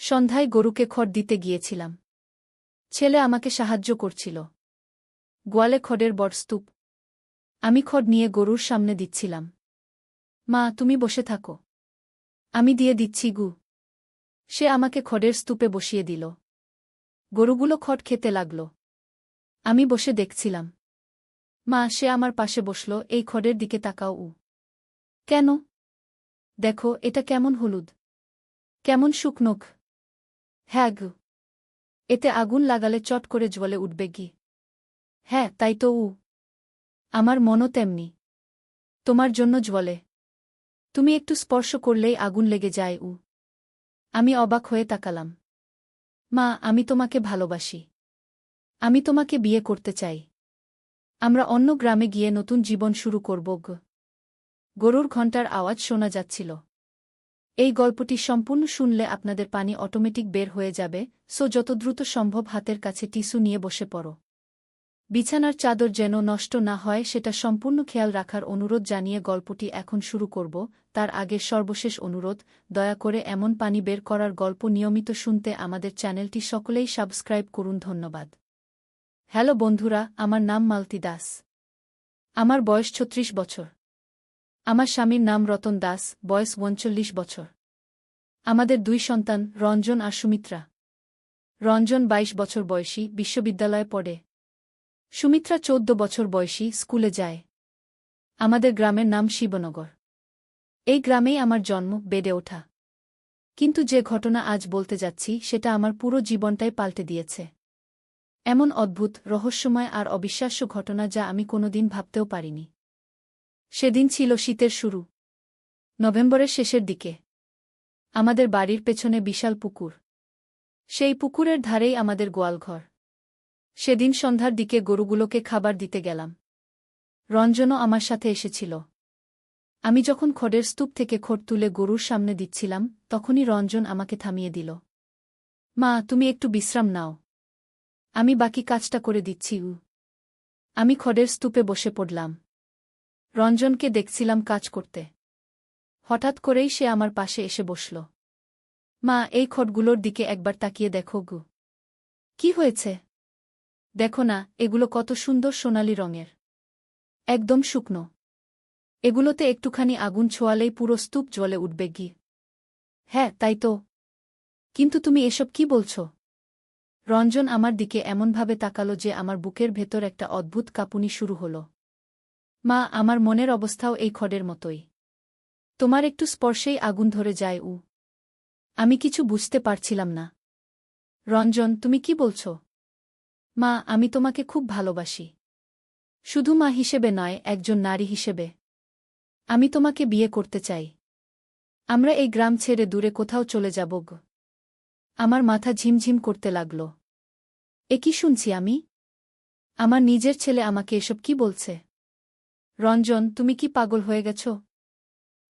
সন্ধ্যায় গরুকে খড় দিতে গিয়েছিলাম। ছেলে আমাকে সাহায্য করছিল। গোয়ালে খড়ের বড় স্তূপ। আমি খড় নিয়ে গরুর সামনে দিচ্ছিলাম। মা, তুমি বসে থাকো, আমি দিয়ে দিচ্ছি গু। সে আমাকে খড়ের স্তূপে বসিয়ে দিল। গরুগুলো খড় খেতে লাগল। আমি বসে দেখছিলাম। মা, সে আমার পাশে বসল। এই খড়ের দিকে তাকাও। কেন? দেখো, এটা কেমন হলুদ, কেমন শুকনো। হ্যাঁ গু, এতে আগুন লাগালে চট করে জ্বলে উঠবে গি। হ্যাঁ, তাই তো। আমার মনও তেমনি। তোমার জন্য জ্বলে। তুমি একটু স্পর্শ করলেই আগুন লেগে যায়। আমি অবাক হয়ে তাকালাম। মা, আমি তোমাকে ভালোবাসি। আমি তোমাকে বিয়ে করতে চাই। আমরা অন্য গ্রামে গিয়ে নতুন জীবন শুরু করব। গরুর ঘণ্টার আওয়াজ শোনা যাচ্ছিল। এই গল্পটি সম্পূর্ণ শুনলে আপনাদের পানি অটোমেটিক বের হয়ে যাবে, সো যত দ্রুত সম্ভব হাতের কাছে টিস্যু নিয়ে বসে পড়ো। বিছানার চাদর যেন নষ্ট না হয় সেটা সম্পূর্ণ খেয়াল রাখার অনুরোধ জানিয়ে গল্পটি এখন শুরু করব। তার আগে সর্বশেষ অনুরোধ, দয়া করে এমন পানি বের করার গল্প নিয়মিত শুনতে আমাদের চ্যানেলটি সকলেই সাবস্ক্রাইব করুন। ধন্যবাদ। হ্যালো বন্ধুরা, আমার নাম মালতী দাস। আমার বয়স ৩৬ বছর। আমার স্বামীর নাম রতন দাস, বয়স ৩৯ বছর। আমাদের ২ সন্তান, রঞ্জন আর সুমিত্রা। রঞ্জন ২২ বছর বয়সী, বিশ্ববিদ্যালয়ে পড়ে। সুমিত্রা ১৪ বছর বয়সী, স্কুলে যায়। আমাদের গ্রামের নাম শিবনগর। এই গ্রামেই আমার জন্ম, বেড়ে ওঠা। কিন্তু যে ঘটনা আজ বলতে যাচ্ছি সেটা আমার পুরো জীবনটাই পাল্টে দিয়েছে। এমন অদ্ভুত, রহস্যময় আর অবিশ্বাস্য ঘটনা যা আমি কোনোদিন ভাবতেও পারিনি। সেদিন ছিল শীতের শুরু, নভেম্বরের শেষের দিকে। আমাদের বাড়ির পেছনে বিশাল পুকুর। সেই পুকুরের ধারেই আমাদের গোয়ালঘর। সেদিন সন্ধ্যার দিকে গরুগুলোকে খাবার দিতে গেলাম। রঞ্জনও আমার সাথে এসেছিল। আমি যখন খড়ের স্তূপ থেকে খড় তুলে গরুর সামনে দিচ্ছিলাম, তখনই রঞ্জন আমাকে থামিয়ে দিল। মা, তুমি একটু বিশ্রাম নাও, আমি বাকি কাজটা করে দিচ্ছি। আমি খড়ের স্তূপে বসে পড়লাম। রঞ্জনকে দেখছিলাম কাজ করতে। হঠাৎ করেই সে আমার পাশে এসে বসল। মা, এই খড়গুলোর দিকে একবার তাকিয়ে দেখো গু। কি হয়েছে? দেখো না, এগুলো কত সুন্দর সোনালি রঙের, একদম শুকনো। এগুলোতে একটুখানি আগুন ছোঁয়ালেই পুরো স্তূপ জ্বলে উঠবে গি। হ্যাঁ, তাই তো। কিন্তু তুমি এসব কি বলছ? রঞ্জন আমার দিকে এমনভাবে তাকালো যে আমার বুকের ভেতর একটা অদ্ভুত কাঁপুনি শুরু হল। মা, আমার মনের অবস্থাও এই খড়ের মতোই। তোমার একটু স্পর্শেই আগুন ধরে যায়। আমি কিছু বুঝতে পারছিলাম না। রঞ্জন, তুমি কি বলছ? মা, আমি তোমাকে খুব ভালোবাসি। শুধু মা হিসেবে নয়, একজন নারী হিসেবে। আমি তোমাকে বিয়ে করতে চাই। আমরা এই গ্রাম ছেড়ে দূরে কোথাও চলে যাব। আমার মাথা ঝিমঝিম করতে লাগল। এ কি শুনছি আমি? আমার নিজের ছেলে আমাকে এসব কি বলছে? রঞ্জন, তুমি কি পাগল হয়ে গেছ?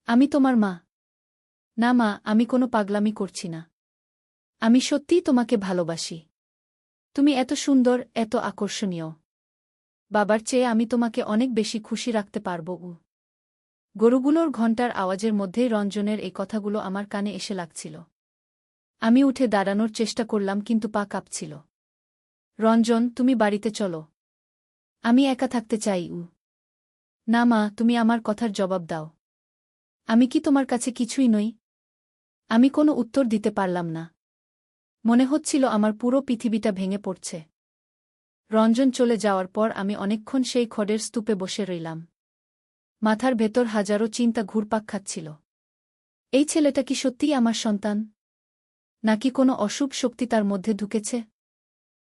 আমি তোমার মা। না মা, আমি কোনো পাগলামি করছি না। আমি সত্যিই তোমাকে ভালোবাসি। তুমি এত সুন্দর, এত আকর্ষণীয়। বাবার চেয়ে আমি তোমাকে অনেক বেশি খুশি রাখতে পারব। গরুগুলোর ঘণ্টার আওয়াজের মধ্যেই রঞ্জনের এই কথাগুলো আমার কানে এসে লাগছিল। আমি উঠে দাঁড়ানোর চেষ্টা করলাম, কিন্তু পা কাঁপছিল। রঞ্জন, তুমি বাড়িতে চলো। আমি একা থাকতে চাই। না মা, তুমি আমার কথার জবাব দাও। আমি কি তোমার কাছে কিছুই নই? আমি কোনো উত্তর দিতে পারলাম না। মনে হচ্ছিল আমার পুরো পৃথিবীটা ভেঙে পড়ছে। রঞ্জন চলে যাওয়ার পর আমি অনেকক্ষণ সেই খড়ের স্তূপে বসে রইলাম। মাথার ভেতর হাজারো চিন্তা ঘুরপাক খাচ্ছিল। এই ছেলেটা কি সত্যিই আমার সন্তান? নাকি কোনো অশুভ শক্তি তার মধ্যে ঢুকেছে?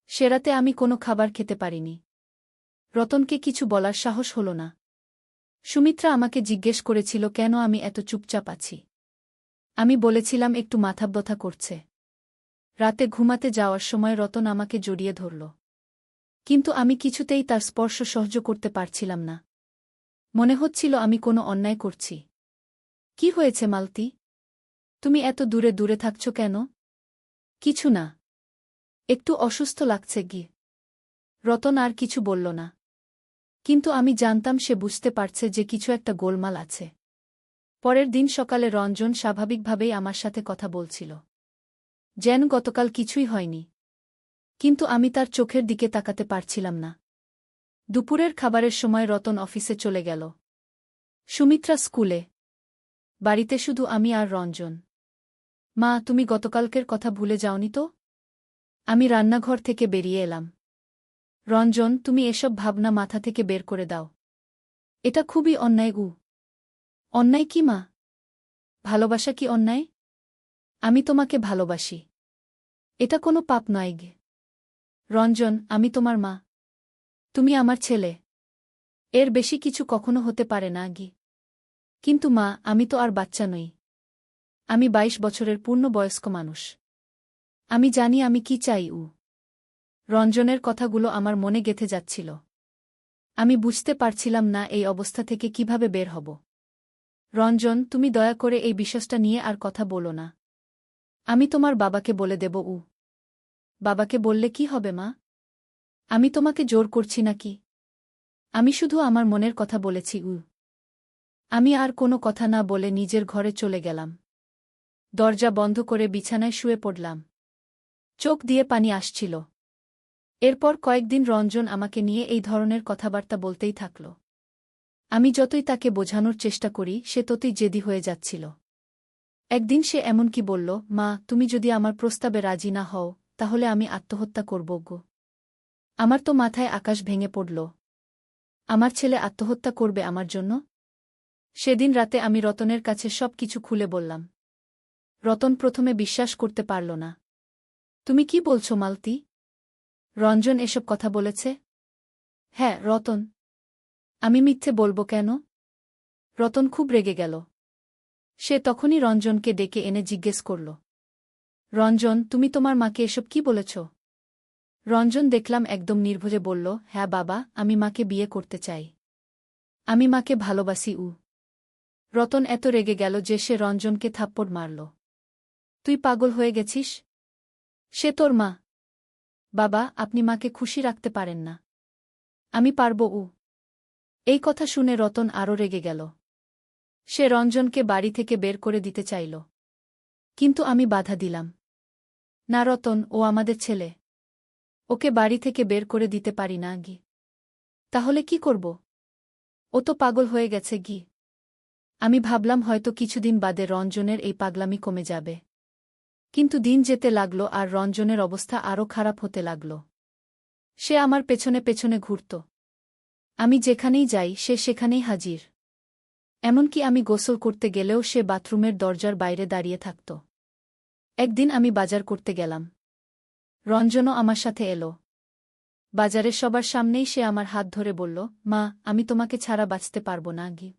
সে রাতে আমি কোনো খাবার খেতে পারিনি। রতনকে কিছু বলার সাহস হল না। সুমিত্রা আমাকে জিজ্ঞেস করেছিল কেন আমি এত চুপচাপ আছি। আমি বলেছিলাম একটু মাথা ব্যথা করছে। রাতে ঘুমাতে যাওয়ার সময় রতন আমাকে জড়িয়ে ধরল। কিন্তু আমি কিছুতেই তার স্পর্শ সহ্য করতে পারছিলাম না। মনে হচ্ছিল আমি কোনো অন্যায় করছি। কি হয়েছে মালতী? তুমি এত দূরে দূরে থাকছ কেন? কিছু না, একটু অসুস্থ লাগছে গি। রতন আর কিছু বলল না। কিন্তু আমি জানতাম সে বুঝতে পারছে যে কিছু একটা গোলমাল আছে। পরের দিন সকালে রঞ্জন স্বাভাবিকভাবেই আমার সাথে কথা বলছিল। যেন গতকাল কিছুই হয়নি। কিন্তু আমি তার চোখের দিকে তাকাতে পারছিলাম না। দুপুরের খাবারের সময় রতন অফিসে চলে গেল। সুমিত্রা স্কুলে। বাড়িতে শুধু আমি আর রঞ্জন। মা, তুমি গতকালকের কথা ভুলে যাওনি তো? আমি রান্নাঘর থেকে বেরিয়ে এলাম। রঞ্জন, তুমি এসব ভাবনা মাথা থেকে বের করে দাও। এটা খুবই অন্যায়। অন্যায় কি মা? ভালোবাসা কি অন্যায়? আমি তোমাকে ভালোবাসি। এটা কোনো পাপ নয় গে। রঞ্জন, আমি তোমার মা। তুমি আমার ছেলে। এর বেশি কিছু কখনো হতে পারে না গি। কিন্তু মা, আমি তো আর বাচ্চা নই। আমি 22 বছরের পূর্ণবয়স্ক মানুষ। আমি জানি আমি কি চাই। রঞ্জনের কথাগুলো আমার মনে গেঁথে যাচ্ছিল। আমি বুঝতে পারছিলাম না এই অবস্থা থেকে কিভাবে বের হব। রঞ্জন, তুমি দয়া করে এই বিষয়টা নিয়ে আর কথা বলো না। আমি তোমার বাবাকে বলে দেব। বাবাকে বললে কি হবে মা? আমি তোমাকে জোর করছি নাকি? আমি শুধু আমার মনের কথা বলেছি। আমি আর কোনো কথা না বলে নিজের ঘরে চলে গেলাম। দরজা বন্ধ করে বিছানায় শুয়ে পড়লাম। চোখ দিয়ে পানি আসছিল। এরপর কয়েকদিন রঞ্জন আমাকে নিয়ে এই ধরনের কথাবার্তা বলতেই থাকল। আমি যতই তাকে বোঝানোর চেষ্টা করি সে ততই জেদি হয়ে যাচ্ছিল। একদিন সে এমন কি বলল, মা, তুমি যদি আমার প্রস্তাবে রাজি না হও তাহলে আমি আত্মহত্যা করব গো। আমার তো মাথায় আকাশ ভেঙে পড়ল। আমার ছেলে আত্মহত্যা করবে আমার জন্য? সেদিন রাতে আমি রতনের কাছে সব কিছু খুলে বললাম। রতন প্রথমে বিশ্বাস করতে পারল না। তুমি কি বলছো মালতী? রঞ্জন এসব কথা বলেছে? হ্যাঁ রতন। আমি মিথ্যে বলবো কেন? রতন খুব রেগে গেল। সে তখনই রঞ্জনকে ডেকে এনে জিজ্ঞেস করল, রঞ্জন, তুমি তোমার মাকে এসব কি বলেছ? রঞ্জন দেখলাম একদম নির্ভয়ে বলল, হ্যাঁ বাবা, আমি মাকে বিয়ে করতে চাই। আমি মাকে ভালোবাসি। রতন এত রেগে গেল যে সে রঞ্জনকে থাপ্পড় মারল। তুই পাগল হয়ে গেছিস? সে তোর মা। বাবা, আপনি মাকে খুশি রাখতে পারেন না। আমি পারব। এই কথা শুনে রতন আরও রেগে গেল। সে রঞ্জনকে বাড়ি থেকে বের করে দিতে চাইল। কিন্তু আমি বাধা দিলাম। না রতন, ও আমাদের ছেলে। ওকে বাড়ি থেকে বের করে দিতে পারি না গি। তাহলে কি করব? ও তো পাগল হয়ে গেছে গি। আমি ভাবলাম হয়তো কিছুদিন বাদে রঞ্জনের এই পাগলামি কমে যাবে। কিন্তু দিন যেতে লাগল আর রঞ্জনের অবস্থা আরও খারাপ হতে লাগল। সে আমার পেছনে পেছনে ঘুরত। আমি যেখানেই যাই সে সেখানেই হাজির। এমনকি আমি গোসল করতে গেলেও সে বাথরুমের দরজার বাইরে দাঁড়িয়ে থাকত। একদিন আমি বাজার করতে গেলাম। রঞ্জনও আমার সাথে এলো। বাজারের সবার সামনেই সে আমার হাত ধরে বলল, মা, আমি তোমাকে ছাড়া বাঁচতে পারব না গি।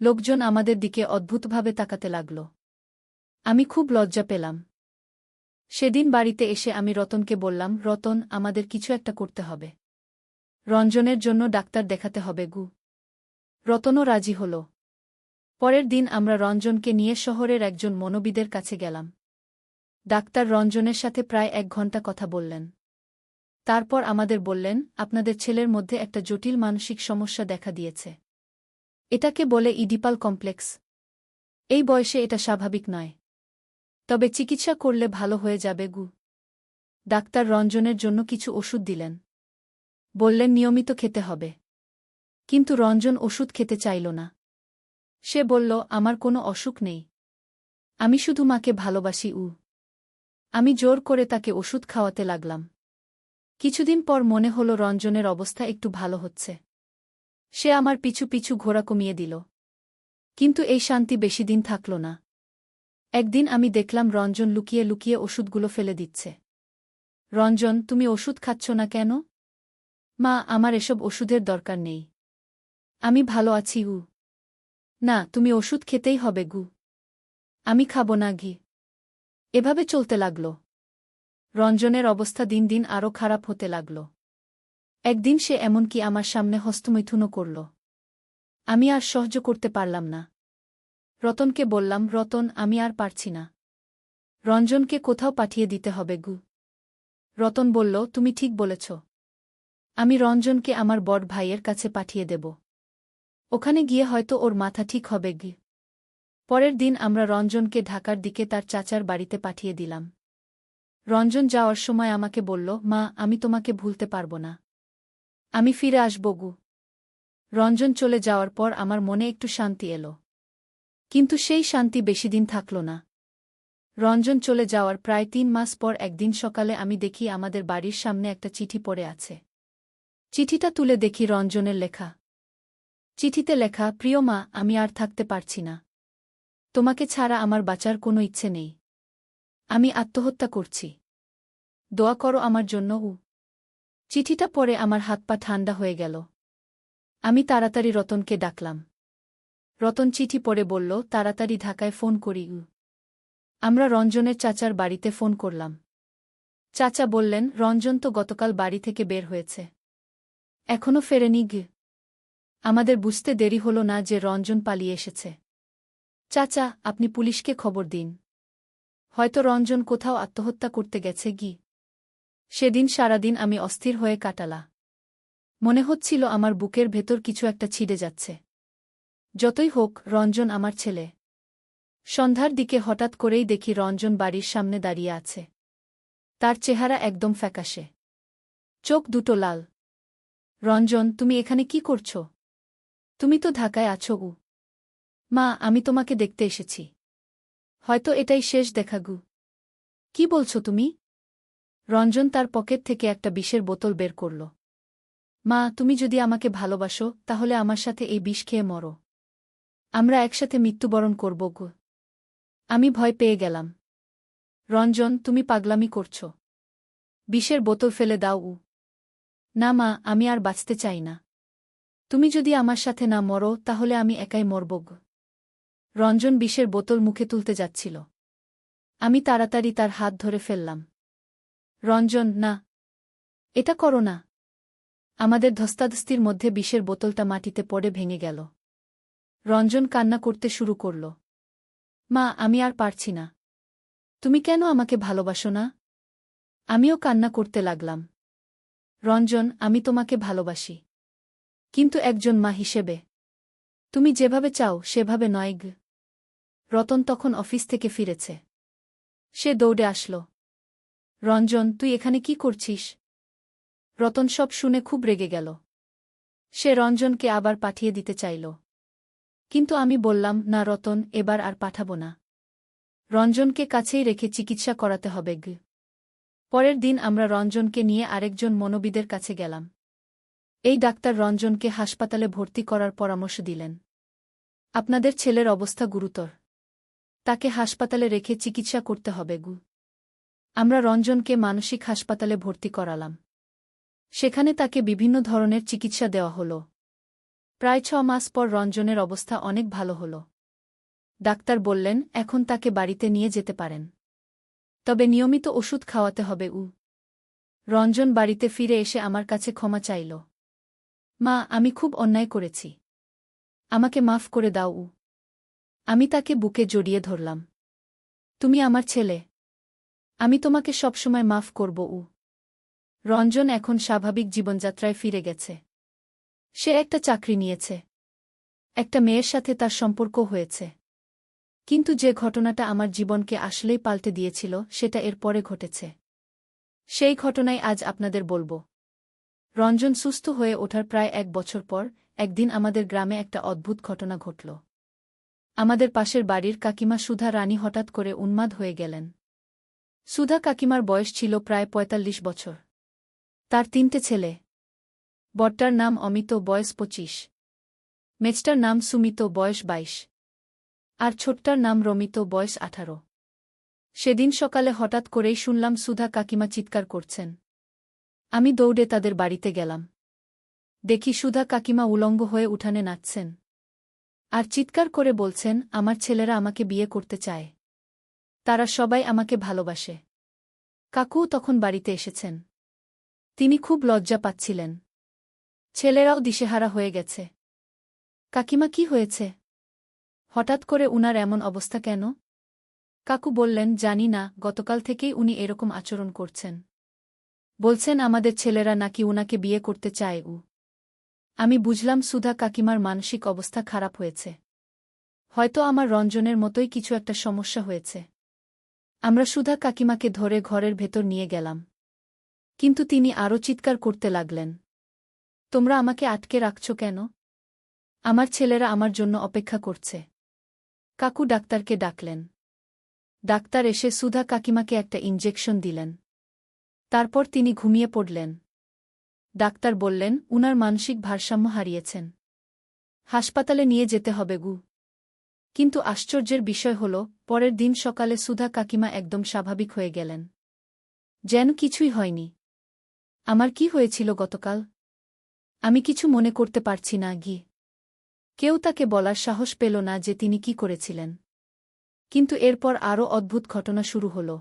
লোকজন আমাদের দিকে অদ্ভুতভাবে তাকাতে লাগল। আমি খুব লজ্জা পেলাম। সেদিন বাড়িতে এসে আমি রতনকে বললাম, রতন, আমাদের কিছু একটা করতে হবে। রঞ্জনের জন্য ডাক্তার দেখাতে হবে গু। রতনও রাজি হল। পরের দিন আমরা রঞ্জনকে নিয়ে শহরের একজন মনোবিদের কাছে গেলাম। ডাক্তার রঞ্জনের সাথে প্রায় 1 ঘণ্টা কথা বললেন। তারপর আমাদের বললেন, আপনাদের ছেলের মধ্যে একটা জটিল মানসিক সমস্যা দেখা দিয়েছে। এটাকে বলে ইডিপাল কমপ্লেক্স। এই বয়সে এটা স্বাভাবিক নয়। তবে চিকিৎসা করলে ভালো হয়ে যাবে গু। ডাক্তার রঞ্জনের জন্য কিছু ওষুধ দিলেন। বললেন নিয়মিত খেতে হবে। কিন্তু রঞ্জন ওষুধ খেতে চাইল না। সে বলল, আমার কোনো অসুখ নেই। আমি শুধু মাকে ভালোবাসি। আমি জোর করে তাকে ওষুধ খাওয়াতে লাগলাম। কিছুদিন পর মনে হল রঞ্জনের অবস্থা একটু ভালো হচ্ছে। সে আমার পিছু পিছু ঘোরা কমিয়ে দিল। কিন্তু এই শান্তি বেশি দিন থাকল না। একদিন আমি দেখলাম রঞ্জন লুকিয়ে লুকিয়ে ওষুধগুলো ফেলে দিচ্ছে। রঞ্জন, তুমি ওষুধ খাচ্ছ না কেন? মা, আমার এসব ওষুধের দরকার নেই। আমি ভালো আছি। না, তুমি ওষুধ খেতেই হবে গু। আমি খাব না ঘি। এভাবে চলতে লাগল। রঞ্জনের অবস্থা দিন দিন আরও খারাপ হতে লাগল। একদিন সে এমনকি আমার সামনে হস্তমৈথুনও করল। আমি আর সহ্য করতে পারলাম না। রতনকে বললাম, রতন, আমি আর পারছি না। রঞ্জনকে কোথাও পাঠিয়ে দিতে হবে গু। রতন বলল, তুমি ঠিক বলেছ। আমি রঞ্জনকে আমার বড় ভাইয়ের কাছে পাঠিয়ে দেব। ওখানে গিয়ে হয়তো ওর মাথা ঠিক হবে গি। পরের দিন আমরা রঞ্জনকে ঢাকার দিকে তার চাচার বাড়িতে পাঠিয়ে দিলাম। রঞ্জন যাওয়ার সময় আমাকে বলল, মা, আমি তোমাকে ভুলতে পারব না। আমি ফিরে আসব গু। রঞ্জন চলে যাওয়ার পর আমার মনে একটু শান্তি এলো। কিন্তু সেই শান্তি বেশিদিন থাকল না। রঞ্জন চলে যাওয়ার প্রায় ৩ মাস পর একদিন সকালে আমি দেখি আমাদের বাড়ির সামনে একটা চিঠি পড়ে আছে। চিঠিটা তুলে দেখি রঞ্জনের লেখা। চিঠিতে লেখা, প্রিয় মা, আমি আর থাকতে পারছি না। তোমাকে ছাড়া আমার বাঁচার কোনো ইচ্ছে নেই। আমি আত্মহত্যা করছি। দোয়া করো আমার জন্য। চিঠিটা পড়ে আমার হাত পা ঠান্ডা হয়ে গেল। আমি তাড়াতাড়ি রতনকে ডাকলাম। রতন চিঠি পড়ে বলল, তাড়াতাড়ি ঢাকায় ফোন করি। আমরা রঞ্জনের চাচার বাড়িতে ফোন করলাম। চাচা বললেন, রঞ্জন তো গতকাল বাড়ি থেকে বের হয়েছে, এখনো ফেরেনি। আমাদের বুঝতে দেরি হল না যে রঞ্জন পালিয়ে এসেছে। চাচা, আপনি পুলিশকে খবর দিন। হয়তো রঞ্জন কোথাও আত্মহত্যা করতে গেছে। সেদিন সারাদিন আমি অস্থির হয়ে কাটালা। মনে হচ্ছিল আমার বুকের ভেতর কিছু একটা ছিঁড়ে যাচ্ছে। যতই হোক, রঞ্জন আমার ছেলে। সন্ধ্যার দিকে হঠাৎ করেই দেখি রঞ্জন বাড়ির সামনে দাঁড়িয়ে আছে। তার চেহারা একদম ফ্যাকাশে, চোখ দুটো লাল। রঞ্জন, তুমি এখানে কি করছ? তুমি তো ঢাকায় আছো। মা, আমি তোমাকে দেখতে এসেছি। হয়তো এটাই শেষ দেখা। কি বলছো তুমি? রঞ্জন তার পকেট থেকে একটা বিষের বোতল বের করল। মা, তুমি যদি আমাকে ভালোবাসো তাহলে আমার সাথে এই বিষ খেয়ে মরো। আমরা একসাথে মৃত্যুবরণ করব। আমি ভয় পেয়ে গেলাম। রঞ্জন, তুমি পাগলামি করছ। বিষের বোতল ফেলে দাও। না মা, আমি আর বাঁচতে চাই না। তুমি যদি আমার সাথে না মরো তাহলে আমি একাই মরব। রঞ্জন বিষের বোতল মুখে তুলতে যাচ্ছিল। আমি তাড়াতাড়ি তার হাত ধরে ফেললাম। রঞ্জন, না, এটা করো না। আমাদের ধস্তাধস্তির মধ্যে বিষের বোতলটা মাটিতে পড়ে ভেঙে গেল। রঞ্জন কান্না করতে শুরু করল। মা, আমি আর পারছি না। তুমি কেন আমাকে ভালোবাসো না? আমিও কান্না করতে লাগলাম। রঞ্জন, আমি তোমাকে ভালোবাসি, কিন্তু একজন মা হিসেবে। তুমি যেভাবে চাও সেভাবে নয়। রতন তখন অফিস থেকে ফিরেছে। সে দৌড়ে আসল। রঞ্জন, তুই এখানে কি করছিস? রতন সব শুনে খুব রেগে গেল। সে রঞ্জনকে আবার পাঠিয়ে দিতে চাইল। কিন্তু আমি বললাম, না রতন, এবার আর পাঠাব না। রঞ্জনকে কাছেই রেখে চিকিৎসা করাতে হবে। পরের দিন আমরা রঞ্জনকে নিয়ে আরেকজন মনোবিদের কাছে গেলাম। এই ডাক্তার রঞ্জনকে হাসপাতালে ভর্তি করার পরামর্শ দিলেন। আপনাদের ছেলের অবস্থা গুরুতর, তাকে হাসপাতালে রেখে চিকিৎসা করতে হবে। আমরা রঞ্জনকে মানসিক হাসপাতালে ভর্তি করালাম। সেখানে তাকে বিভিন্ন ধরনের চিকিৎসা দেওয়া হল। প্রায় ৬ মাস পর রঞ্জনের অবস্থা অনেক ভালো হল। ডাক্তার বললেন, এখন তাকে বাড়িতে নিয়ে যেতে পারেন, তবে নিয়মিত ওষুধ খাওয়াতে হবে। রঞ্জন বাড়িতে ফিরে এসে আমার কাছে ক্ষমা চাইল। মা, আমি খুব অন্যায় করেছি, আমাকে মাফ করে দাও। আমি তাকে বুকে জড়িয়ে ধরলাম। তুমি আমার ছেলে, আমি তোমাকে সবসময় মাফ করব। রঞ্জন এখন স্বাভাবিক জীবনযাত্রায় ফিরে গেছে। সে একটা চাকরি নিয়েছে, একটা মেয়ের সাথে তার সম্পর্ক হয়েছে। কিন্তু যে ঘটনাটা আমার জীবনকে আসলেই পাল্টে দিয়েছিল সেটা এর পরে ঘটেছে। সেই ঘটনাই আজ আপনাদের বলবো। রঞ্জন সুস্থ হয়ে ওঠার প্রায় ১ বছর পর একদিন আমাদের গ্রামে একটা অদ্ভুত ঘটনা ঘটল। আমাদের পাশের বাড়ির কাকিমা সুধা রানী হঠাৎ করে উন্মাদ হয়ে গেলেন। সুধা কাকিমার বয়স ছিল প্রায় ৪৫ বছর। তার ৩টে ছেলে। বড়টার নাম অমিত, বয়স ২৫। মেজটার নাম সুমিত, বয়স ২২। আর ছোটটার নাম রমিত, বয়স ১৮। সেদিন সকালে হঠাৎ করেই শুনলাম সুধা কাকিমা চিৎকার করছেন। আমি দৌড়ে তাদের বাড়িতে গেলাম। দেখি সুধা কাকিমা উলঙ্গ হয়ে উঠানে নাচছেন আর চিৎকার করে বলছেন, আমার ছেলেরা আমাকে বিয়ে করতে চায়, তারা সবাই আমাকে ভালোবাসে। কাকুও তখন বাড়িতে এসেছেন। তিনি খুব লজ্জা পাচ্ছিলেন। ছেলেরাও দিশেহারা হয়ে গেছে। কাকিমা, কি হয়েছে? হঠাৎ করে উনার এমন অবস্থা কেন? কাকু বললেন, জানি না, গতকাল থেকেই উনি এরকম আচরণ করছেন। বলছেন আমাদের ছেলেরা নাকি উনাকে বিয়ে করতে চায়। আমি বুঝলাম সুধা কাকিমার মানসিক অবস্থা খারাপ হয়েছে। হয়তো আমার রঞ্জনের মতোই কিছু একটা সমস্যা হয়েছে। আমরা সুধা কাকিমাকে ধরে ঘরের ভেতর নিয়ে গেলাম। কিন্তু তিনি আরও চিৎকার করতে লাগলেন। তোমরা আমাকে আটকে রাখছ কেন? আমার ছেলেরা আমার জন্য অপেক্ষা করছে। কাকু ডাক্তারকে ডাকলেন। ডাক্তার এসে সুধা কাকিমাকে একটা ইনজেকশন দিলেন। তারপর তিনি ঘুমিয়ে পড়লেন। ডাক্তার বললেন উনার মানসিক ভারসাম্য হারিয়েছেন। হাসপাতালে নিয়ে যেতে হবে গু। কিন্তু আশ্চর্যের বিষয় হল, পরের দিন সকালে সুধা কাকিমা একদম স্বাভাবিক হয়ে গেলেন। যেন কিছুই হয়নি। আমার কি হয়েছিল গতকাল? আমি কিছু মনে করতে পারছি না গি। কেউ তাকে বলার সাহস পেল না যে তিনি কি করেছিলেন। কিন্তু এরপর আরও অদ্ভুত ঘটনা শুরু হল।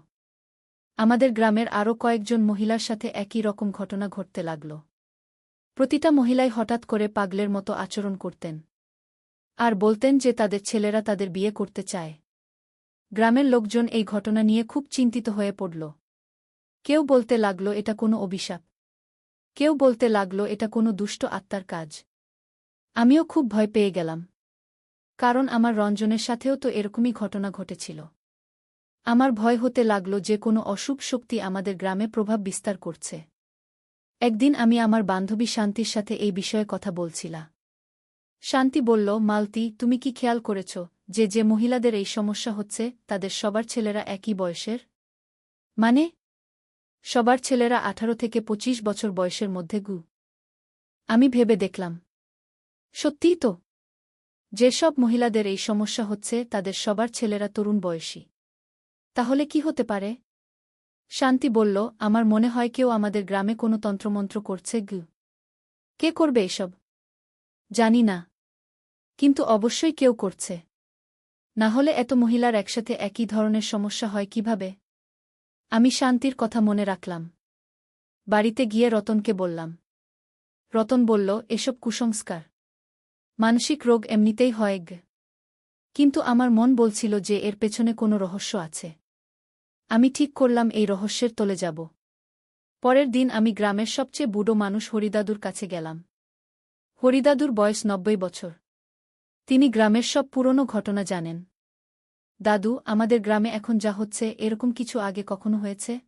আমাদের গ্রামের আরও কয়েকজন মহিলার সাথে একই রকম ঘটনা ঘটতে লাগল। প্রতিটা মহিলাই হঠাৎ করে পাগলের মতো আচরণ করতেন। আর বলতেন যে তাদের ছেলেরা তাদের বিয়ে করতে চায়। গ্রামের লোকজন এই ঘটনা নিয়ে খুব চিন্তিত হয়ে পড়ল। কেউ বলতে লাগল এটা কোনো অভিশাপ। কেউ বলতে লাগল এটা কোনো দুষ্ট আত্মার কাজ। আমিও খুব ভয় পেয়ে গেলাম। কারণ আমার রঞ্জনের সাথেও তো এরকমই ঘটনা ঘটেছিল। আমার ভয় হতে লাগল যে কোনো অশুভ শক্তি আমাদের গ্রামে প্রভাব বিস্তার করছে। একদিন আমি আমার বান্ধবী শান্তির সাথে এই বিষয়ে কথা বলছিলাম। শান্তি বলল, মালতী, তুমি কি খেয়াল করেছ যে যে মহিলাদের এই সমস্যা হচ্ছে তাদের সবার ছেলেরা একই বয়সের? মানে? সবার ছেলেরা 18 থেকে 25 বছর বয়সের মধ্যে গু। আমি ভেবে দেখলাম। সত্যিই তো। যেসব মহিলাদের এই সমস্যা হচ্ছে তাদের সবার ছেলেরা তরুণ বয়সী। তাহলে কি হতে পারে? শান্তি বলল, আমার মনে হয় কেউ আমাদের গ্রামে কোনো তন্ত্রমন্ত্র করছে গু। কে করবে এসব? জানি না। কিন্তু অবশ্যই কেউ করছে। না হলে এত মহিলার একসাথে একই ধরনের সমস্যা হয় কিভাবে? আমি শান্তির কথা মনে রাখলাম। বাড়িতে গিয়ে রতনকে বললাম। রতন বলল, এসব কুসংস্কার। মানসিক রোগ এমনিতেই হয় গে। কিন্তু আমার মন বলছিল যে এর পেছনে কোনো রহস্য আছে। আমি ঠিক করলাম এই রহস্যের তলে যাব। পরের দিন আমি গ্রামের সবচেয়ে বুড়ো মানুষ হরিদাদুর কাছে গেলাম। হরিদাদুর বয়স 90 বছর। তিনি গ্রামের সব পুরনো ঘটনা জানেন। দাদু, আমাদের গ্রামে এখন যা হচ্ছে এরকম কিছু আগে কখনো হয়েছে?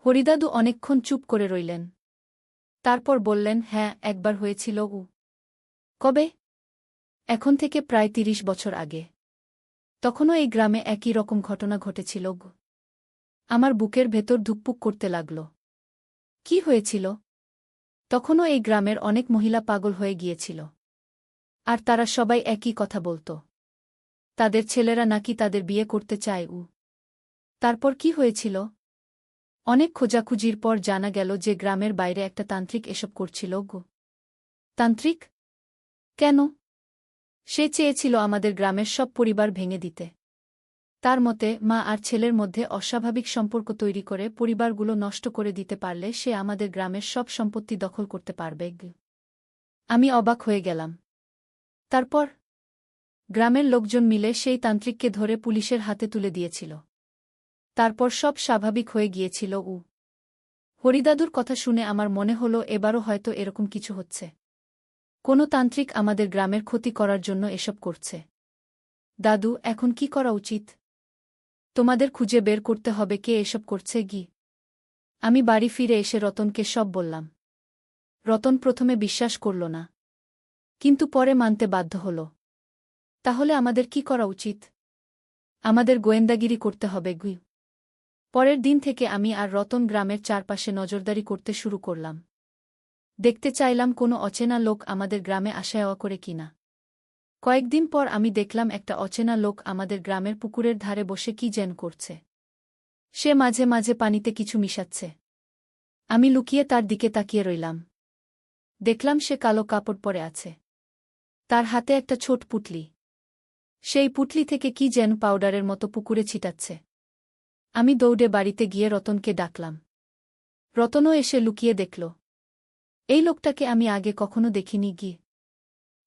হরিদাদু অনেকক্ষণ চুপ করে রইলেন। তারপর বললেন, হ্যাঁ, একবার হয়েছিল। কবে? এখন থেকে প্রায় 30 বছর আগে। তখনও এই গ্রামে একই রকম ঘটনা ঘটেছিল। আমার বুকের ভেতর ধুকপুক করতে লাগল। কি হয়েছিল? তখনও এই গ্রামের অনেক মহিলা পাগল হয়ে গিয়েছিল। আর তারা সবাই একই কথা বলত। তাদের ছেলেরা নাকি তাদের বিয়ে করতে চায়। তারপর কি হয়েছিল? অনেক খোঁজাখুঁজির পর জানা গেল যে গ্রামের বাইরে একটা তান্ত্রিক এসব করছিল। তান্ত্রিক? কেন? সে চেয়েছিল আমাদের গ্রামের সব পরিবার ভেঙে দিতে। তার মতে মা আর ছেলের মধ্যে অস্বাভাবিক সম্পর্ক তৈরি করে পরিবারগুলো নষ্ট করে দিতে পারলে সে আমাদের গ্রামের সব সম্পত্তি দখল করতে পারবে। আমি অবাক হয়ে গেলাম। তারপর গ্রামের লোকজন মিলে সেই তান্ত্রিককে ধরে পুলিশের হাতে তুলে দিয়েছিল। তারপর সব স্বাভাবিক হয়ে গিয়েছিল। হরিদাদুর কথা শুনে আমার মনে হলো এবারও হয়তো এরকম কিছু হচ্ছে। কোনো তান্ত্রিক আমাদের গ্রামের ক্ষতি করার জন্য এসব করছে। দাদু, এখন কি করা উচিত? তোমাদের খুঁজে বের করতে হবে কে এসব করছে গি। আমি বাড়ি ফিরে এসে রতনকে সব বললাম। রতন প্রথমে বিশ্বাস করল না। কিন্তু পরে মানতে বাধ্য হল। তাহলে আমাদের কি করা উচিত? আমাদের গোয়েন্দাগিরি করতে হবে গি। পরের দিন থেকে আমি আর রতন গ্রামের চারপাশে নজরদারি করতে শুরু করলাম। দেখতে চাইলাম কোনো অচেনা লোক আমাদের গ্রামে আসা যাওয়া করে কিনা। কয়েকদিন পর আমি দেখলাম একটা অচেনা লোক আমাদের গ্রামের পুকুরের ধারে বসে কি যেন করছে। সে মাঝে মাঝে পানিতে কিছু মিশাচ্ছে। আমি লুকিয়ে তার দিকে তাকিয়ে রইলাম। দেখলাম সে কালো কাপড় পরে আছে। তার হাতে একটা ছোট পুঁটলি। সেই পুঁটলি থেকে কি যেন পাউডারের মতো পুকুরে ছিটাচ্ছে। আমি দৌড়ে বাড়িতে গিয়ে রতনকে ডাকলাম। রতনও এসে লুকিয়ে দেখল। এই লোকটাকে আমি আগে কখনো দেখিনি গি।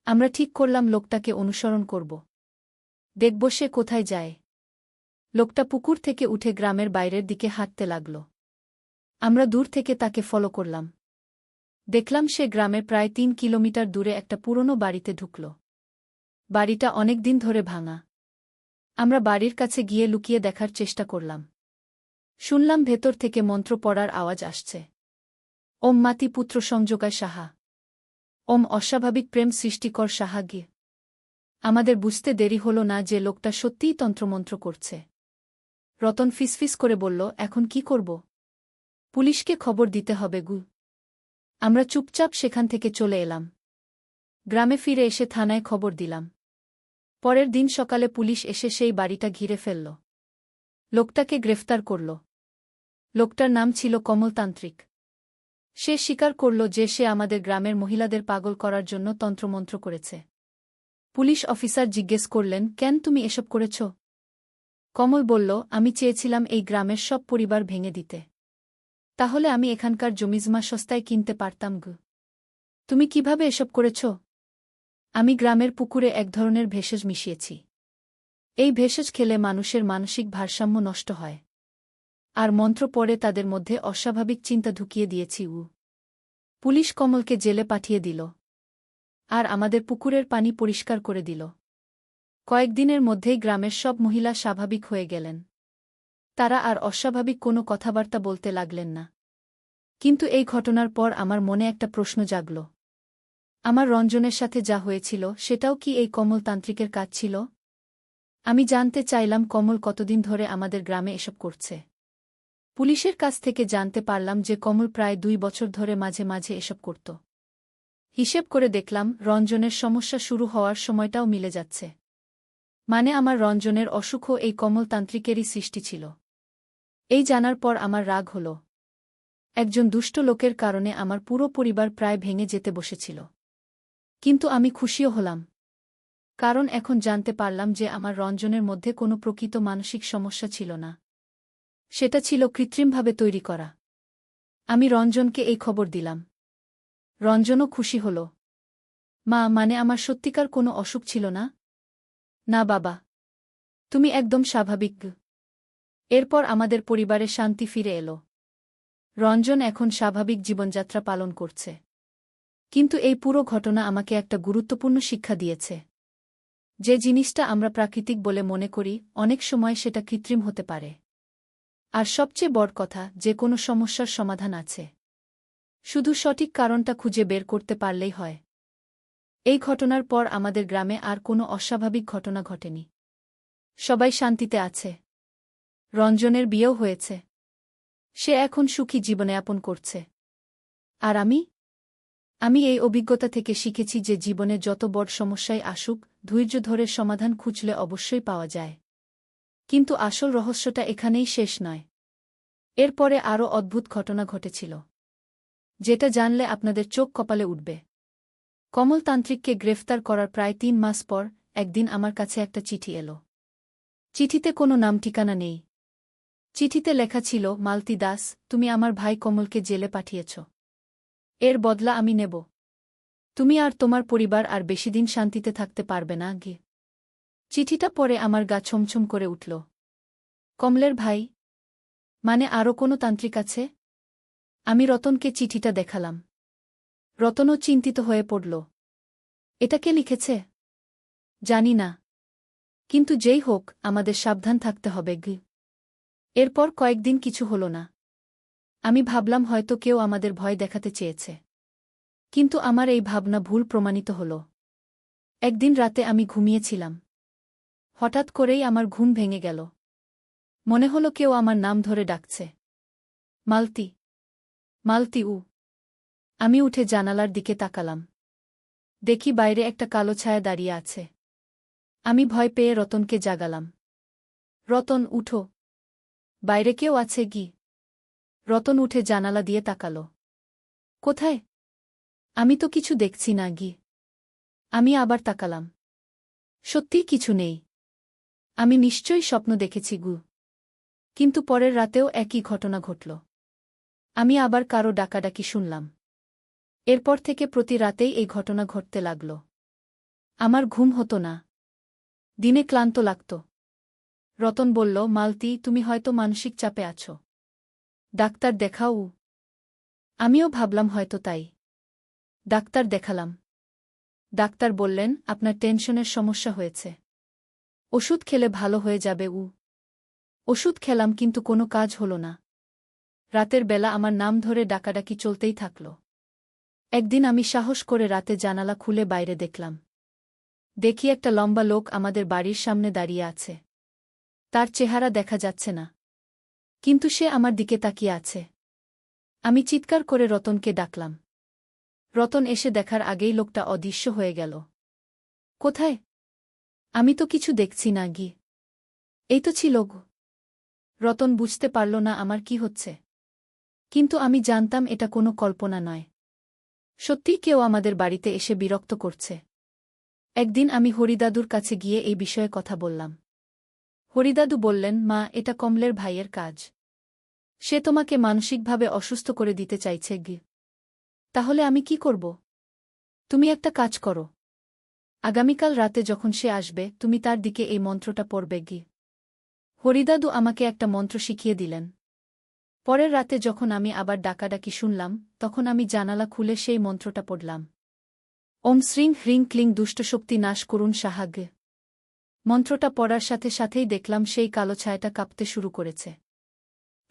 আমরা ঠিক করলাম লোকটাকে অনুসরণ করব। দেখব সে কোথায় যায়। লোকটা পুকুর থেকে উঠে গ্রামের বাইরের দিকে হাঁটতে লাগল। আমরা দূর থেকে তাকে ফলো করলাম। দেখলাম সে গ্রামের প্রায় 3 কিলোমিটার দূরে একটা পুরনো বাড়িতে ঢুকল। বাড়িটা অনেক দিন ধরে ভাঙা। আমরা বাড়ির কাছে গিয়ে লুকিয়ে দেখার চেষ্টা করলাম। শুনলাম ভেতর থেকে মন্ত্র পড়ার আওয়াজ আসছে। ওম মাতি পুত্র সংযোগায় সাহা। ওম অস্বাভাবিক প্রেম সৃষ্টিকর সাহা গে। আমাদের বুঝতে দেরি হল না যে লোকটা সত্যিই তন্ত্রমন্ত্র করছে। রতন ফিসফিস করে বলল, এখন কি করব? পুলিশকে খবর দিতে হবে গু। আমরা চুপচাপ সেখান থেকে চলে এলাম। গ্রামে ফিরে এসে থানায় খবর দিলাম। পরের দিন সকালে পুলিশ এসে সেই বাড়িটা ঘিরে ফেলল। লোকটাকে গ্রেফতার করল। লোকটার নাম ছিল কমলতান্ত্রিক। সে স্বীকার করল যে সে আমাদের গ্রামের মহিলাদের পাগল করার জন্য তন্ত্রমন্ত্র করেছে। পুলিশ অফিসার জিজ্ঞেস করলেন, কেন তুমি এসব করেছ? কমল বলল, আমি চেয়েছিলাম এই গ্রামের সব পরিবার ভেঙে দিতে। তাহলে আমি এখানকার জমিজমা সস্তায় কিনতে পারতাম গু। তুমি কিভাবে এসব করেছ? আমি গ্রামের পুকুরে এক ধরনের ভেষজ মিশিয়েছি। এই ভেষজ খেলে মানুষের মানসিক ভারসাম্য নষ্ট হয়। আর মন্ত্র পড়ে তাদের মধ্যে অস্বাভাবিক চিন্তা ঢুকিয়ে দিয়েছি। পুলিশ কমলকে জেলে পাঠিয়ে দিল। আর আমাদের পুকুরের পানি পরিষ্কার করে দিল। কয়েকদিনের মধ্যেই গ্রামের সব মহিলা স্বাভাবিক হয়ে গেলেন। তারা আর অস্বাভাবিক কোনো কথাবার্তা বলতে লাগলেন না। কিন্তু এই ঘটনার পর আমার মনে একটা প্রশ্ন জাগল। আমার রঞ্জনের সাথে যা হয়েছিল সেটাও কি এই কমলতান্ত্রিকের কাজ ছিল? আমি জানতে চাইলাম কমল কতদিন ধরে আমাদের গ্রামে এসব করছে। পুলিশের কাছ থেকে জানতে পারলাম যে কমল প্রায় 2 বছর ধরে মাঝে মাঝে এসব করত। হিসেব করে দেখলাম রঞ্জনের সমস্যা শুরু হওয়ার সময়টাও মিলে যাচ্ছে। মানে আমার রঞ্জনের অসুখও এই কমলতান্ত্রিকেরই সৃষ্টি ছিল। এই জানার পর আমার রাগ হল। একজন দুষ্ট লোকের কারণে আমার পুরো পরিবার প্রায় ভেঙে যেতে বসেছিল। কিন্তু আমি খুশিও হলাম। কারণ এখন জানতে পারলাম যে আমার রঞ্জনের মধ্যে কোনো প্রকৃত মানসিক সমস্যা ছিল না। সেটা ছিল কৃত্রিমভাবে তৈরি করা। আমি রঞ্জনকে এই খবর দিলাম। রঞ্জনও খুশি হল। মা, মানে আমার সত্যিকার কোনো অসুখ ছিল না? না বাবা, তুমি একদম স্বাভাবিক। এরপর আমাদের পরিবারে শান্তি ফিরে এলো। রঞ্জন এখন স্বাভাবিক জীবনযাত্রা পালন করছে। কিন্তু এই পুরো ঘটনা আমাকে একটা গুরুত্বপূর্ণ শিক্ষা দিয়েছে। যে জিনিসটা আমরা প্রাকৃতিক বলে মনে করি, অনেক সময় সেটা কৃত্রিম হতে পারে। আর সবচেয়ে বড় কথা, যে কোনো সমস্যার সমাধান আছে। শুধু সঠিক কারণটা খুঁজে বের করতে পারলেই হয়। এই ঘটনার পর আমাদের গ্রামে আর কোনো অস্বাভাবিক ঘটনা ঘটেনি। সবাই শান্তিতে আছে। রঞ্জনের বিয়েও হয়েছে। সে এখন সুখী জীবনযাপন করছে। আর আমি এই অভিজ্ঞতা থেকে শিখেছি যে জীবনে যত বড় সমস্যাই আসুক, ধৈর্য ধরে সমাধান খুঁজলে অবশ্যই পাওয়া যায়। কিন্তু আসল রহস্যটা এখানেই শেষ নয়। এরপরে আরও অদ্ভুত ঘটনা ঘটেছিল, যেটা জানলে আপনাদের চোখ কপালে উঠবে। কমলতান্ত্রিককে গ্রেফতার করার প্রায় 3 মাস পর একদিন আমার কাছে একটা চিঠি এলো। চিঠিতে কোনো নাম ঠিকানা নেই। চিঠিতে লেখা ছিল, মালতী দাস, তুমি আমার ভাই কমলকে জেলে পাঠিয়েছ। এর বদলা আমি নেব। তুমি আর তোমার পরিবার আর বেশিদিন শান্তিতে থাকতে পারবে না গে। চিঠিটা পড়ে আমার গা ছমছম করে উঠল। কমলের ভাই? মানে আরও কোনো তান্ত্রিক আছে? আমি রতনকে চিঠিটা দেখালাম। রতনও চিন্তিত হয়ে পড়ল। এটা কে লিখেছে? জানি না। কিন্তু যেই হোক, আমাদের সাবধান থাকতে হবে গে। এরপর কয়েকদিন কিছু হল না। আমি ভাবলাম হয়তো কেউ আমাদের ভয় দেখাতে চেয়েছে। কিন্তু আমার এই ভাবনা ভুল প্রমাণিত হল। একদিন রাতে আমি ঘুমিয়েছিলাম। হঠাৎ করেই আমার ঘুম ভেঙে গেল। মনে হলো কেউ আমার নাম ধরে ডাকছে। মালতী, মালতী। আমি উঠে জানালার দিকে তাকালাম। দেখি বাইরে একটা কালো ছায়া দাঁড়িয়ে আছে। আমি ভয় পেয়ে রতনকে জাগালাম। রতন, উঠো। বাইরে কেউ আছে কি? রতন উঠে জানালা দিয়ে তাকালো। কোথায়? আমি তো কিছু দেখছি না গি। আমি আবার তাকালাম। সত্যিই কিছু নেই। আমি নিশ্চয়ই স্বপ্ন দেখেছি গু। কিন্তু পরের রাতেও একই ঘটনা ঘটল। আমি আবার কারো ডাকাডাকি শুনলাম। এরপর থেকে প্রতি রাতেই এই ঘটনা ঘটতে লাগল। আমার ঘুম হতো না। দিনে ক্লান্ত লাগত। রতন বলল, মালতী, তুমি হয়তো মানসিক চাপে আছো। ডাক্তার দেখাও। আমিও ভাবলাম হয়তো তাই। ডাক্তার দেখালাম। ডাক্তার বললেন, আপনার টেনশনের সমস্যা হয়েছে। ওষুধ খেলে ভালো হয়ে যাবে ওষুধ খেলাম কিন্তু কোনো কাজ হল না। রাতের বেলা আমার নাম ধরে ডাকাডাকি চলতেই থাকল। একদিন আমি সাহস করে রাতে জানালা খুলে বাইরে দেখলাম। দেখি একটা লম্বা লোক আমাদের বাড়ির সামনে দাঁড়িয়ে আছে। তার চেহারা দেখা যাচ্ছে না, কিন্তু সে আমার দিকে তাকিয়ে আছে। আমি চিৎকার করে রতনকে ডাকলাম। রতন এসে দেখার আগেই লোকটা অদৃশ্য হয়ে গেল। কোথায়? আমি তো কিছু দেখছি না এই তো ছিল রতন বুঝতে পারল না আমার কি হচ্ছে, কিন্তু আমি জানতাম এটা কোনো কল্পনা নয়। সত্যি কেউ আমাদের বাড়িতে এসে বিরক্ত করছে। একদিন আমি হরিদাদুর কাছে গিয়ে এই বিষয়ে কথা বললাম। হরিদাদু বললেন, মা, এটা কমলের ভাইয়ের কাজ। সে তোমাকে মানসিকভাবে অসুস্থ করে দিতে চাইছে তাহলে আমি কি করব? তুমি একটা কাজ করো। আগামীকাল রাতে যখন সে আসবে তুমি তার দিকে এই মন্ত্রটা পড়বে হরিদাদু আমাকে একটা মন্ত্র শিখিয়ে দিলেন। পরের রাতে যখন আমি আবার ডাকাডাকি শুনলাম, তখন আমি জানালা খুলে সেই মন্ত্রটা পড়লাম। ওম শ্রীং হ্রিং ক্লিং দুষ্টশক্তি নাশ করুন সাহায্যে। মন্ত্রটা পড়ার সাথে সাথেই দেখলাম সেই কালো ছায়াটা কাঁপতে শুরু করেছে।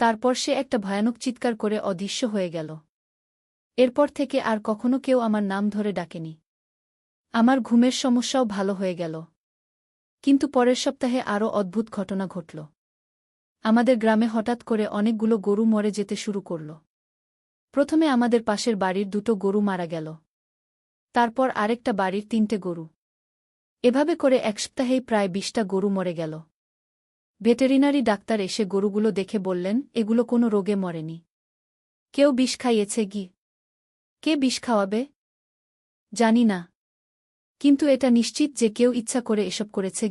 তারপর সে একটা ভয়ানক চিৎকার করে অদৃশ্য হয়ে গেল। এরপর থেকে আর কখনো কেউ আমার নাম ধরে ডাকেনি। আমার ঘুমের সমস্যাও ভালো হয়ে গেল। কিন্তু পরের সপ্তাহে আরও অদ্ভুত ঘটনা ঘটল। আমাদের গ্রামে হঠাৎ করে অনেকগুলো গরু মরে যেতে শুরু করল। প্রথমে আমাদের পাশের বাড়ির 2টো গরু মারা গেল। তারপর আরেকটা বাড়ির 3টে গরু। এভাবে করে এক সপ্তাহেই প্রায় 20টা গরু মরে গেল। ভেটেরিনারি ডাক্তার এসে গরুগুলো দেখে বললেন, এগুলো কোনো রোগে মরেনি। কেউ বিষ খাইয়েছে কে বিষ খাওয়াবে জানি না, কিন্তু এটা নিশ্চিত যে কেউ ইচ্ছা করে এসব করেছে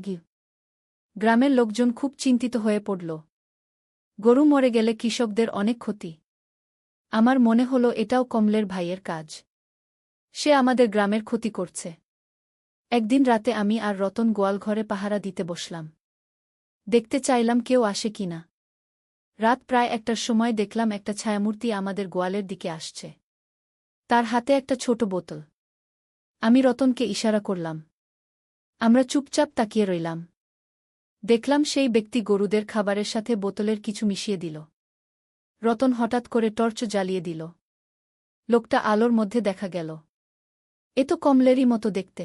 গ্রামের লোকজন খুব চিন্তিত হয়ে পড়ল। গরু মরে গেলে কৃষকদের অনেক ক্ষতি। আমার মনে হলো এটাও কমলের ভাইয়ের কাজ। সে আমাদের গ্রামের ক্ষতি করছে। একদিন রাতে আমি আর রতন গোয়ালঘরে পাহারা দিতে বসলাম। দেখতে চাইলাম কেউ আসে কিনা। রাত প্রায় 1টার সময় দেখলাম একটা ছায়ামূর্তি আমাদের গোয়ালের দিকে আসছে। তার হাতে একটা ছোট বোতল। আমি রতনকে ইশারা করলাম। আমরা চুপচাপ তাকিয়ে রইলাম। দেখলাম সেই ব্যক্তি গরুদের খাবারের সাথে বোতলের কিছু মিশিয়ে দিল। রতন হঠাৎ করে টর্চ জ্বালিয়ে দিল। লোকটা আলোর মধ্যে দেখা গেল। এ তো কমলেরই মতো দেখতে।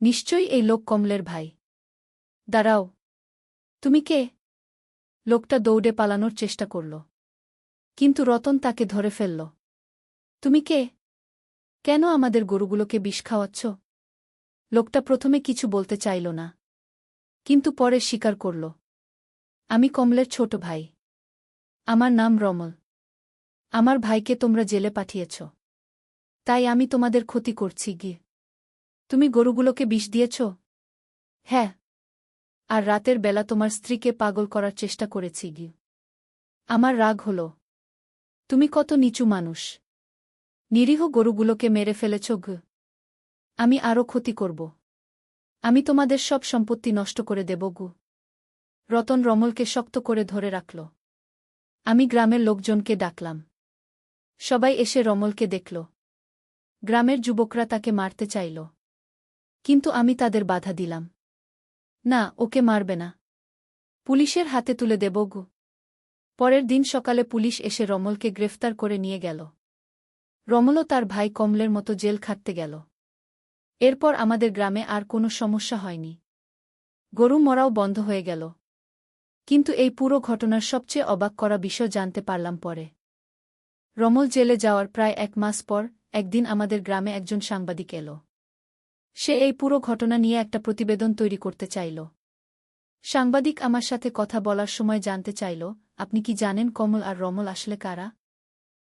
নিশ্চয়ই এই লোক কমলের ভাই। দাঁড়াও, তুমি কে? লোকটা দৌড়ে পালানোর চেষ্টা করল, কিন্তু রতন তাকে ধরে ফেলল। তুমি কে? কেন আমাদের গরুগুলোকে বিষ খাওয়াচ্ছ? লোকটা প্রথমে কিছু বলতে চাইল না, কিন্তু পরে স্বীকার করল। আমি কমলের ছোট ভাই। আমার নাম রমল। আমার ভাইকে তোমরা জেলে পাঠিয়েছ, তাই আমি তোমাদের ক্ষতি করছি তুমি গরুগুলোকে বিষ দিয়েছ? হ্যাঁ, আর রাতের বেলা তোমার স্ত্রীকে পাগল করার চেষ্টা করেছি আমার রাগ হল। তুমি কত নিচু মানুষ! নিরীহ গরুগুলোকে মেরে ফেলেছ আমি আরও ক্ষতি করব। আমি তোমাদের সব সম্পত্তি নষ্ট করে দেব রতন রমলকে শক্ত করে ধরে রাখল। আমি গ্রামের লোকজনকে ডাকলাম। সবাই এসে রমলকে দেখল। গ্রামের যুবকরা তাকে মারতে চাইল, কিন্তু আমি তাদের বাধা দিলাম। না, ওকে মারবে না। পুলিশের হাতে তুলে দেব পরের দিন সকালে পুলিশ এসে রমলকে গ্রেফতার করে নিয়ে গেল। রমলও তার ভাই কমলের মতো জেল খাটতে গেল। এরপর আমাদের গ্রামে আর কোনো সমস্যা হয়নি। গরু মরাও বন্ধ হয়ে গেল। কিন্তু এই পুরো ঘটনার সবচেয়ে অবাক করা বিষয় জানতে পারলাম পরে। রমল জেলে যাওয়ার প্রায় 1 মাস পর একদিন আমাদের গ্রামে একজন সাংবাদিক এল। সে এই পুরো ঘটনা নিয়ে একটা প্রতিবেদন তৈরি করতে চাইল। সাংবাদিক আমার সাথে কথা বলার সময় জানতে চাইল, আপনি কি জানেন কমল আর রমল আসলে কারা?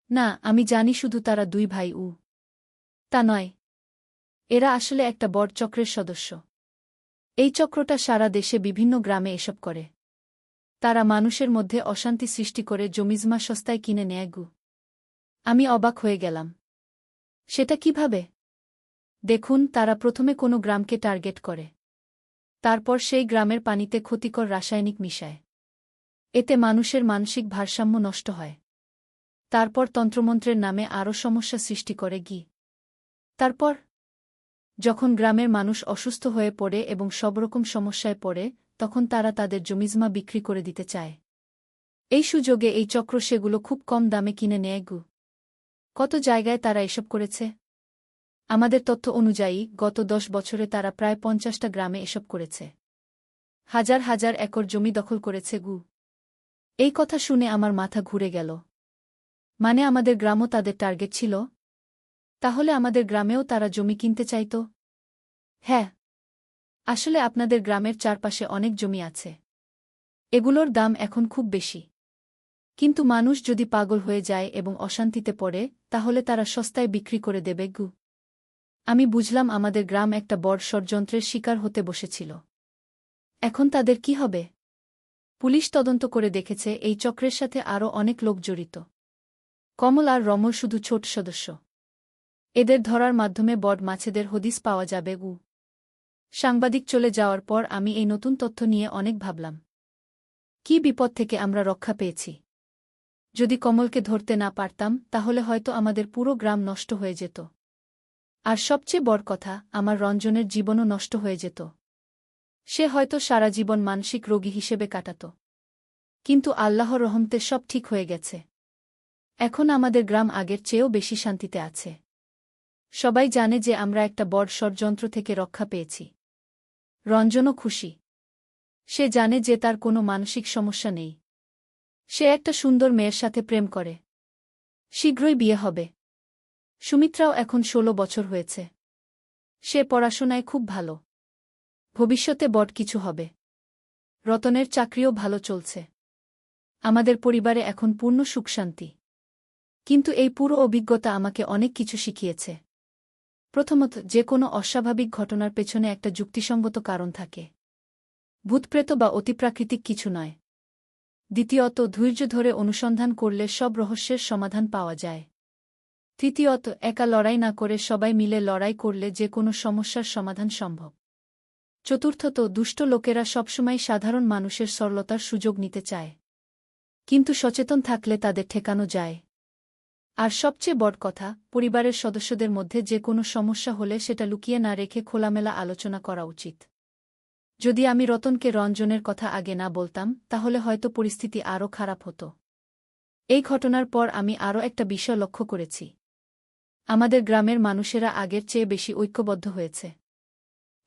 না, আমি জানি শুধু তারা 2 ভাই তা নয়। এরা আসলে একটা বড় চক্রের সদস্য। এই চক্রটা সারা দেশে বিভিন্ন গ্রামে এসব করে। তারা মানুষের মধ্যে অশান্তি সৃষ্টি করে জমিজমা সস্তায় কিনে নেয় আমি অবাক হয়ে গেলাম। সেটা কিভাবে? দেখুন, তারা প্রথমে কোনো গ্রামকে টার্গেট করে। তারপর সেই গ্রামের পানিতে ক্ষতিকর রাসায়নিক মিশায়। এতে মানুষের মানসিক ভারসাম্য নষ্ট হয়। তারপর তন্ত্রমন্ত্রের নামে আরও সমস্যা সৃষ্টি করে তারপর যখন গ্রামের মানুষ অসুস্থ হয়ে পড়ে এবং সব রকম সমস্যায় পড়ে, তখন তারা তাদের জমিজমা বিক্রি করে দিতে চায়। এই সুযোগে এই চক্র সেগুলো খুব কম দামে কিনে নেয় গু। কত জায়গায় তারা এসব করেছে? আমাদের তথ্য অনুযায়ী গত 10 বছরে তারা প্রায় 50টা গ্রামে এসব করেছে। হাজার হাজার একর জমি দখল করেছে গু। এই কথা শুনে আমার মাথা ঘুরে গেল। মানে আমাদের গ্রামও তাদের টার্গেট ছিল? তাহলে আমাদের গ্রামেও তারা জমি কিনতে চাইত? হ্যাঁ, আসলে আপনাদের গ্রামের চারপাশে অনেক জমি আছে। এগুলোর দাম এখন খুব বেশি। কিন্তু মানুষ যদি পাগল হয়ে যায় এবং অশান্তিতে পড়ে, তাহলে তারা সস্তায় বিক্রি করে দেবে গু। আমি বুঝলাম আমাদের গ্রাম একটা বড় ষড়যন্ত্রের শিকার হতে বসেছিল। এখন তাদের কি হবে? পুলিশ তদন্ত করে দেখেছে এই চক্রের সাথে আরও অনেক লোক জড়িত। কমল আর রমল শুধু ছোট সদস্য। এদের ধরার মাধ্যমে বড় মাছেদের হদিস পাওয়া যাবে গু। সাংবাদিক চলে যাওয়ার পর আমি এই নতুন তথ্য নিয়ে অনেক ভাবলাম। কি বিপদ থেকে আমরা রক্ষা পেয়েছি! যদি কমলকে ধরতে না পারতাম, তাহলে হয়তো আমাদের পুরো গ্রাম নষ্ট হয়ে যেত। আর সবচেয়ে বড় কথা, আমার রঞ্জনের জীবনও নষ্ট হয়ে যেত। সে হয়তো সারা জীবন মানসিক রোগী হিসেবে কাটাত। কিন্তু আল্লাহর রহমতে সব ঠিক হয়ে গেছে। এখন আমাদের গ্রাম আগের চেয়েও বেশি শান্তিতে আছে। সবাই জানে যে আমরা একটা বড় ষড়যন্ত্র থেকে রক্ষা পেয়েছি। রঞ্জনও খুশি। সে জানে যে তার কোনো মানসিক সমস্যা নেই। সে একটা সুন্দর মেয়ের সাথে প্রেম করে। শীঘ্রই বিয়ে হবে। সুমিত্রাও এখন 16 বছর হয়েছে। সে পড়াশোনায় খুব ভালো। ভবিষ্যতে বড় কিছু হবে। রতনের চাকরিও ভালো চলছে। আমাদের পরিবারে এখন পূর্ণ সুখশান্তি। কিন্তু এই পুরো অভিজ্ঞতা আমাকে অনেক কিছু শিখিয়েছে। প্রথমত, যে কোনো অস্বাভাবিক ঘটনার পেছনে একটা যুক্তিসঙ্গত কারণ থাকে। ভূতপ্রেত বা অতিপ্রাকৃতিক কিছু নয়। দ্বিতীয়ত, ধৈর্য ধরে অনুসন্ধান করলে সব রহস্যের সমাধান পাওয়া যায়। তৃতীয়ত, একা লড়াই না করে সবাই মিলে লড়াই করলে যে কোনো সমস্যার সমাধান সম্ভব। চতুর্থত, দুষ্ট লোকেরা সবসময় সাধারণ মানুষের সরলতার সুযোগ নিতে চায়। কিন্তু সচেতন থাকলে তাদের ঠেকানো যায়। আর সবচেয়ে বড় কথা, পরিবারের সদস্যদের মধ্যে যে কোনো সমস্যা হলে সেটা লুকিয়ে না রেখে খোলামেলা আলোচনা করা উচিত। যদি আমি রতনকে রঞ্জনের কথা আগে না বলতাম, তাহলে হয়তো পরিস্থিতি আরও খারাপ হতো। এই ঘটনার পর আমি আরও একটা বিষয় লক্ষ্য করেছি। আমাদের গ্রামের মানুষেরা আগের চেয়ে বেশি ঐক্যবদ্ধ হয়েছে।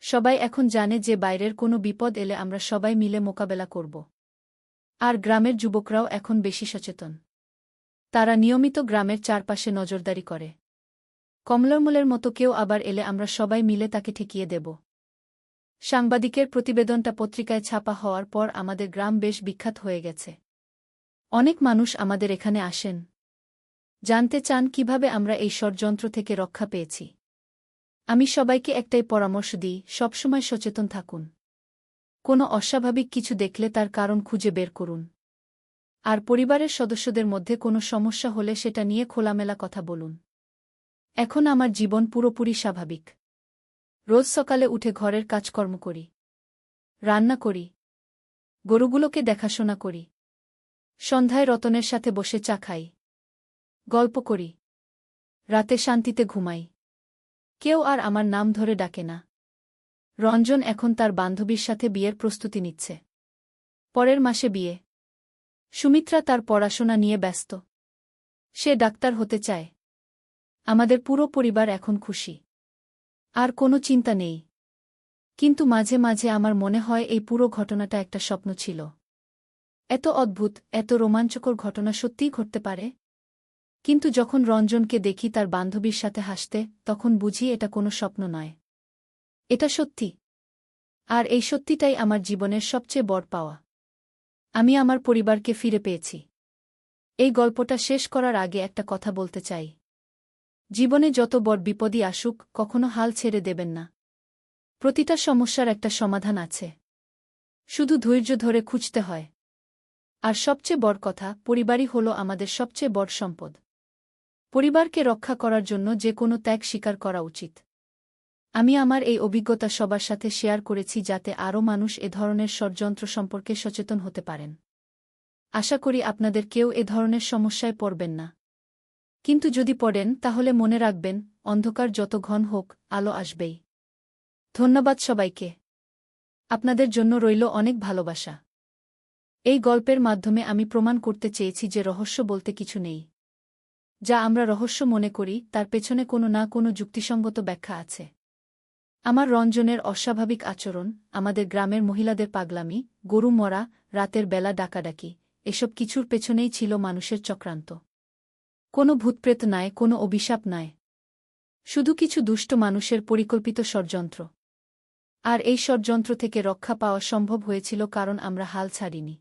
সবাই এখন জানে যে বাইরের কোনো বিপদ এলে আমরা সবাই মিলে মোকাবেলা করব। আর গ্রামের যুবকরাও এখন বেশি সচেতন। তারা নিয়মিত গ্রামের চারপাশে নজরদারি করে। কমলমলের মতো কেউ আবার এলে আমরা সবাই মিলে তাকে ঠেকিয়ে দেব। সাংবাদিকের প্রতিবেদনটা পত্রিকায় ছাপা হওয়ার পর আমাদের গ্রাম বেশ বিখ্যাত হয়ে গেছে। অনেক মানুষ আমাদের এখানে আসেন। জানতে চান কিভাবে আমরা এই ষড়যন্ত্র থেকে রক্ষা পেয়েছি। আমি সবাইকে একটাই পরামর্শ দিই, সবসময় সচেতন থাকুন। কোনো অস্বাভাবিক কিছু দেখলে তার কারণ খুঁজে বের করুন। আর পরিবারের সদস্যদের মধ্যে কোনো সমস্যা হলে সেটা নিয়ে খোলামেলা কথা বলুন। এখন আমার জীবন পুরোপুরি স্বাভাবিক। রোজ সকালে উঠে ঘরের কাজকর্ম করি। রান্না করি। গরুগুলোকে দেখাশোনা করি। সন্ধ্যায় রতনের সাথে বসে চা খাই। গল্প করি। রাতে শান্তিতে ঘুমাই। কেউ আর আমার নাম ধরে ডাকে না। রঞ্জন এখন তার বান্ধবীর সাথে বিয়ের প্রস্তুতি নিচ্ছে। পরের মাসে বিয়ে। সুমিত্রা তার পড়াশোনা নিয়ে ব্যস্ত। সে ডাক্তার হতে চায়। আমাদের পুরো পরিবার এখন খুশি। আর কোনো চিন্তা নেই। কিন্তু মাঝে মাঝে আমার মনে হয় এই পুরো ঘটনাটা একটা স্বপ্ন ছিল। এত অদ্ভুত, এত রোমাঞ্চকর ঘটনা সত্যিই ঘটতে পারে? কিন্তু যখন রঞ্জনকে দেখি তার বান্ধবীর সাথে হাসতে, তখন বুঝি এটা কোনো স্বপ্ন নয়। এটা সত্যি। আর এই সত্যিটাই আমার জীবনের সবচেয়ে বড় পাওয়া। আমি আমার পরিবারকে ফিরে পেয়েছি। এই গল্পটা শেষ করার আগে একটা কথা বলতে চাই। জীবনে যত বড় বিপদই আসুক, কখনো হাল ছেড়ে দেবেন না। প্রতিটা সমস্যার একটা সমাধান আছে। শুধু ধৈর্য ধরে খুঁজতে হয়। আর সবচেয়ে বড় কথা, পরিবারই হলো আমাদের সবচেয়ে বড় সম্পদ। পরিবারকে রক্ষা করার জন্য যে কোনো ত্যাগ স্বীকার করা উচিত। আমি আমার এই অভিজ্ঞতা সবার সাথে শেয়ার করেছি যাতে আরও মানুষ এ ধরনের ষড়যন্ত্র সম্পর্কে সচেতন হতে পারেন। আশা করি আপনাদের কেউ এ ধরনের সমস্যায় পড়বেন না। কিন্তু যদি পড়েন, তাহলে মনে রাখবেন, অন্ধকার যত ঘন হোক, আলো আসবেই। ধন্যবাদ সবাইকে। আপনাদের জন্য রইল অনেক ভালোবাসা। এই গল্পের মাধ্যমে আমি প্রমাণ করতে চেয়েছি যে রহস্য বলতে কিছু নেই। যা আমরা রহস্য মনে করি তার পেছনে কোনো না কোনো যুক্তিসঙ্গত ব্যাখ্যা আছে। আমার রঞ্জনের অস্বাভাবিক আচরণ, আমাদের গ্রামের মহিলাদের পাগলামি, গরু মরা, রাতের বেলা ডাকাডাকি, এসব কিছুর পেছনেই ছিল মানুষের চক্রান্ত। কোনো ভূতপ্রেত নয়, কোনো অভিশাপ নয়। শুধু কিছু দুষ্ট মানুষের পরিকল্পিত ষড়যন্ত্র। আর এই ষড়যন্ত্র থেকে রক্ষা পাওয়া সম্ভব হয়েছিল কারণ আমরা হাল ছাড়িনি।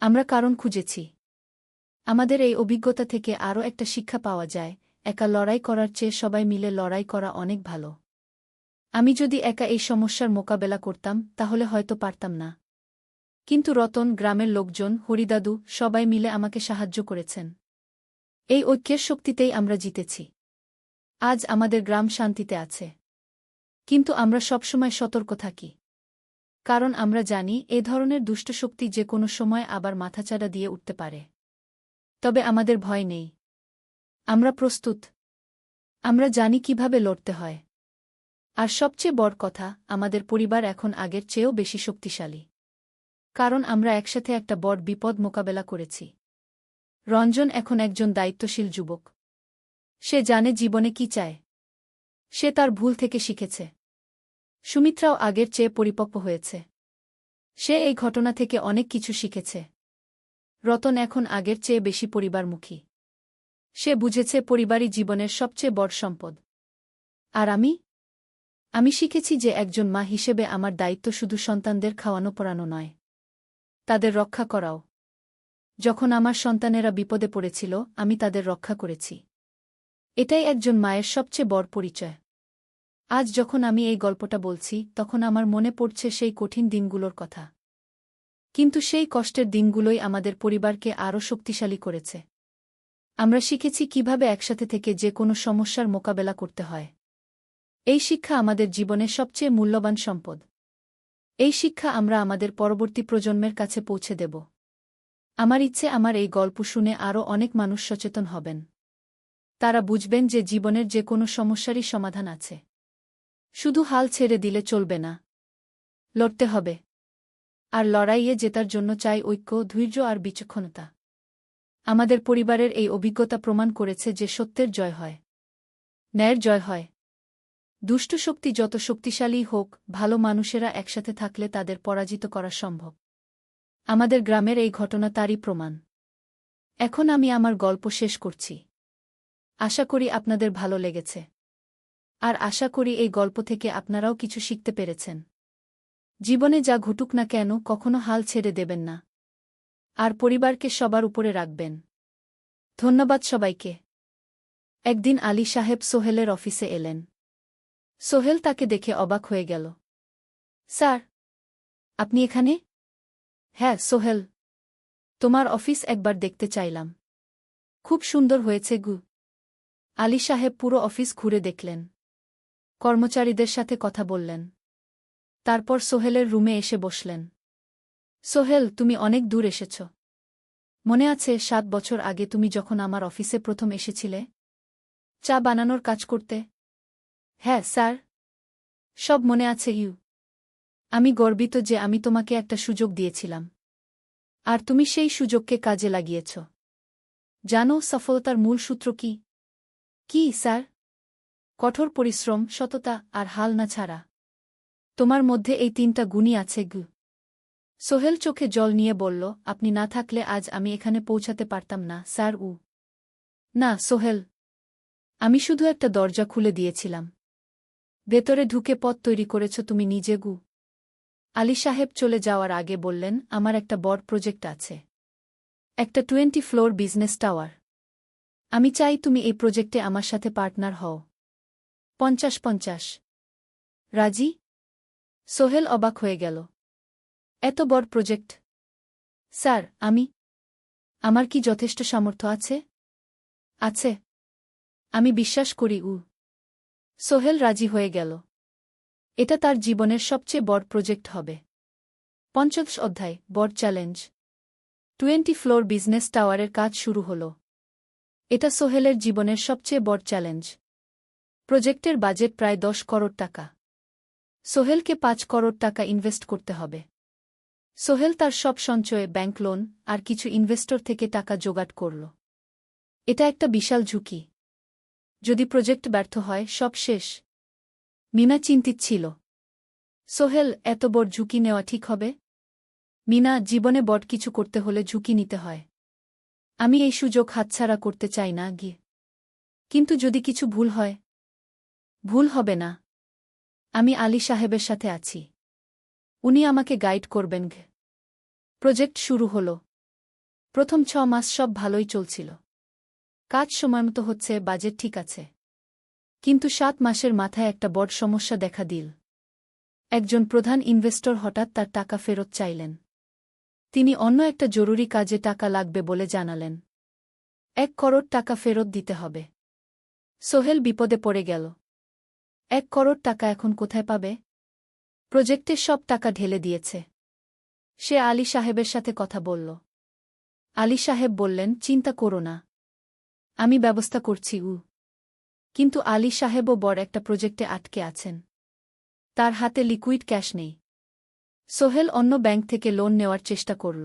আমরা কারণ খুঁজেছি। আমাদের এই অভিজ্ঞতা থেকে আরও একটা শিক্ষা পাওয়া যায়, একা লড়াই করার চেয়ে সবাই মিলে লড়াই করা অনেক ভালো। আমি যদি একা এই সমস্যার মোকাবেলা করতাম তাহলে হয়তো পারতাম না। কিন্তু রতন, গ্রামের লোকজন, হরিদাদু সবাই মিলে আমাকে সাহায্য করেছেন। এই ঐক্যের শক্তিতেই আমরা জিতেছি। আজ আমাদের গ্রাম শান্তিতে আছে। কিন্তু আমরা সবসময় সতর্ক থাকি। কারণ আমরা জানি এ ধরনের দুষ্ট শক্তি যে কোনো সময় আবার মাথাচাড়া দিয়ে উঠতে পারে। তবে আমাদের ভয় নেই। আমরা প্রস্তুত। আমরা জানি কিভাবে লড়তে হয়। আর সবচেয়ে বড় কথা, আমাদের পরিবার এখন আগের চেয়েও বেশি শক্তিশালী। কারণ আমরা একসাথে একটা বড় বিপদ মোকাবেলা করেছি। রঞ্জন এখন একজন দায়িত্বশীল যুবক। সে জানে জীবনে কি চায়। সে তার ভুল থেকে শিখেছে। সুমিত্রাও আগের চেয়ে পরিপক্ব হয়েছে। সে এই ঘটনা থেকে অনেক কিছু শিখেছে। রতন এখন আগের চেয়ে বেশি পরিবারমুখী। সে বুঝেছে পরিবারই জীবনের সবচেয়ে বড় সম্পদ। আর আমি শিখেছি যে একজন মা হিসেবে আমার দায়িত্ব শুধু সন্তানদের খাওয়ানো পড়ানো নয়, তাদের রক্ষা করাও। যখন আমার সন্তানেরা বিপদে পড়েছিল আমি তাদের রক্ষা করেছি। এটাই একজন মায়ের সবচেয়ে বড় পরিচয়। আজ যখন আমি এই গল্পটা বলছি তখন আমার মনে পড়ছে সেই কঠিন দিনগুলোর কথা। কিন্তু সেই কষ্টের দিনগুলোই আমাদের পরিবারকে আরও শক্তিশালী করেছে। আমরা শিখেছি কিভাবে একসাথে থেকে যে কোনো সমস্যার মোকাবেলা করতে হয়। এই শিক্ষা আমাদের জীবনের সবচেয়ে মূল্যবান সম্পদ। এই শিক্ষা আমরা আমাদের পরবর্তী প্রজন্মের কাছে পৌঁছে দেব। আমার ইচ্ছে আমার এই গল্প শুনে আরও অনেক মানুষ সচেতন হবেন। তারা বুঝবেন যে জীবনের যে কোনো সমস্যারই সমাধান আছে। শুধু হাল ছেড়ে দিলে চলবে না। লড়তে হবে। আর লড়াইয়ে জেতার জন্য চাই ঐক্য, ধৈর্য আর বিচক্ষণতা। আমাদের পরিবারের এই অভিজ্ঞতা প্রমাণ করেছে যে সত্যের জয় হয়। ন্যায়ের জয় হয়। দুষ্ট শক্তি যত শক্তিশালী হোক, ভালো মানুষেরা একসাথে থাকলে তাদের পরাজিত করা সম্ভব। আমাদের গ্রামের এই ঘটনা তারই প্রমাণ। এখন আমি আমার গল্প শেষ করছি। আশা করি আপনাদের ভালো লেগেছে। আর আশা করি এই গল্প থেকে আপনারাও কিছু শিখতে পেরেছেন। জীবনে যা ঘটুক না কেন কখনো হাল ছেড়ে দেবেন না। আর পরিবারকে সবার উপরে রাখবেন। ধন্যবাদ সবাইকে। একদিন আলী সাহেব সোহেলের অফিসে এলেন। সোহেল তাকে দেখে অবাক হয়ে গেল। স্যার, আপনি এখানে? হ্যাঁ সোহেল, তোমার অফিস একবার দেখতে চাইলাম। খুব সুন্দর হয়েছে গু। আলী সাহেব পুরো অফিস ঘুরে দেখলেন। কর্মচারীদের সাথে কথা বললেন। তারপর সোহেলের রুমে এসে বসলেন। সোহেল, তুমি অনেক দূর এসেছ। মনে আছে 7 বছর আগে তুমি যখন আমার অফিসে প্রথম এসেছিলে? চা বানানোর কাজ করতে? হ্যাঁ স্যার, সব মনে আছে ইউ। আমি গর্বিত যে আমি তোমাকে একটা সুযোগ দিয়েছিলাম। আর তুমি সেই সুযোগকে কাজে লাগিয়েছ। জানো সফলতার মূল সূত্র কি? কি স্যার? কঠোর পরিশ্রম, সততা আর হাল না ছাড়া। তোমার মধ্যে এই 3টা গুণই আছে গু। সোহেল চোখে জল নিয়ে বলল, আপনি না থাকলে আজ আমি এখানে পৌঁছাতে পারতাম না স্যার। না সোহেল, আমি শুধু একটা দরজা খুলে দিয়েছিলাম। ভেতরে ঢুকে পথ তৈরি করেছ তুমি নিজে গু। আলী সাহেব চলে যাওয়ার আগে বললেন, আমার একটা বড় প্রজেক্ট আছে। একটা 20 ফ্লোর বিজনেস টাওয়ার। আমি চাই তুমি এই প্রজেক্টে আমার সাথে পার্টনার হও। 50-50। রাজি? সোহেল অবাক হয়ে গেল। এত বড় প্রজেক্ট? স্যার, আমার কি যথেষ্ট সামর্থ্য আছে? আছে। আমি বিশ্বাস করি সোহেল রাজি হয়ে গেল। এটা তার জীবনের সবচেয়ে বড় প্রজেক্ট হবে। 50 অধ্যায়, বড় চ্যালেঞ্জ। 20 ফ্লোর বিজনেস টাওয়ারের কাজ শুরু হল। এটা সোহেলের জীবনের সবচেয়ে বড় চ্যালেঞ্জ। প্রজেক্টের বাজেট প্রায় 10 করোড় টাকা। সোহেলকে 5 করোড় টাকা ইনভেস্ট করতে হবে। সোহেল তার সব সঞ্চয়ে ব্যাংক লোন আর কিছু ইনভেস্টর থেকে টাকা জোগাড় করল। এটা একটা বিশাল ঝুঁকি। যদি প্রজেক্ট ব্যর্থ হয় সব শেষ। মিনা চিন্তিত ছিল। সোহেল, এত বড় ঝুঁকি নেওয়া ঠিক হবে? মিনা, জীবনে বড় কিছু করতে হলে ঝুঁকি নিতে হয়। আমি এই সুযোগ হাতছাড়া করতে চাই না গিয়ে। কিন্তু যদি কিছু ভুল হয়? ভুল হবে না। আমি আলী সাহেবের সাথে আছি। উনি আমাকে গাইড করবেন। প্রজেক্ট শুরু হল। প্রথম 6 মাস সব ভালোই চলছিল। কাজ সময়মতো হচ্ছে, বাজেট ঠিক আছে। কিন্তু 7 মাসের মাথায় একটা বড় সমস্যা দেখা দিল। একজন প্রধান ইনভেস্টর হঠাৎ তার টাকা ফেরত চাইলেন। তিনি অন্য একটা জরুরি কাজে টাকা লাগবে বলে জানালেন। 1 করোড় টাকা ফেরত দিতে হবে। সোহেল বিপদে পড়ে গেল। 1 করোড় টাকা এখন কোথায় পাবে? প্রজেক্টের সব টাকা ঢেলে দিয়েছে। সে আলী সাহেবের সাথে কথা বলল। আলী সাহেব বললেন, চিন্তা করো না, আমি ব্যবস্থা করছি। কিন্তু আলী সাহেবও বড় একটা প্রজেক্টে আটকে আছেন। তার হাতে লিকুইড ক্যাশ নেই। সোহেল অন্য ব্যাংক থেকে লোন নেওয়ার চেষ্টা করল।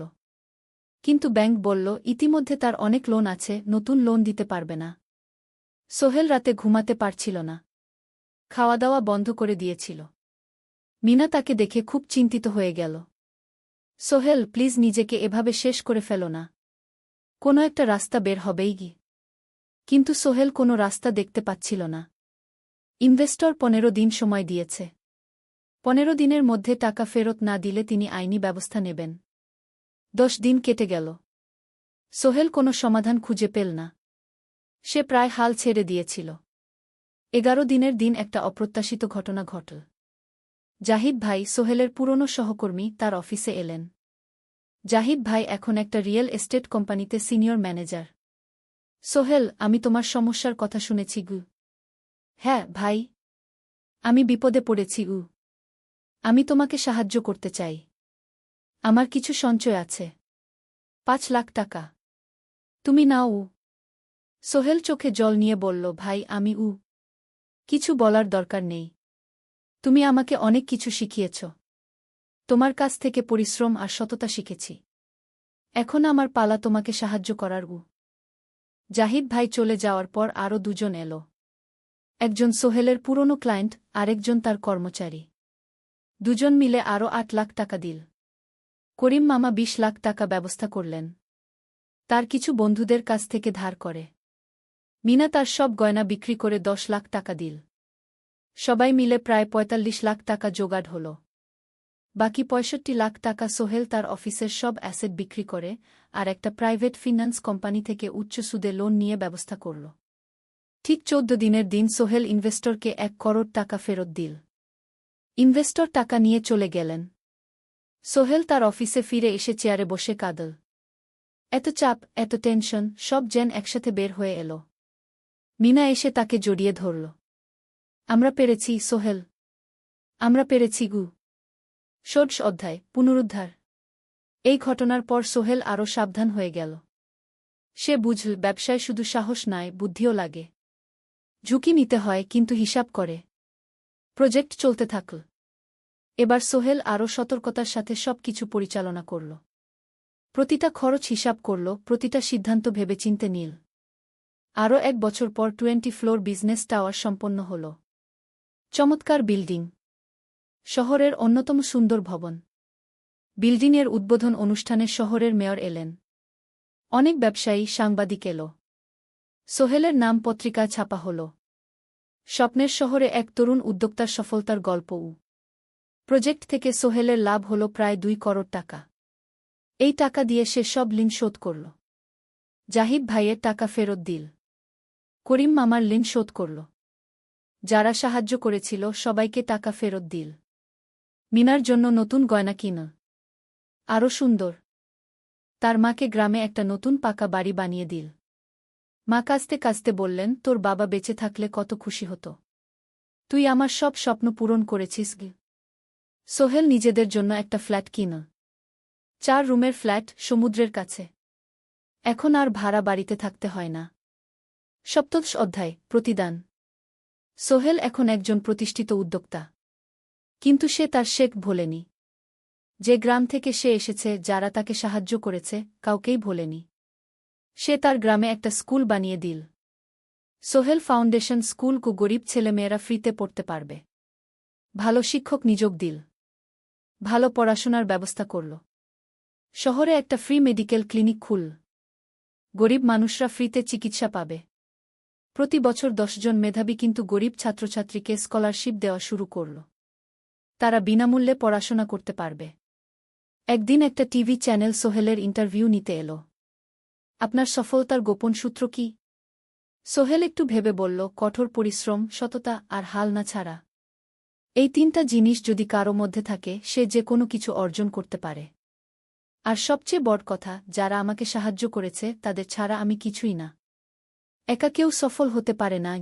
কিন্তু ব্যাংক বলল, ইতিমধ্যে তার অনেক লোন আছে, নতুন লোন দিতে পারবে না। সোহেল রাতে ঘুমাতে পারছিল না। খাওয়া দাওয়া বন্ধ করে দিয়েছিল। মিনা তাকে দেখে খুব চিন্তিত হয়ে গেল। সোহেল, প্লিজ নিজেকে এভাবে শেষ করে ফেলো না। কোনো একটা রাস্তা বের হবেই কি। কিন্তু সোহেল কোনো রাস্তা দেখতে পাচ্ছিল না। ইনভেস্টর 15 দিন সময় দিয়েছে। 15 দিনের মধ্যে টাকা ফেরত না দিলে তিনি আইনি ব্যবস্থা নেবেন। 10 দিন কেটে গেল। সোহেল কোনো সমাধান খুঁজে পেল না। সে প্রায় হাল ছেড়ে দিয়েছিল। 11 দিনের দিন একটা অপ্রত্যাশিত ঘটনা ঘটল। জাহিদ ভাই, সোহেলের পুরনো সহকর্মী, তার অফিসে এলেন। জাহিদ ভাই এখন একটা রিয়েল এস্টেট কোম্পানিতে সিনিয়র ম্যানেজার। সোহেল, আমি তোমার সমস্যার কথা শুনেছি গু। হ্যাঁ ভাই, আমি বিপদে পড়েছি গু। আমি তোমাকে সাহায্য করতে চাই। আমার কিছু সঞ্চয় আছে। 5 লাখ টাকা। তুমি নাও। সোহেল চোখে জল নিয়ে বলল, ভাই আমি কিছু বলার দরকার নেই। তুমি আমাকে অনেক কিছু শিখিয়েছ। তোমার কাছ থেকে পরিশ্রম আর সততা শিখেছি। এখন আমার পালা তোমাকে সাহায্য করার। জাহিদ ভাই চলে যাওয়ার পর আরও 2 জন এলো। একজন সোহেলের পুরনো ক্লায়েন্ট, আরেকজন তার কর্মচারী। 2 জন মিলে আরও 8 লাখ টাকা দিল। করিম মামা 20 লাখ টাকা ব্যবস্থা করলেন। তার কিছু বন্ধুদের কাছ থেকে ধার করে। মিনা তার সব গয়না বিক্রি করে 10 লাখ টাকা দিল। সবাই মিলে প্রায় 45 লাখ টাকা জোগাড় হল। বাকি 65 লাখ টাকা সোহেল তার অফিসের সব অ্যাসেট বিক্রি করে আর একটা প্রাইভেট ফিন্যান্স কোম্পানি থেকে উচ্চ সুদে লোন নিয়ে ব্যবস্থা করল। ঠিক 14 দিনের দিন সোহেল ইনভেস্টরকে 1 করোড় টাকা ফেরত দিল। ইনভেস্টর টাকা নিয়ে চলে গেলেন। সোহেল তার অফিসে ফিরে এসে চেয়ারে বসে কাঁদল। এত চাপ, এত টেনশন, সব যেন একসাথে বের হয়ে এলো। মিনা এসে তাকে জড়িয়ে ধরল। আমরা পেরেছি সোহেল, আমরা পেরেছি গু। ষোড়শ অধ্যায়, পুনরুদ্ধার। এই ঘটনার পর সোহেল আরও সাবধান হয়ে গেল। সে বুঝল, ব্যবসায় শুধু সাহস নয়, বুদ্ধিও লাগে। ঝুঁকি নিতে হয়, কিন্তু হিসাব করে। প্রজেক্ট চলতে থাকল। এবার সোহেল আরও সতর্কতার সাথে সবকিছু পরিচালনা করল। প্রতিটা খরচ হিসাব করল, প্রতিটা সিদ্ধান্ত ভেবেচিন্তে নিল। আরও 1 বছর পর 20 ফ্লোর বিজনেস টাওয়ার সম্পন্ন হল। চমৎকার বিল্ডিং। শহরের অন্যতম সুন্দর ভবন। বিল্ডিংয়ের উদ্বোধন অনুষ্ঠানে শহরের মেয়র এলেন। অনেক ব্যবসায়ী, সাংবাদিক এল। সোহেলের নাম পত্রিকা ছাপা হল। স্বপ্নের শহরে এক তরুণ উদ্যোক্তার সফলতার গল্প। প্রজেক্ট থেকে সোহেলের লাভ হল প্রায় 2 করোড় টাকা। এই টাকা দিয়ে সে সব ঋণ শোধ করল। জাহিদ ভাইয়ের টাকা ফেরত দিল। করিম মামার ঋণ শোধ করল। যারা সাহায্য করেছিল সবাইকে টাকা ফেরত দিল। মিনার জন্য নতুন গয়না কিনল। আরও সুন্দর। তার মাকে গ্রামে একটা নতুন পাকা বাড়ি বানিয়ে দিল। মা কাঁদতে কাঁদতে বললেন, তোর বাবা বেঁচে থাকলে কত খুশি হতো। তুই আমার সব স্বপ্ন পূরণ করেছিস গে। সোহেল নিজেদের জন্য একটা ফ্ল্যাট কিনল। 4 রুমের ফ্ল্যাট, সমুদ্রের কাছে। এখন আর ভাড়া বাড়িতে থাকতে হয় না। সপ্তদশ অধ্যায়, প্রতিদান। সোহেল এখন একজন প্রতিষ্ঠিত উদ্যোক্তা। কিন্তু সে তার শেখ ভোলেনি। যে গ্রাম থেকে সে এসেছে, যারা তাকে সাহায্য করেছে, কাউকেই ভোলেনি। সে তার গ্রামে একটা স্কুল বানিয়ে দিল। সোহেল ফাউন্ডেশন স্কুলকে গরিব ছেলেমেয়েরা ফ্রিতে পড়তে পারবে। ভালো শিক্ষক নিযোগ দিল। ভালো পড়াশোনার ব্যবস্থা করল। শহরে একটা ফ্রি মেডিকেল ক্লিনিক খুলল। গরিব মানুষরা ফ্রিতে চিকিৎসা পাবে। প্রতি বছর 10 জন মেধাবী কিন্তু গরিব ছাত্রছাত্রীকে স্কলারশিপ দেওয়া শুরু করল। তারা বিনামূল্যে পড়াশোনা করতে পারবে। একদিন একটা টিভি চ্যানেল সোহেলের ইন্টারভিউ নিতে এলো। আপনার সফলতার গোপন সূত্র কি? সোহেল একটু ভেবে বলল, কঠোর পরিশ্রম, সততা আর হাল না ছাড়া। এই 3টা জিনিস যদি কারো মধ্যে থাকে, সে যে কোনো কিছু অর্জন করতে পারে। আর সবচেয়ে বড় কথা, যারা আমাকে সাহায্য করেছে তাদের ছাড়া আমি কিছুই না। একা কেউ সফল হতে পারে না।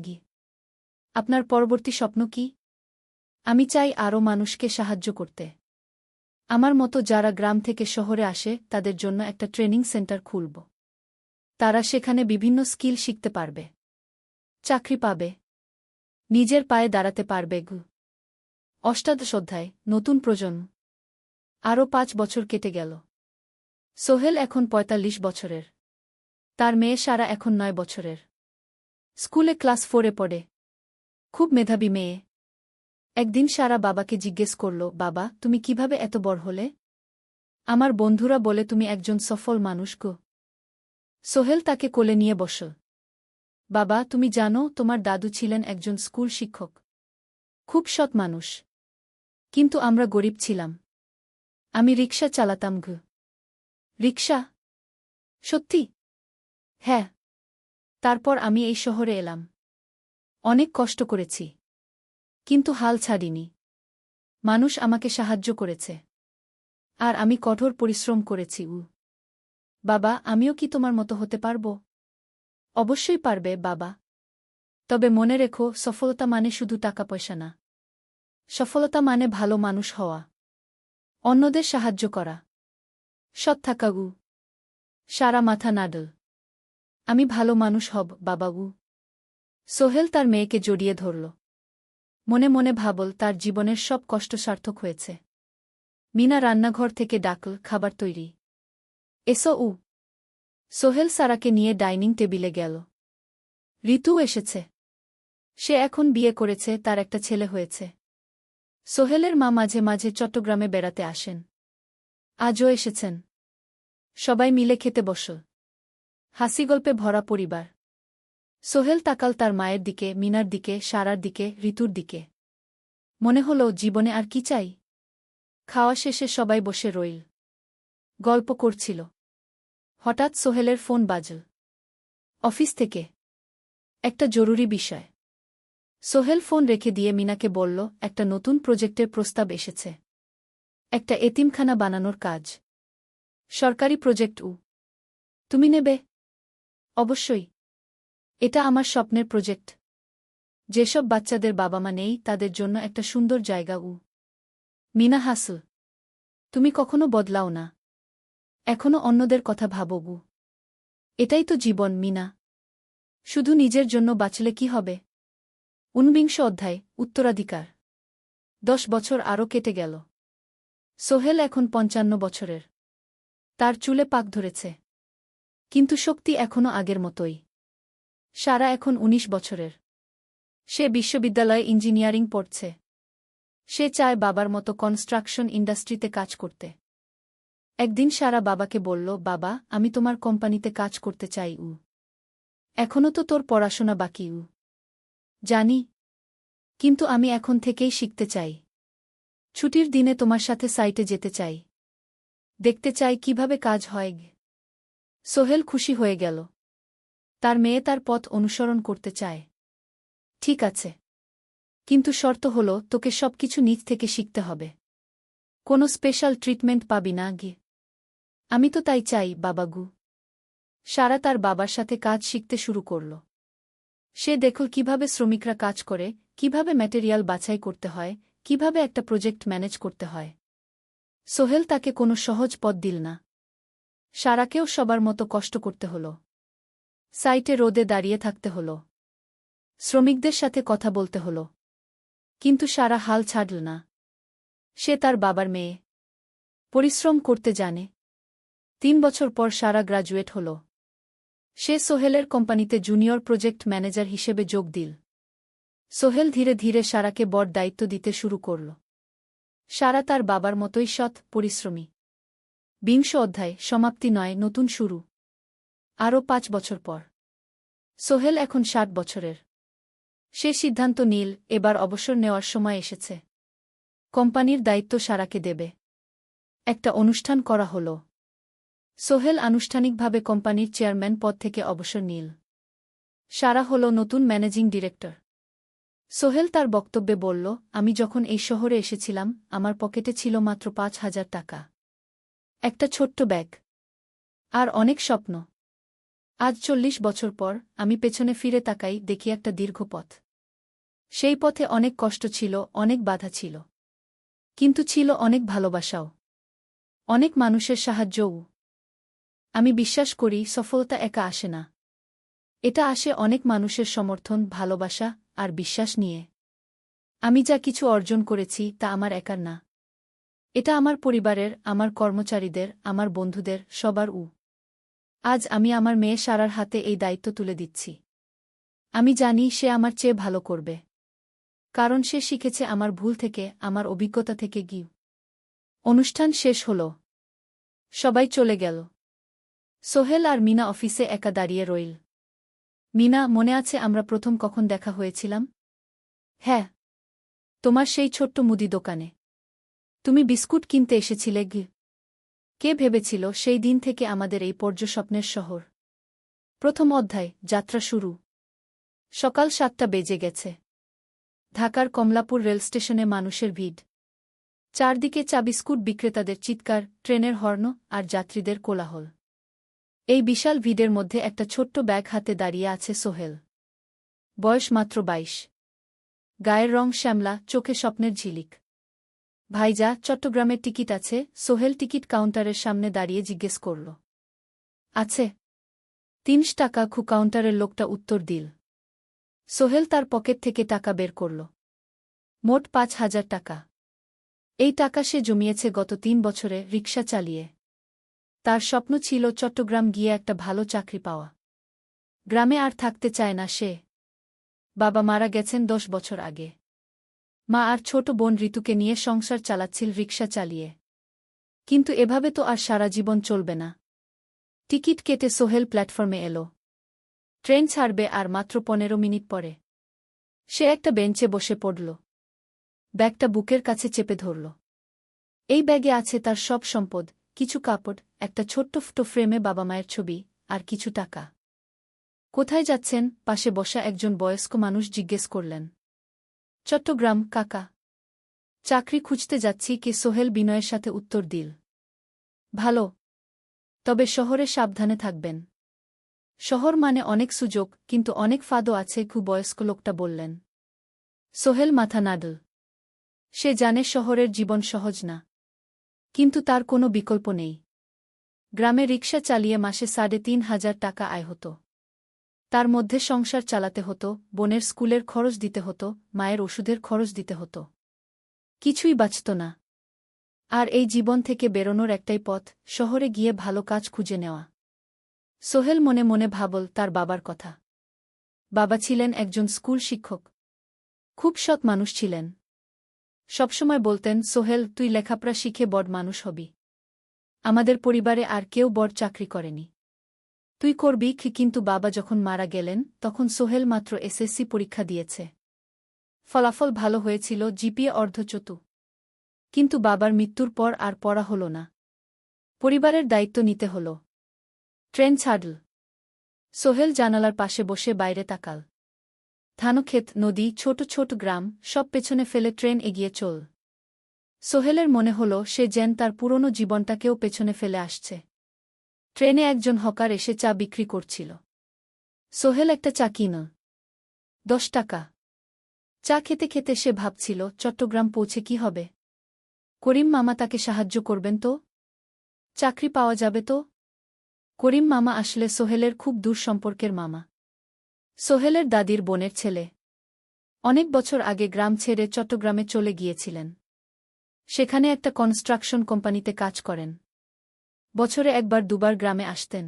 আপনার পরবর্তী স্বপ্ন কি? আমি চাই আরও মানুষকে সাহায্য করতে। আমার মতো যারা গ্রাম থেকে শহরে আসে তাদের জন্য একটা ট্রেনিং সেন্টার খুলব। তারা সেখানে বিভিন্ন স্কিল শিখতে পারবে, চাকরি পাবে, নিজের পায়ে দাঁড়াতে পারবে। অষ্টাদশ অধ্যায়, নতুন প্রজন্ম। আরও 5 বছর কেটে গেল। সোহেল এখন 45 বছরের। তার মেয়ে সারা এখন 9 বছরের। স্কুলে ক্লাস 4-এ পড়ে। খুব মেধাবী মেয়ে। একদিন সারা বাবাকে জিজ্ঞেস করল, বাবা, তুমি কিভাবে এত বড় হলে? আমার বন্ধুরা বলে তুমি একজন সফল মানুষ গো। সোহেল তাকে কোলে নিয়ে বসল। বাবা, তুমি জানো, তোমার দাদু ছিলেন একজন স্কুল শিক্ষক। খুব সৎ মানুষ। কিন্তু আমরা গরিব ছিলাম। আমি রিকশা চালাতাম। রিকশা? সত্যি? হ্যাঁ। তারপর আমি এই শহরে এলাম। অনেক কষ্ট করেছি। কিন্তু হাল ছাড়িনি। মানুষ আমাকে সাহায্য করেছে। আর আমি কঠোর পরিশ্রম করেছি। বাবা, আমিও কি তোমার মতো হতে পারব? অবশ্যই পারবে বাবা। তবে মনে রেখো, সফলতা মানে শুধু টাকা পয়সা না। সফলতা মানে ভালো মানুষ হওয়া, অন্যদের সাহায্য করা, সৎ থাকা। সারা মাথা নাড়ল। আমি ভালো মানুষ হব বাবা। সোহেল তার মেয়েকে জড়িয়ে ধরল। মনে মনে ভাবল, তার জীবনের সব কষ্ট সার্থক হয়েছে। মিনা রান্নাঘর থেকে ডাকল, খাবার তৈরি। এসো। সোহেল সারাকে নিয়ে ডাইনিং টেবিলে গেল। ঋতু এসেছে। সে এখন বিয়ে করেছে, তার একটা ছেলে হয়েছে। সোহেলের মা মাঝে মাঝে চট্টগ্রামে বেড়াতে আসেন। আজও এসেছেন। সবাই মিলে খেতে বসল। হাসিগল্পে ভরা পরিবার। সোহেল তাকাল তার মায়ের দিকে, মিনার দিকে, সারার দিকে, ঋতুর দিকে। মনে হল, জীবনে আর কি চাই? খাওয়া শেষে সবাই বসে রইল। গল্প করছিল। হঠাৎ সোহেলের ফোন বাজল। অফিস থেকে। একটা জরুরি বিষয়। সোহেল ফোন রেখে দিয়ে মিনাকে বলল, একটা নতুন প্রজেক্টের প্রস্তাব এসেছে। একটা এতিমখানা বানানোর কাজ। সরকারি প্রজেক্ট। তুমি নেবে? অবশ্যই। এটা আমার স্বপ্নের প্রজেক্ট। যেসব বাচ্চাদের বাবা মা নেই, তাদের জন্য একটা সুন্দর জায়গা। মিনা হাসল। তুমি কখনো বদলাও না। এখনো অন্যদের কথা ভাবো। এটাই তো জীবন মিনা। শুধু নিজের জন্য বাঁচলে কি হবে? 49 অধ্যায়, উত্তরাধিকার। 10 বছর আরও কেটে গেল। সোহেল এখন 55 বছরের। তার চুলে পাক ধরেছে। কিন্তু শক্তি এখনো আগের মতোই। সারা এখন 19 বছরের। সে বিশ্ববিদ্যালয়ে ইঞ্জিনিয়ারিং পড়ছে। সে চায় বাবার মতো কনস্ট্রাকশন ইন্ডাস্ট্রিতে কাজ করতে। একদিন সারা বাবাকে বলল, বাবা, আমি তোমার কোম্পানিতে কাজ করতে চাই। এখনো তো তোর পড়াশোনা বাকি। জানি। কিন্তু আমি এখন থেকেই শিখতে চাই। ছুটির দিনে তোমার সাথে সাইটে যেতে চাই। দেখতে চাই কিভাবে কাজ হয়। সোহেল খুশি হয়ে গেল। তার মেয়ে তার পথ অনুসরণ করতে চায়। ঠিক আছে। কিন্তু শর্ত হলো, তোকে সবকিছু নিজ থেকে শিখতে হবে। কোনো স্পেশাল ট্রিটমেন্ট পাবি না। আমি তো তাই চাই বাবাগু। সারা তার বাবার সাথে কাজ শিখতে শুরু করল। সে দেখল কিভাবে শ্রমিকরা কাজ করে, কিভাবে ম্যাটেরিয়াল বাছাই করতে হয়, কিভাবে একটা প্রজেক্ট ম্যানেজ করতে হয়। সোহেল তাকে কোনো সহজ পথ দিল না। সারাকেও সবার মতো কষ্ট করতে হল। সাইটে রোদে দাঁড়িয়ে থাকতে হল। শ্রমিকদের সাথে কথা বলতে হল। কিন্তু সারা হাল ছাড়ল না। সে তার বাবার মেয়ে। পরিশ্রম করতে জানে। 3 বছর পর সারা গ্রাজুয়েট হল। সে সোহেলের কোম্পানিতে জুনিয়র প্রজেক্ট ম্যানেজার হিসেবে যোগ দিল। সোহেল ধীরে ধীরে সারাকে বড় দায়িত্ব দিতে শুরু করল। সারা তার বাবার মতোই সৎ, পরিশ্রমী। 20 অধ্যায়, সমাপ্তি নয়, নতুন শুরু। আরও 5 বছর পর সোহেল এখন 60 বছরের। সে সিদ্ধান্ত নিল, এবার অবসর নেওয়ার সময় এসেছে। কোম্পানির দায়িত্ব সারাকে দেবে। একটা অনুষ্ঠান করা হল। সোহেল আনুষ্ঠানিকভাবে কোম্পানির চেয়ারম্যান পদ থেকে অবসর নিল। সারা হল নতুন ম্যানেজিং ডিরেক্টর। সোহেল তার বক্তব্যে বলল, আমি যখন এই শহরে এসেছিলাম আমার পকেটে ছিল মাত্র 5,000 টাকা। একটা ছোট্ট ব্যাগ। আর অনেক স্বপ্ন। আজ 40 বছর পর আমি পেছনে ফিরে তাকাই, দেখি একটা দীর্ঘ পথ। সেই পথে অনেক কষ্ট ছিল, অনেক বাধা ছিল। কিন্তু ছিল অনেক ভালোবাসাও। অনেক মানুষের সাহায্যও। আমি বিশ্বাস করি সফলতা একা আসে না। এটা আসে অনেক মানুষের সমর্থন, ভালোবাসা আর বিশ্বাস নিয়ে। আমি যা কিছু অর্জন করেছি তা আমার একার না। এটা আমার পরিবারের, আমার কর্মচারীদের, আমার বন্ধুদের, সবার। আজ আমি আমার মেয়ে সারার হাতে এই দায়িত্ব তুলে দিচ্ছি। আমি জানি সে আমার চেয়ে ভালো করবে। কারণ সে শিখেছে আমার ভুল থেকে, আমার অভিজ্ঞতা থেকে। অনুষ্ঠান শেষ হল। সবাই চলে গেল। সোহেল আর মিনা অফিসে একা দাঁড়িয়ে রইল। মিনা, মনে আছে আমরা প্রথম কখন দেখা হয়েছিলাম? হ্যাঁ, তোমার সেই ছোট্ট মুদি দোকানে। তুমি বিস্কুট কিনতে এসেছিলে। কে ভেবেছিল সেই দিন থেকে আমাদের এই পর্যস্বপ্নের শহর। প্রথম অধ্যায়, যাত্রা শুরু। সকাল 7টা বেজে গেছে। ঢাকার কমলাপুর রেলস্টেশনে মানুষের ভিড়। চারদিকে চা বিস্কুট বিক্রেতাদের চিৎকার, ট্রেনের হর্ন আর যাত্রীদের কোলাহল। এই বিশাল ভিড়ের মধ্যে একটা ছোট্ট ব্যাগ হাতে দাঁড়িয়ে আছে সোহেল। বয়স মাত্র 22। গায়ের রং শ্যামলা, চোখে স্বপ্নের ঝিলিক। ভাইজা, চট্টগ্রামের টিকিট আছে? সোহেল টিকিট কাউন্টারের সামনে দাঁড়িয়ে জিজ্ঞেস করল। আছে। 3 টাকা। কাউন্টারের লোকটা উত্তর দিল। সোহেল তার পকেট থেকে টাকা বের করল। মোট 5,000 টাকা। এই টাকা সে জমিয়েছে গত 3 বছরে রিকশা চালিয়ে। তার স্বপ্ন ছিল চট্টগ্রাম গিয়ে একটা ভালো চাকরি পাওয়া। গ্রামে আর থাকতে চায় না সে। বাবা মারা গেছেন 10 বছর আগে। মা আর ছোট বোন ঋতুকে নিয়ে সংসার চালাচ্ছিল রিকশা চালিয়ে। কিন্তু এভাবে তো আর সারা জীবন চলবে না। টিকিট কেটে সোহেল প্ল্যাটফর্মে এল। ট্রেন ছাড়বে আর মাত্র 15 মিনিট পরে। সে একটা বেঞ্চে বসে পড়ল। ব্যাগটা বুকের কাছে চেপে ধরল। এই ব্যাগে আছে তার সব সম্পদ, কিছু কাপড়, একটা ছোট্ট ফটো ফ্রেমে বাবা মায়ের ছবি, আর কিছু টাকা। কোথায় যাচ্ছেন? পাশে বসা একজন বয়স্ক মানুষ জিজ্ঞেস করলেন। চট্টগ্রাম কাকা। চাকরি খুঁজতে যাচ্ছি। কে? সোহেল বিনয়ের সাথে উত্তর দিল। ভালো। তবে শহরে সাবধানে থাকবেন। শহর মানে অনেক সুযোগ, কিন্তু অনেক ফাঁদও আছে। বয়স্ক লোকটা বললেন। সোহেল মাথা নাড়ল। সে জানে শহরের জীবন সহজ না। কিন্তু তার কোনো বিকল্প নেই। গ্রামে রিকশা চালিয়ে মাসে 3,500 টাকা আয় হতো। তার মধ্যে সংসার চালাতে হতো, বোনের স্কুলের খরচ দিতে হতো, মায়ের ওষুধের খরচ দিতে হতো। কিছুই বাঁচত না। আর এই জীবন থেকে বেরোনোর একটাই পথ, শহরে গিয়ে ভালো কাজ খুঁজে নেওয়া। সোহেল মনে মনে ভাবল তার বাবার কথা। বাবা ছিলেন একজন স্কুল শিক্ষক। খুব সৎ মানুষ ছিলেন। সবসময় বলতেন, সোহেল, তুই লেখাপড়া শিখে বড় মানুষ হবি। আমাদের পরিবারে আর কেউ বড় চাকরি করেনি। তুই করবি। কিন্তু বাবা যখন মারা গেলেন তখন সোহেল মাত্র এসএসসি পরীক্ষা দিয়েছে। ফলাফল ভালো হয়েছিল, জিপিএ অর্ধচতু। কিন্তু বাবার মৃত্যুর পর আর পড়া হল না। পরিবারের দায়িত্ব নিতে হল। ট্রেন ছাড়ল। সোহেল জানালার পাশে বসে বাইরে তাকাল। ধানক্ষেত, নদী, ছোট ছোট গ্রাম, সব পেছনে ফেলে ট্রেন এগিয়ে চল। সোহেলের মনে হল সে যেন তার পুরনো জীবনটাকেও পেছনে ফেলে আসছে। ট্রেনে একজন হকার এসে চা বিক্রি করছিল। সোহেল একটা চা কিনল। 10 টাকা। চা খেতে খেতে সে ভাবছিল, চট্টগ্রাম পৌঁছে কি হবে? করিম মামা তাকে সাহায্য করবেন তো? চাকরি পাওয়া যাবে তো? করিম মামা আসলে সোহেলের খুব দূর সম্পর্কের মামা। সোহেলের দাদির বোনের ছেলে। অনেক বছর আগে গ্রাম ছেড়ে চট্টগ্রামে চলে গিয়েছিলেন। সেখানে একটা কনস্ট্রাকশন কোম্পানিতে কাজ করেন। বছরে একবার দুবার গ্রামে আসতেন।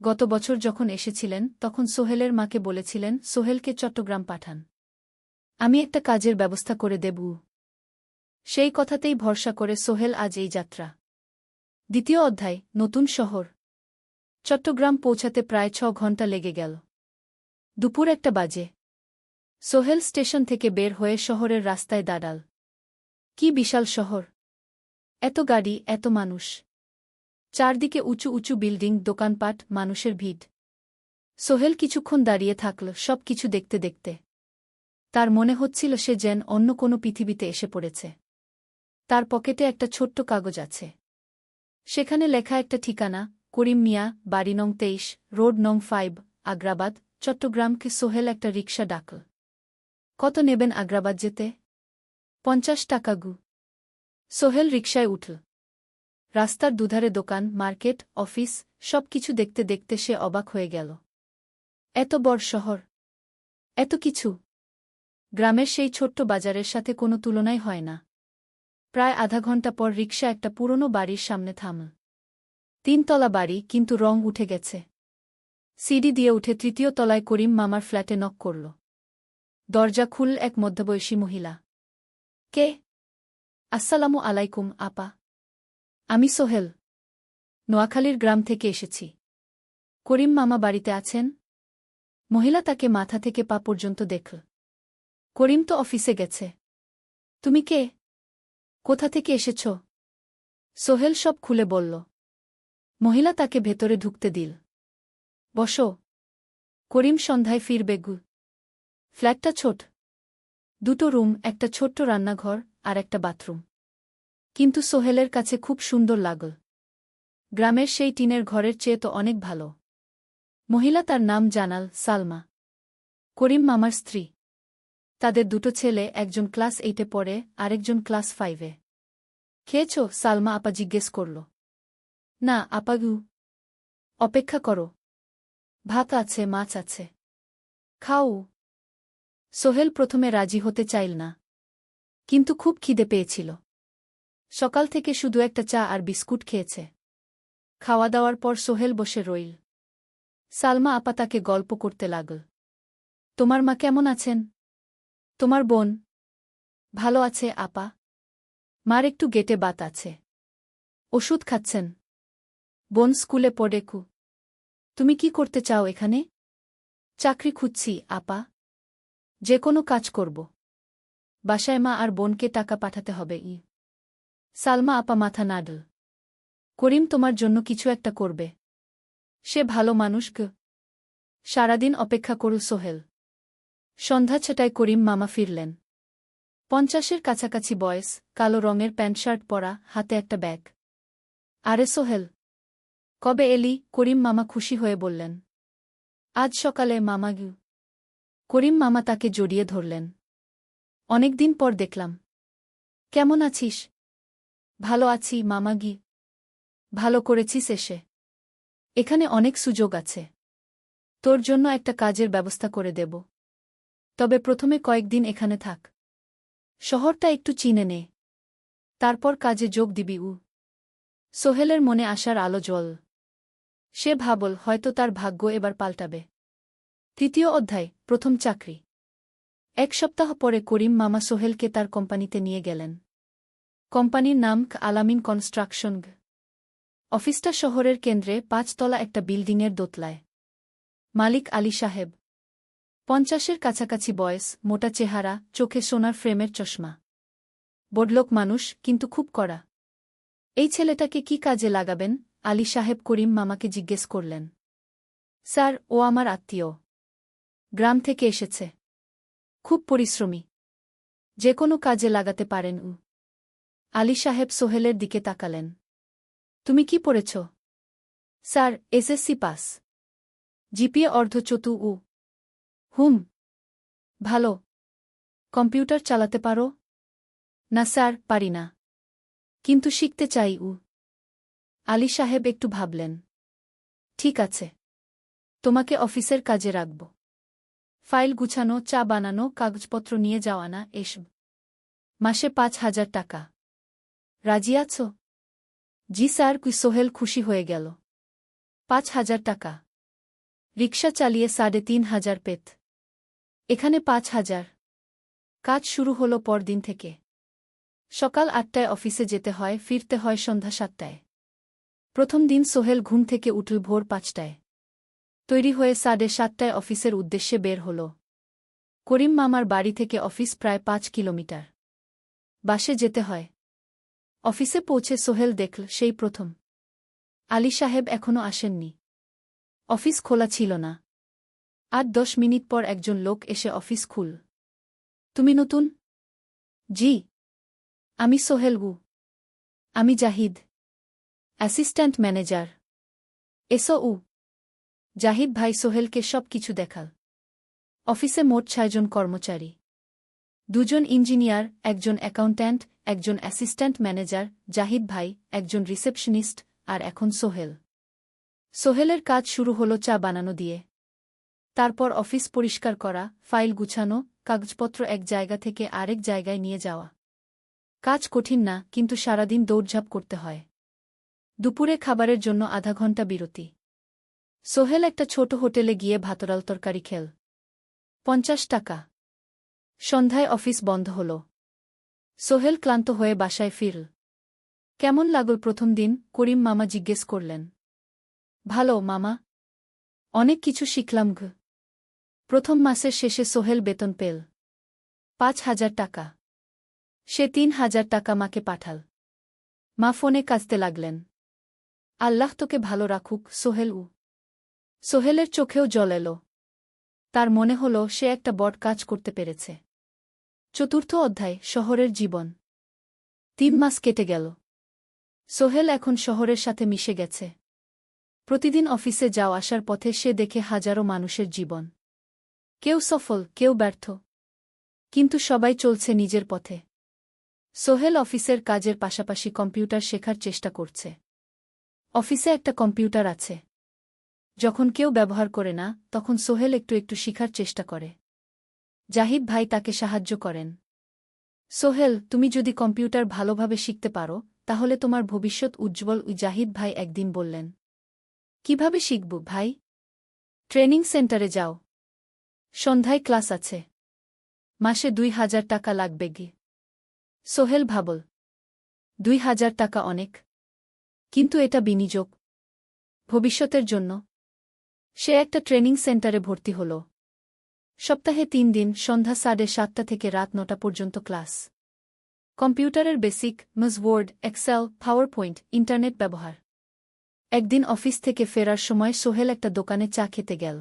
গত বছর যখন এসেছিলেন তখন সোহেলের মাকে বলেছিলেন সোহেলকে চট্টগ্রাম পাঠান, আমি একটা কাজের ব্যবস্থা করে দেব। সেই কথাতেই ভরসা করে সোহেল আজ এই যাত্রা। দ্বিতীয় অধ্যায়, নতুন শহর। চট্টগ্রাম পৌঁছাতে প্রায় 6 ঘণ্টা লেগে গেল। দুপুর 1টা বাজে। সোহেল স্টেশন থেকে বের হয়ে শহরের রাস্তায় দাঁড়াল। কি বিশাল শহর! এত গাড়ি, এত মানুষ। চারদিকে উঁচু উঁচু বিল্ডিং, দোকানপাট, মানুষের ভিড়। সোহেল কিছুক্ষণ দাঁড়িয়ে থাকল সব কিছু দেখতে দেখতে। তার মনে হচ্ছিল সে যেন অন্য কোনো পৃথিবীতে এসে পড়েছে। তার পকেটে একটা ছোট্ট কাগজ আছে। সেখানে লেখা একটা ঠিকানা, করিম মিয়া, বাড়ি নং 23, রোড নং 5, আগ্রাবাদ, চট্টগ্রামকে। সোহেল একটা রিকশা ডাকল। কত নেবেন আগ্রাবাদ যেতে? 50 টাকা গু। সোহেল রিকশায় উঠল। রাস্তার দুধারে দোকান, মার্কেট, অফিস, সব কিছু দেখতে দেখতে সে অবাক হয়ে গেল। এত বড় শহর, এত কিছু! গ্রামের সেই ছোট্ট বাজারের সাথে কোনো তুলনাই হয় না। প্রায় আধা ঘণ্টা পর রিকশা একটা পুরনো বাড়ির সামনে থামল। 3 তলা বাড়ি, কিন্তু রং উঠে গেছে। সিঁড়ি দিয়ে উঠে 3য় তলায় করিম মামার ফ্ল্যাটে নক করল। দরজা খুলল এক মধ্যবয়সী মহিলা। কে? আসসালামু আলাইকুম আপা। আমি সোহেল। নোয়াখালীর গ্রাম থেকে এসেছি। করিম মামা বাড়িতে আছেন? মহিলা তাকে মাথা থেকে পা পর্যন্ত দেখল। করিম তো অফিসে গেছে। তুমি কে? কোথা থেকে এসেছ? সোহেল সব খুলে বলল। মহিলা তাকে ভেতরে ঢুকতে দিল। বসো। করিম সন্ধ্যায় ফিরবে গু। ফ্ল্যাটটা ছোট। 2টো রুম, একটা ছোট্ট রান্নাঘর আর একটা বাথরুম। কিন্তু সোহেলের কাছে খুব সুন্দর লাগল। গ্রামের সেই টিনের ঘরের চেয়ে তো অনেক ভালো। মহিলা তার নাম জানাল সালমা। করিম মামার স্ত্রী। তাদের 2টো ছেলে, একজন ক্লাস 8-এ পড়ে, আরেকজন ক্লাস 5-এ। খেয়েছ? সালমা আপা জিজ্ঞেস করল। না আপা গু। অপেক্ষা করো। ভাত আছে, মাছ আছে। খাও। সোহেল প্রথমে রাজি হতে চাইল না, কিন্তু খুব খিদে পেয়েছিল। সকাল থেকে শুধু একটা চা আর বিস্কুট খেয়েছে। খাওয়া দাওয়ার পর সোহেল বসে রইল। সালমা আপা তাকে গল্প করতে লাগল। তোমার মা কেমন আছেন? তোমার বোন? ভালো আছে আপা। মার একটু গেটে বাত আছে। ওষুধ খাচ্ছেন। বোন স্কুলে পড়ে কু। তুমি কি করতে চাও এখানে? চাকরি খুঁজছি আপা। যে কোনো কাজ করব। বাসায় মা আর বোনকে টাকা পাঠাতে হবে। সালমা আপা মাথা নাড়ল। করিম তোমার জন্য কিছু একটা করবে। সে ভালো মানুষ গ। সারাদিন অপেক্ষা করু সোহেল। সন্ধ্যা 6টায় করিম মামা ফিরলেন। 50-এর কাছাকাছি বয়স, কালো রঙের প্যান্ট শার্ট পরা, হাতে একটা ব্যাগ। আরে সোহেল, কবে এলি? করিম মামা খুশি হয়ে বললেন। আজ সকালে মামা গু। করিম মামা তাকে জড়িয়ে ধরলেন। অনেকদিন পর দেখলাম। কেমন আছিস? ভালো আছি মামা গি। ভালো করেছিস এসে। এখানে অনেক সুযোগ আছে। তোর জন্য একটা কাজের ব্যবস্থা করে দেব। তবে প্রথমে কয়েকদিন এখানে থাক। শহরটা একটু চিনে নে। তারপর কাজে যোগ দিবি। সোহেলের মনে আসার আলো জ্বল। সে ভাবল হয়তো তার ভাগ্য এবার পাল্টাবে। 3য় অধ্যায়, প্রথম চাকরি। 1 সপ্তাহ পরে করিম মামা সোহেলকে তার কোম্পানিতে নিয়ে গেলেন। কোম্পানির নাম আলামিন কনস্ট্রাকশন। অফিসটা শহরের কেন্দ্রে 5 তলা একটা বিল্ডিংয়ের দোতলায়। মালিক আলী সাহেব। 50-এর কাছাকাছি বয়স, মোটা চেহারা, চোখে সোনার ফ্রেমের চশমা। বড়লোক মানুষ, কিন্তু খুব কড়া। এই ছেলেটাকে কি কাজে লাগাবেন? আলী সাহেব করিম মামাকে জিজ্ঞেস করলেন। স্যার, ও আমার আত্মীয়। গ্রাম থেকে এসেছে। খুব পরিশ্রমী। যে কোনো কাজে লাগাতে পারেন। আলী সাহেব সোহেলের দিকে তাকালেন। তুমি কি পড়েছ? Sir, SSC pass. জিপিএ অর্ধচতু। হুম। ভালো। কম্পিউটার চালাতে পারো? না স্যার, পারি না। কিন্তু শিখতে চাই। আলী সাহেব একটু ভাবলেন। ঠিক আছে। তোমাকে অফিসের কাজে রাখব। ফাইল গুছানো, চা বানানো, কাগজপত্র নিয়ে যাওয়া না, এসব। মাসে 5,000 টাকা। রাজি আছো? জি স্যার। সোহেল খুশি হয়ে গেল। 5,000 টাকা। রিকশা চালিয়ে 3,500 পেত। এখানে 5,000। কাজ শুরু হলো পরদিন থেকে। সকাল 8টায় অফিসে যেতে হয়, ফিরতে হয় সন্ধ্যা 7টায়। প্রথম দিন সোহেল ঘুম থেকে উঠল ভোর 5টায়। তৈরি হয়ে 7:30টায় অফিসের উদ্দেশ্যে বের হল। করিম মামার বাড়ি থেকে অফিস প্রায় 5 কিলোমিটার। বাসে যেতে হয়। অফিসে পৌঁছে সোহেল দেখল সেই প্রথম আলী সাহেব এখনও আসেননি। অফিস খোলা ছিল না। 8-10 মিনিট পর একজন লোক এসে অফিস খুল। তুমি নতুন? জি। আমি সোহেল। আমি জাহিদ, অ্যাসিস্ট্যান্ট ম্যানেজার। এসও। জাহিদ ভাই সোহেলকে সব কিছু দেখাল। অফিসে মোট 6 জন কর্মচারী। 2 জন ইঞ্জিনিয়ার, একজন অ্যাকাউন্ট্যান্ট, একজন অ্যাসিস্ট্যান্ট ম্যানেজার, জাহিদ ভাই, একজন রিসেপশনিস্ট, আর এখন সোহেল। সোহেলের কাজ শুরু হলো চা বানানো দিয়ে। তারপর অফিস পরিষ্কার করা, ফাইল গুছানো, কাগজপত্র এক জায়গা থেকে আরেক জায়গায় নিয়ে যাওয়া। কাজ কঠিন না, কিন্তু সারাদিন দৌড়ঝাঁপ করতে হয়। দুপুরে খাবারের জন্য আধা ঘন্টা বিরতি। সোহেল একটা ছোট হোটেলে গিয়ে ভাতরাল তরকারি খেল। 50 টাকা। সন্ধ্যায় অফিস বন্ধ হল। সোহেল ক্লান্ত হয়ে বাসায় ফিরল। কেমন লাগল প্রথম দিন? করিম মামা জিজ্ঞেস করলেন। ভালো মামা। অনেক কিছু শিখলাম। প্রথম মাসের শেষে সোহেল বেতন পেল 5,000 টাকা। সে 3,000 টাকা মাকে পাঠাল। মা ফোনে কাঁদতে লাগলেন। আল্লাহ তোকে ভালো রাখুক সোহেল। সোহেলের চোখেও জল এলো। তার মনে হল সে একটা বড় কাজ করতে পেরেছে। চতুর্থ অধ্যায়, শহরের জীবন। 3 মাস কেটে গেল। সোহেল এখন শহরের সাথে মিশে গেছে। প্রতিদিন অফিসে যাও আসার পথে সে দেখে হাজারো মানুষের জীবন। কেউ সফল, কেউ ব্যর্থ, কিন্তু সবাই চলছে নিজের পথে। সোহেল অফিসের কাজের পাশাপাশি কম্পিউটার শেখার চেষ্টা করছে। অফিসে একটা কম্পিউটার আছে। যখন কেউ ব্যবহার করে না, তখন সোহেল একটু একটু শিখার চেষ্টা করে। জাহিদ ভাই তাকে সাহায্য করেন। সোহেল, তুমি যদি কম্পিউটার ভালোভাবে শিখতে পারো, তাহলে তোমার ভবিষ্যৎ উজ্জ্বল। জাহিদ ভাই একদিন বললেন। কিভাবে শিখব ভাই? ট্রেনিং সেন্টারে যাও। সন্ধ্যায় ক্লাস আছে। মাসে 2,000 টাকা লাগবে গে। সোহেল ভাবল। 2,000 টাকা অনেক, কিন্তু এটা বিনিয়োগ, ভবিষ্যতের জন্য। সে একটা ট্রেনিং সেন্টারে ভর্তি হল। সপ্তাহে 3 দিন, সন্ধ্যা 7:30 থেকে রাত 9টা পর্যন্ত ক্লাস। কম্পিউটারের basic, MS Word, Excel, PowerPoint, internet ব্যবহার। একদিন অফিস থেকে ফেরার সময় সোহেল একটা দোকানে চা খেতে গেল।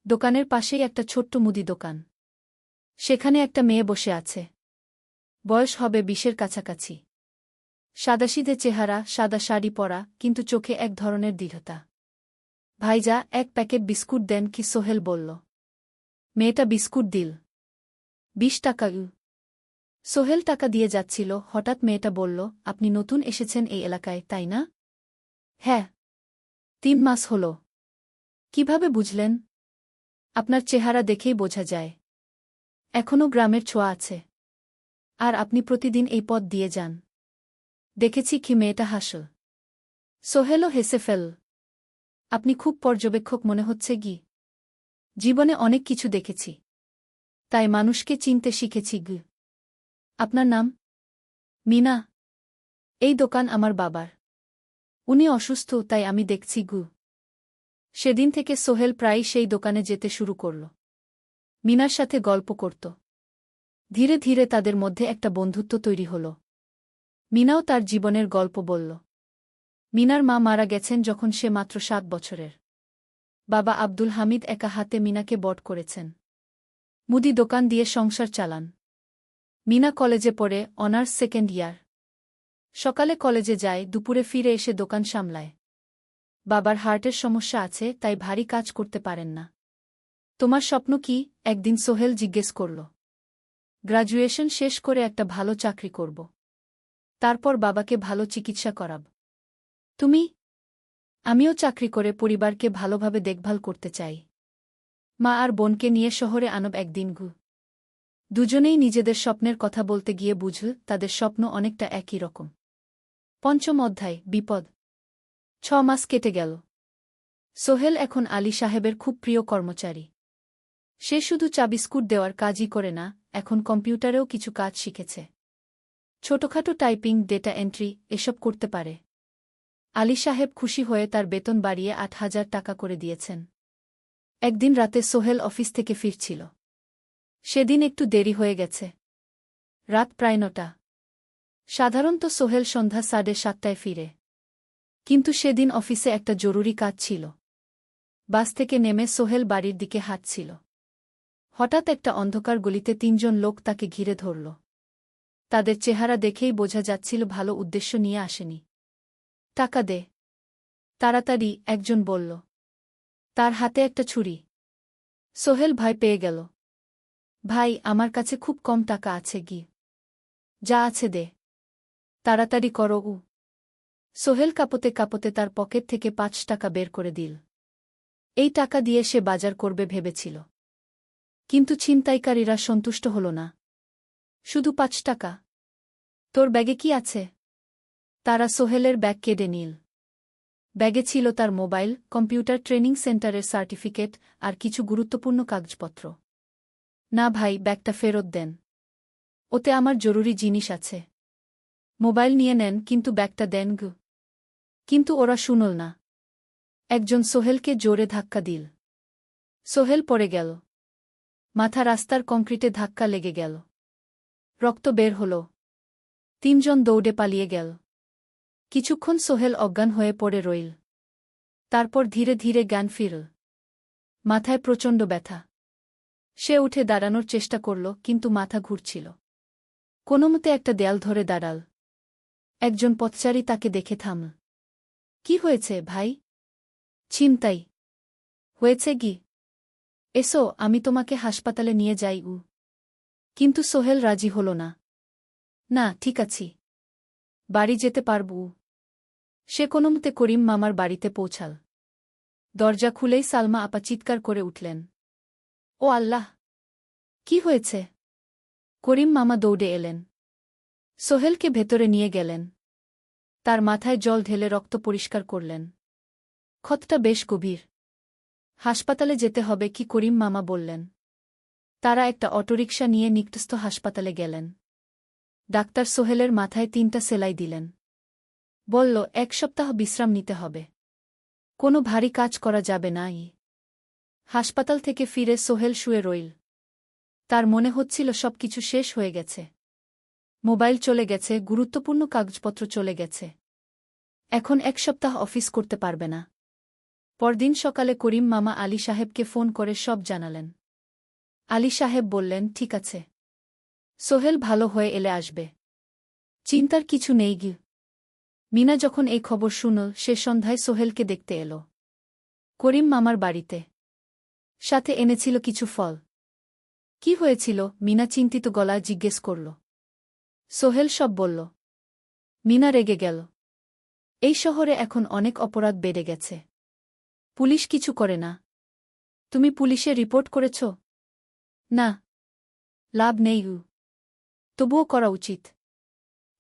দোকানের পাশেই একটা ছোট্ট মুদি দোকান। সেখানে একটা মেয়ে বসে আছে। বয়স হবে 20-এর কাছাকাছি। সাদাসিধে চেহারা, সাদা শাড়ি পরা, কিন্তু চোখে এক ধরনের দৃঢ়তা। ভাইজা, 1 প্যাকেট বিস্কুট দেন কি? সোহেল বলল। মেয়েটা বিস্কুট দিল। 20 টাকা। সোহেল টাকা দিয়ে যাচ্ছিল, হঠাৎ মেয়েটা বলল, আপনি নতুন এসেছেন এই এলাকায়, তাই না? হ্যাঁ। 3 মাস হল। কিভাবে বুঝলেন? আপনার চেহারা দেখেই বোঝা যায়। এখনও গ্রামের ছোঁয়া আছে। আর আপনি প্রতিদিন এই পথ দিয়ে যান। দেখেছি কি? মেয়েটা হাসল। সোহেলও হেসে ফেল। আপনি খুব পর্যবেক্ষক মনে হচ্ছে গি। জীবনে অনেক কিছু দেখেছি, তাই মানুষকে চিনতে শিখেছি গ। আপনার নাম? মিনা। এই দোকান আমার বাবার। উনি অসুস্থ, তাই আমি দেখছি গু। সেদিন থেকে সোহেল প্রায়ই সেই দোকানে যেতে শুরু করল। মিনার সাথে গল্প করত। ধীরে ধীরে তাদের মধ্যে একটা বন্ধুত্ব তৈরি হল। মিনাও তার জীবনের গল্প বলল। মিনার মা মারা গেছেন যখন সে মাত্র 7 বছরের। বাবা আব্দুল হামিদ একা হাতে মিনাকে বড় করেছেন। মুদি দোকান দিয়ে সংসার চালান। মিনা কলেজে পড়ে, অনার্স 2nd ইয়ার। সকালে কলেজে যায়, দুপুরে ফিরে এসে দোকান সামলায়। বাবার হার্টের সমস্যা আছে, তাই ভারী কাজ করতে পারেন না। তোমার স্বপ্ন কি? একদিন সোহেল জিজ্ঞেস করল। গ্র্যাজুয়েশন শেষ করে একটা ভালো চাকরি করব। তারপর বাবাকে ভালো চিকিৎসা করাব। তুমি? আমিও চাকরি করে পরিবারকে ভালোভাবে দেখভাল করতে চাই। মা আর বোনকে নিয়ে শহরে আনব একদিন গু। দুজনেই নিজেদের স্বপ্নের কথা বলতে গিয়ে বুঝল তাদের স্বপ্ন অনেকটা একই রকম। পঞ্চম অধ্যায়, বিপদ। 6 মাস কেটে গেল। সোহেল এখন আলী সাহেবের খুব প্রিয় কর্মচারী। সে শুধু চা বিস্কুট দেওয়ার কাজই করে না, এখন কম্পিউটারেও কিছু কাজ শিখেছে। ছোটখাটো টাইপিং, ডেটা এন্ট্রি এসব করতে পারে। আলী সাহেব খুশি হয়ে তার বেতন বাড়িয়ে 8,000 টাকা করে দিয়েছেন। একদিন রাতে সোহেল অফিস থেকে ফিরছিল। সেদিন একটু দেরি হয়ে গেছে। রাত প্রায় 9টা। সাধারণত সোহেল সন্ধ্যা 7:30টায় ফিরে। কিন্তু সেদিন অফিসে একটা জরুরি কাজ ছিল। বাস থেকে নেমে সোহেল বাড়ির দিকে হাঁটছিল। হঠাৎ একটা অন্ধকার গলিতে 3 জন লোক তাকে ঘিরে ধরল। তাদের চেহারা দেখেই বোঝা যাচ্ছিল ভালো উদ্দেশ্য নিয়ে আসেনি। টাকা দে, তাড়াতাড়ি, একজন বলল। তার হাতে একটা ছুরি। সোহেল ভয় পেয়ে গেল। ভাই, আমার কাছে খুব কম টাকা আছে গি। যা আছে দে, তাড়াতাড়ি করো। সোহেল কাঁপতে কাঁপতে তার পকেট থেকে 5 টাকা বের করে দিল। এই টাকা দিয়ে সে বাজার করবে ভেবেছিল। কিন্তু ছিনতাইকারীরা সন্তুষ্ট হল না। শুধু 5 টাকা? তোর ব্যাগে কি আছে? তারা সোহেলের ব্যাগ কেড়ে নিল। ব্যাগে ছিল তার মোবাইল, কম্পিউটার ট্রেনিং সেন্টারের সার্টিফিকেট আর কিছু গুরুত্বপূর্ণ কাগজপত্র। না ভাই, ব্যাগটা ফেরত দেন। ওতে আমার জরুরি জিনিস আছে। মোবাইল নিয়ে নেন, কিন্তু ব্যাগটা দেন গু। কিন্তু ওরা শুনল না। একজন সোহেলকে জোরে ধাক্কা দিল। সোহেল পড়ে গেল। মাথা রাস্তার কংক্রিটে ধাক্কা লেগে গেল। রক্ত বের হল। 3 জন দৌড়ে পালিয়ে গেল। কিছুক্ষণ সোহেল অজ্ঞান হয়ে পড়ে রইল। তারপর ধীরে ধীরে জ্ঞান ফিরল। মাথায় প্রচণ্ড ব্যথা। সে উঠে দাঁড়ানোর চেষ্টা করল, কিন্তু মাথা ঘুরছিল। কোনোমতে একটা দেয়াল ধরে দাঁড়াল। একজন পথচারী তাকে দেখে থামল। কি হয়েছে ভাই? ছিনতাই হয়েছে গি? এসো, আমি তোমাকে হাসপাতালে নিয়ে যাই। কিন্তু সোহেল রাজি হল না। না, ঠিক আছি, বাড়ি যেতে পারব। সে কোনোমতে করিম মামার বাড়িতে পৌঁছাল। দরজা খুলেই সালমা আপা চিৎকার করে উঠলেন। ও আল্লাহ! কি হয়েছে? করিম মামা দৌড়ে এলেন। সোহেলকে ভেতরে নিয়ে গেলেন। তার মাথায় জল ঢেলে রক্ত পরিষ্কার করলেন। ক্ষতটা বেশ গভীর। হাসপাতালে যেতে হবে কি? করিম মামা বললেন। তারা একটা অটোরিকশা নিয়ে নিকটস্থ হাসপাতালে গেলেন। ডাক্তার সোহেলের মাথায় 3টা সেলাই দিলেন। বলল, 1 সপ্তাহ বিশ্রাম নিতে হবে। কোনো ভারী কাজ করা যাবে না। হাসপাতাল থেকে ফিরে সোহেল শুয়ে রইল। তার মনে হচ্ছিল সবকিছু শেষ হয়ে গেছে। মোবাইল চলে গেছে, গুরুত্বপূর্ণ কাগজপত্র চলে গেছে। এখন 1 সপ্তাহ অফিস করতে পারবে না। পরদিন সকালে করিম মামা আলী সাহেবকে ফোন করে সব জানালেন। আলী সাহেব বললেন, ঠিক আছে, সোহেল ভালো হয়ে এলে আসবে, চিন্তার কিছু নেই গি। মিনা যখন এই খবর শুনল, সে সন্ধ্যায় সোহেলকে দেখতে এলো করিম মামার বাড়িতে। সাথে এনেছিল কিছু ফল। কি হয়েছিল? মিনা চিন্তিত গলায় জিজ্ঞেস করল। সোহেল সব বলল। মিনা রেগে গেল। এই শহরে এখন অনেক অপরাধ বেড়ে গেছে। পুলিশ কিছু করে না। তুমি পুলিশে রিপোর্ট করেছ? না। লাভ নেই। তবুও করা উচিত।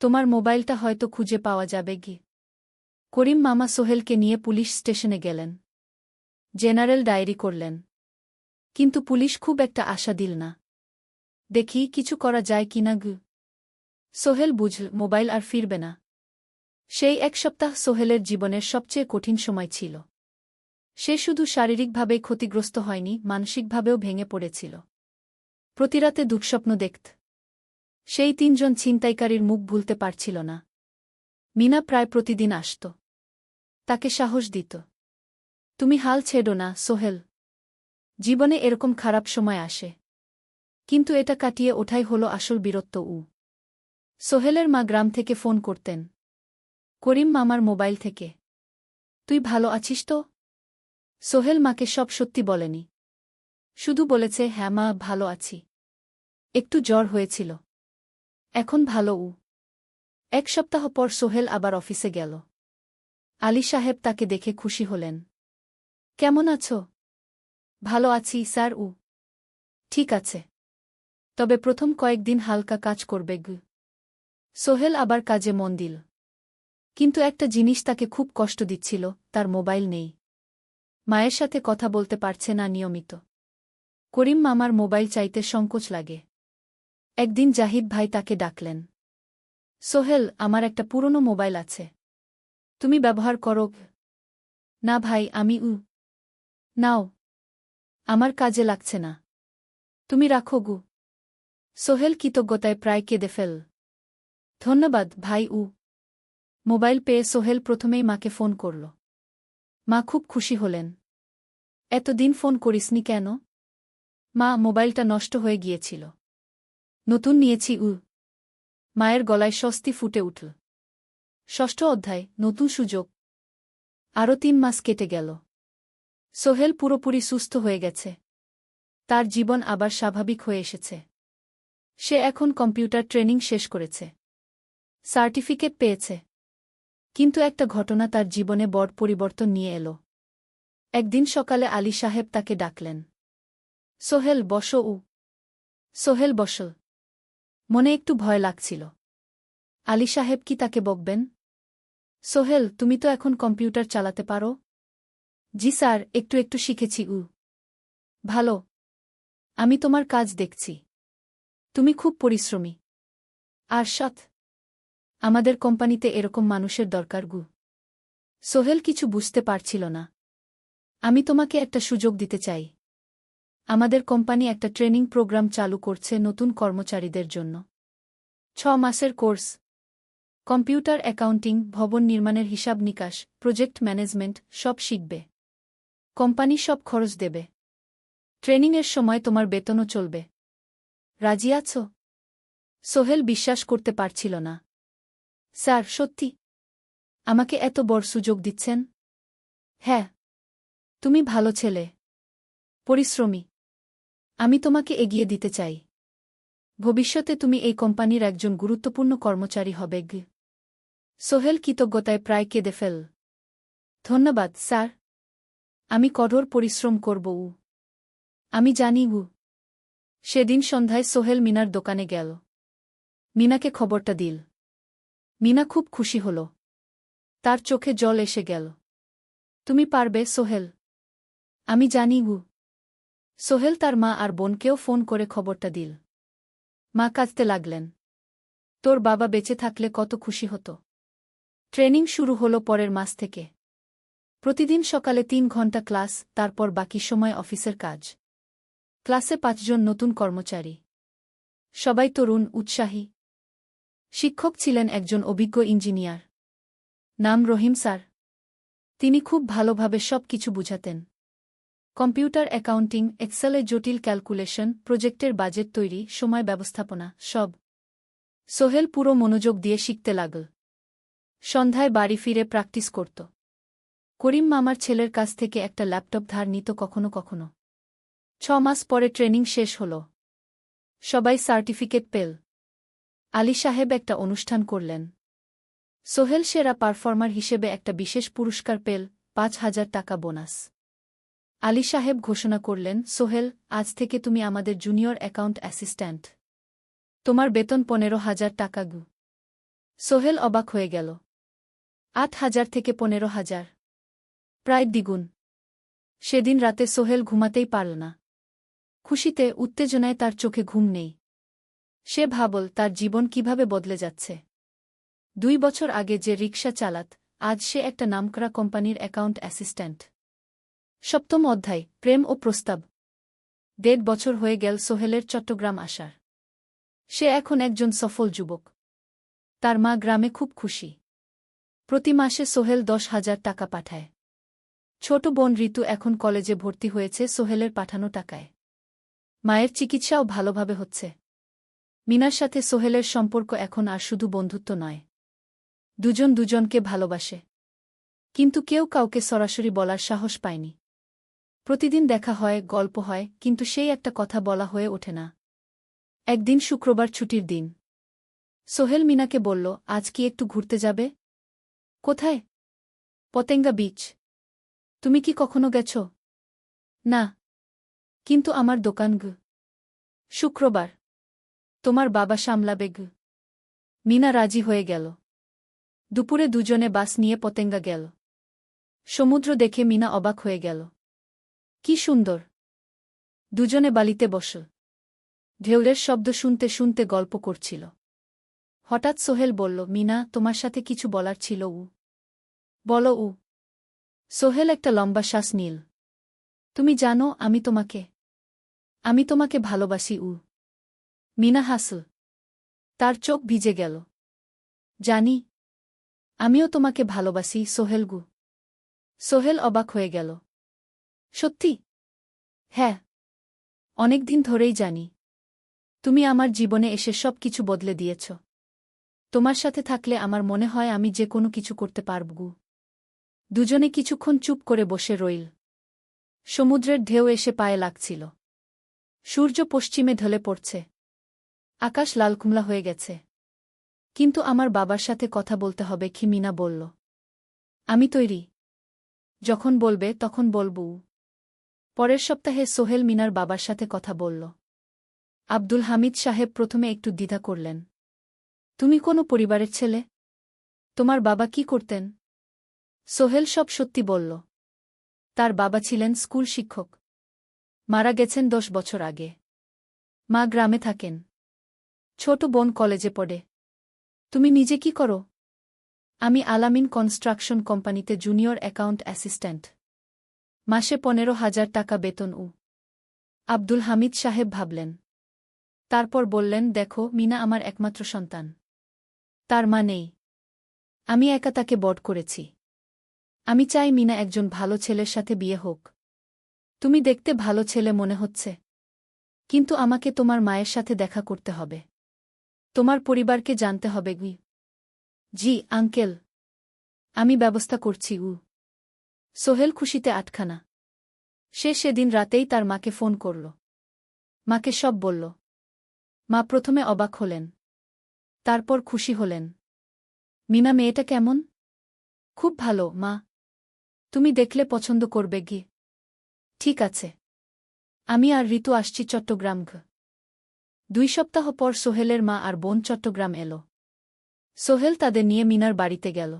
তোমার মোবাইলটা হয়তো খুঁজে পাওয়া যাবে গি। করিম মামা সোহেলকে নিয়ে পুলিশ স্টেশনে গেলেন। জেনারেল ডায়েরি করলেন। কিন্তু পুলিশ খুব একটা আশা দিল না। দেখি কিছু করা যায় কিনা গু। সোহেল বুঝল মোবাইল আর ফিরবে না। সেই 1 সপ্তাহ সোহেলের জীবনের সবচেয়ে কঠিন সময় ছিল। সে শুধু শারীরিকভাবেই ক্ষতিগ্রস্ত হয়নি, মানসিকভাবেও ভেঙে পড়েছিল। প্রতিরাতে দুঃস্বপ্ন দেখত। সেই 3 জন ছিনতাইকারীর মুখ ভুলতে পারছিল না। মিনা প্রায় প্রতিদিন আসত। তাকে সাহস দিত। তুমি হাল ছেড়ো না সোহেল। জীবনে এরকম খারাপ সময় আসে। কিন্তু এটা কাটিয়ে ওঠাই হলো আসল বীরত্ব। সোহেলের মা গ্রাম থেকে ফোন করতেন। করিম মামার মোবাইল থেকে। তুই ভালো আছিস তো? সোহেল মাকে সব সত্যি বলেনি। শুধু বলেছে, হ্যাঁ মা, ভালো আছি। একটু জ্বর হয়েছিল। এখন ভালো। 1 সপ্তাহ পর সোহেল আবার অফিসে গেল। আলী সাহেব তাকে দেখে খুশি হলেন। কেমন আছো? ভালো আছি স্যার। ঠিক আছে। তবে প্রথম কয়েকদিন হালকা কাজ করবে সোহেল আবার কাজে মন দিল। কিন্তু একটা জিনিস তাকে খুব কষ্ট দিচ্ছিল, তার মোবাইল নেই। মায়ের সাথে কথা বলতে পারছে না নিয়মিত। করিম মামার মোবাইল চাইতে সংকোচ লাগে। একদিন জাহিদ ভাই তাকে ডাকলেন। সোহেল, আমার একটা পুরনো মোবাইল আছে, তুমি ব্যবহার করো? না ভাই, আমি নাও, আমার কাজে লাগছে না, তুমি রাখো সোহেল কৃতজ্ঞতায় প্রায় কেঁদে ফেল। ধন্যবাদ ভাই মোবাইল পেয়ে সোহেল প্রথমেই মাকে ফোন করল। মা খুব খুশি হলেন। এতদিন ফোন করিসনি কেন? মা, মোবাইলটা নষ্ট হয়ে গিয়েছিল, নতুন নিয়েছি মায়ের গলায় স্বস্তি ফুটে উঠল। ষষ্ঠ অধ্যায়, নতুন সুযোগ। আরও 3 মাস কেটে গেল। সোহেল পুরোপুরি সুস্থ হয়ে গেছে। তার জীবন আবার স্বাভাবিক হয়ে এসেছে। সে এখন কম্পিউটার ট্রেনিং শেষ করেছে, সার্টিফিকেট পেয়েছে। কিন্তু একটা ঘটনা তার জীবনে বড় পরিবর্তন নিয়ে এলো। একদিন সকালে আলী সাহেব তাকে ডাকলেন। সোহেল, বসো সোহেল বস। মনে একটু ভয় লাগছিল। আলী সাহেব কি তাকে বকবেন? সোহেল, তুমি তো এখন কম্পিউটার চালাতে পারো? জি স্যার, একটু একটু শিখেছি ভালো, আমি তোমার কাজ দেখছি, তুমি খুব পরিশ্রমী আর সৎ। আমাদের কোম্পানিতে এরকম মানুষের দরকার সোহেল কিছু বুঝতে পারছিল না। আমি তোমাকে একটা সুযোগ দিতে চাই। আমাদের কোম্পানি একটা ট্রেনিং প্রোগ্রাম চালু করছে নতুন কর্মচারীদের জন্য। 6 মাসের কোর্স। কম্পিউটার অ্যাকাউন্টিং, ভবন নির্মাণের হিসাব নিকাশ, প্রজেক্ট ম্যানেজমেন্ট সব শিখবে। কোম্পানি সব খরচ দেবে। ট্রেনিংয়ের সময় তোমার বেতনও চলবে। রাজি আছো? সোহেল বিশ্বাস করতে পারছিল না। স্যার, সত্যি? আমাকে এত বড় সুযোগ দিচ্ছেন? হ্যাঁ। তুমি ভালো ছেলে, পরিশ্রমী। আমি তোমাকে এগিয়ে দিতে চাই। ভবিষ্যতে তুমি এই কোম্পানির একজন গুরুত্বপূর্ণ কর্মচারী হবে সোহেল কৃতজ্ঞতায় প্রায় কেঁদে ফেল। ধন্যবাদ স্যার, আমি কঠোর পরিশ্রম করব আমি জানি সেদিন সন্ধ্যায় সোহেল মিনার দোকানে গেল। মিনাকে খবরটা দিল। মিনা খুব খুশি হল। তার চোখে জল এসে গেল। তুমি পারবে সোহেল, আমি জানি সোহেল তার মা আর বোনকেও ফোন করে খবরটা দিল। মা কাঁদতে লাগলেন। তোর বাবা বেঁচে থাকলে কত খুশি হতো। ট্রেনিং শুরু হলো পরের মাস থেকে। প্রতিদিন সকালে 3 ঘন্টা ক্লাস, তারপর বাকি সময় অফিসের কাজ। ক্লাসে 5 জন নতুন কর্মচারী। সবাই তরুণ, উৎসাহী। শিক্ষক ছিলেন একজন অভিজ্ঞ ইঞ্জিনিয়ার। নাম রহিম স্যার। তিনি খুব ভালোভাবে সব কিছু বুঝাতেন। কম্পিউটার অ্যাকাউন্টিং, এক্সেলে জটিল ক্যালকুলেশন, প্রজেক্টের বাজেট তৈরি, সময় ব্যবস্থাপনা সব। সোহেল পুরো মনোযোগ দিয়ে শিখতে লাগল। সন্ধ্যায় বাড়ি ফিরে প্র্যাকটিস করত। করিম মামার ছেলের কাছ থেকে একটা ল্যাপটপ ধার নিত কখনো কখনো। 6 মাস পরে ট্রেনিং শেষ হল। সবাই সার্টিফিকেট পেল। আলী সাহেব একটা অনুষ্ঠান করলেন। সোহেল সেরা পারফর্মার হিসেবে একটা বিশেষ পুরস্কার পেল, 5,000 টাকা বোনাস। আলী সাহেব ঘোষণা করলেন, সোহেল, আজ থেকে তুমি আমাদের জুনিয়র অ্যাকাউন্ট অ্যাসিস্ট্যান্ট। তোমার বেতন 15,000 টাকা সোহেল অবাক হয়ে গেল। 8,000 থেকে 15,000, প্রায় দ্বিগুণ। সেদিন রাতে সোহেল ঘুমাতেই পারল না। খুশিতে, উত্তেজনায় তার চোখে ঘুম নেই। সে ভাবল তার জীবন কিভাবে বদলে যাচ্ছে। 2 বছর আগে যে রিকশা চালাত, আজ সে একটা নামকরা কোম্পানির অ্যাকাউন্ট অ্যাসিস্ট্যান্ট। 7ম অধ্যায়, প্রেম ও প্রস্তাব। 1.5 বছর হয়ে গেল সোহেলের চট্টগ্রাম আসার। সে এখন একজন সফল যুবক। তার মা গ্রামে খুব খুশি। প্রতি মাসে সোহেল 10,000 টাকা পাঠায়। ছোট বোন ঋতু এখন কলেজে ভর্তি হয়েছে সোহেলের পাঠানো টাকায়। মায়ের চিকিৎসাও ভালোভাবে হচ্ছে। মিনার সাথে সোহেলের সম্পর্ক এখন আর শুধু বন্ধুত্ব নয়। দুজন দুজনকে ভালোবাসে। কিন্তু কেউ কাউকে সরাসরি বলার সাহস পায়নি। প্রতিদিন দেখা হয়, গল্প হয়, কিন্তু সেই একটা কথা বলা হয়ে ওঠে না। একদিন শুক্রবার ছুটির দিন। সোহেল মিনাকে বলল, আজ কি একটু ঘুরতে যাবে? কোথায়? পতেঙ্গা বিচ। তুমি কি কখনো গেছ? না। কিন্তু আমার দোকান শুক্রবার তোমার বাবা সামলাবে গু। মিনা রাজি হয়ে গেল। দুপুরে দুজনে বাস নিয়ে পতেঙ্গা গেল। সমুদ্র দেখে মিনা অবাক হয়ে গেল। কি সুন্দর! দুজনে বালিতে বসল। ঢেউয়ের শব্দ শুনতে শুনতে গল্প করছিল। হঠাৎ সোহেল বলল, মিনা, তোমার সাথে কিছু বলার ছিল। বলো। সোহেল একটা লম্বা শ্বাস নিল। তুমি জানো আমি তোমাকে ভালোবাসি। মিনা হাসল। তার চোখ ভিজে গেল। জানি। আমিও তোমাকে ভালোবাসি সোহেল। সোহেল অবাক হয়ে গেল। সত্যি? হ্যাঁ। অনেকদিন ধরেই জানি। তুমি আমার জীবনে এসে সব কিছু বদলে দিয়েছ। তোমার সাথে থাকলে আমার মনে হয় আমি যে কোনো কিছু করতে পারব। দুজনে কিছুক্ষণ চুপ করে বসে রইল। সমুদ্রের ঢেউ এসে পায়ে লাগছিল। সূর্য পশ্চিমে ঢলে পড়ছে। আকাশ লালকুমলা হয়ে গেছে। কিন্তু আমার বাবার সাথে কথা বলতে হবে কি? মিনা বলল। আমি তৈরি। যখন বলবে তখন বলব। পরের সপ্তাহে সোহেল মিনার বাবার সাথে কথা বলল। আব্দুল হামিদ সাহেব প্রথমে একটু দ্বিধা করলেন। তুমি কোনো পরিবারের ছেলে? তোমার বাবা কি করতেন? সোহেল সব সত্যি বলল। তার বাবা ছিলেন স্কুল শিক্ষক। মারা গেছেন 10 বছর আগে। মা গ্রামে থাকেন। ছোট বোন কলেজে পড়ে। তুমি নিজে কি করো? আমি আলামিন কনস্ট্রাকশন কোম্পানিতে জুনিয়র অ্যাকাউন্ট অ্যাসিস্ট্যান্ট। মাসে 15,000 টাকা বেতন। আব্দুল হামিদ সাহেব ভাবলেন। তারপর বললেন, দেখো মিনা আমার একমাত্র সন্তান। তার মা নেই। আমি একা তাকে বড় করেছি। আমি চাই মিনা একজন ভালো ছেলের সাথে বিয়ে হোক। তুমি দেখতে ভালো ছেলে মনে হচ্ছে। কিন্তু আমাকে তোমার মায়ের সাথে দেখা করতে হবে। তোমার পরিবারকে জানতে হবে। জি আঙ্কেল। আমি ব্যবস্থা করছি। সোহেল খুশিতে আটখানা। সে সেদিন রাতেই তার মাকে ফোন করল। মাকে সব বলল। মা প্রথমে অবাক হলেন। তারপর খুশি হলেন। মিনা মেয়েটা কেমন? খুব ভালো মা। তুমি দেখলে পছন্দ করবে। ঠিক আছে। আমি আর ঋতু আসছি চট্টগ্রাম। 2 সপ্তাহ পর সোহেলের মা আর বোন চট্টগ্রাম এলো। সোহেল তাদের নিয়ে মিনার বাড়িতে গেল।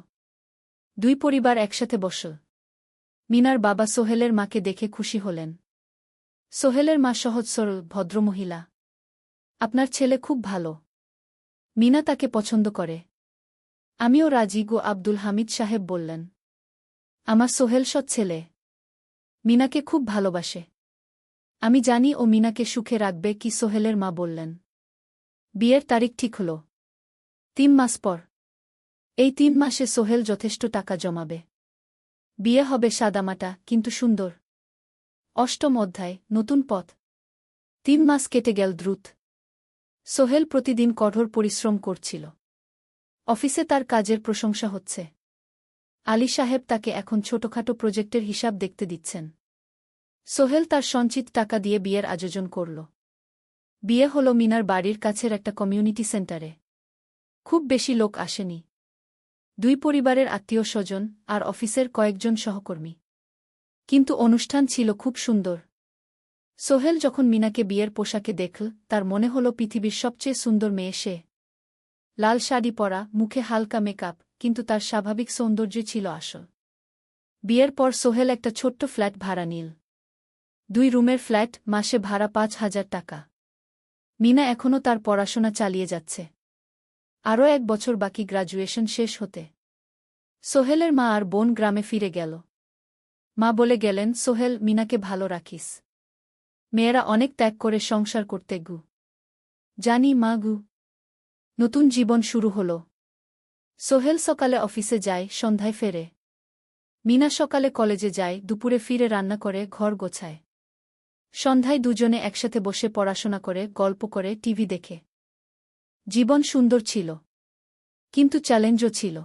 2 পরিবার একসাথে বসল। মিনার বাবা সোহেলের মাকে দেখে খুশি হলেন। সোহেলের মা সহজ সরল ভদ্রমহিলা। আপনার ছেলে খুব ভালো। মিনা তাকে পছন্দ করে। আমিও রাজি। আব্দুল হামিদ সাহেব বললেন। আমার সোহেল সৎ ছেলে। মিনাকে খুব ভালোবাসে। আমি জানি ও মিনাকে সুখে রাখবে। কি? সোহেলের মা বললেন। বিয়ের তারিখ ঠিক হল 3 মাস পর। এই 3 মাসে সোহেল যথেষ্ট টাকা জমাবে। বিয়ে হবে সাদামাটা কিন্তু সুন্দর। 8ম অধ্যায়, নতুন পথ। 3 মাস কেটে গেল দ্রুত। সোহেল প্রতিদিন কঠোর পরিশ্রম করছিল। অফিসে তার কাজের প্রশংসা হচ্ছে। আলী সাহেব তাকে এখন ছোটখাটো প্রজেক্টের হিসাব দেখতে দিচ্ছেন। সোহেল তার সঞ্চিত টাকা দিয়ে বিয়ের আয়োজন করল। বিয়ে হল মিনার বাড়ির কাছের একটা কমিউনিটি সেন্টারে। খুব বেশি লোক আসেনি। 2 পরিবারের আত্মীয় স্বজন আর অফিসের কয়েকজন সহকর্মী। কিন্তু অনুষ্ঠান ছিল খুব সুন্দর। সোহেল যখন মিনাকে বিয়ের পোশাকে দেখল, তার মনে হল পৃথিবীর সবচেয়ে সুন্দর মেয়ে সে। লাল শাড়ি পরা, মুখে হালকা মেকআপ, কিন্তু তার স্বাভাবিক সৌন্দর্য ছিল আসল। বিয়ের পর সোহেল একটা ছোট্ট ফ্ল্যাট ভাড়া নিল। 2 রুমের ফ্ল্যাট, মাসে ভাড়া 5,000 টাকা। মিনা এখনও তার পড়াশোনা চালিয়ে যাচ্ছে। আরও 1 বছর বাকি গ্র্যাজুয়েশন শেষ হতে। সোহেলের মা আর বোন গ্রামে ফিরে গেল। মা বলে গেলেন, সোহেল, মিনাকে ভালো রাখিস। মেয়েরা অনেক ত্যাগ করে সংসার করতে। জানি মা। নতুন জীবন শুরু হল। সোহেল সকালে অফিসে যায়, সন্ধ্যায় ফেরে। মিনা সকালে কলেজে যায়, দুপুরে ফিরে রান্না করে, ঘর গোছায়। সন্ধ্যায় দুজনে একসাথে বসে পড়াশোনা করে, গল্প করে, টিভি দেখে। জীবন সুন্দর ছিল। কিন্তু চ্যালেঞ্জও ছিল।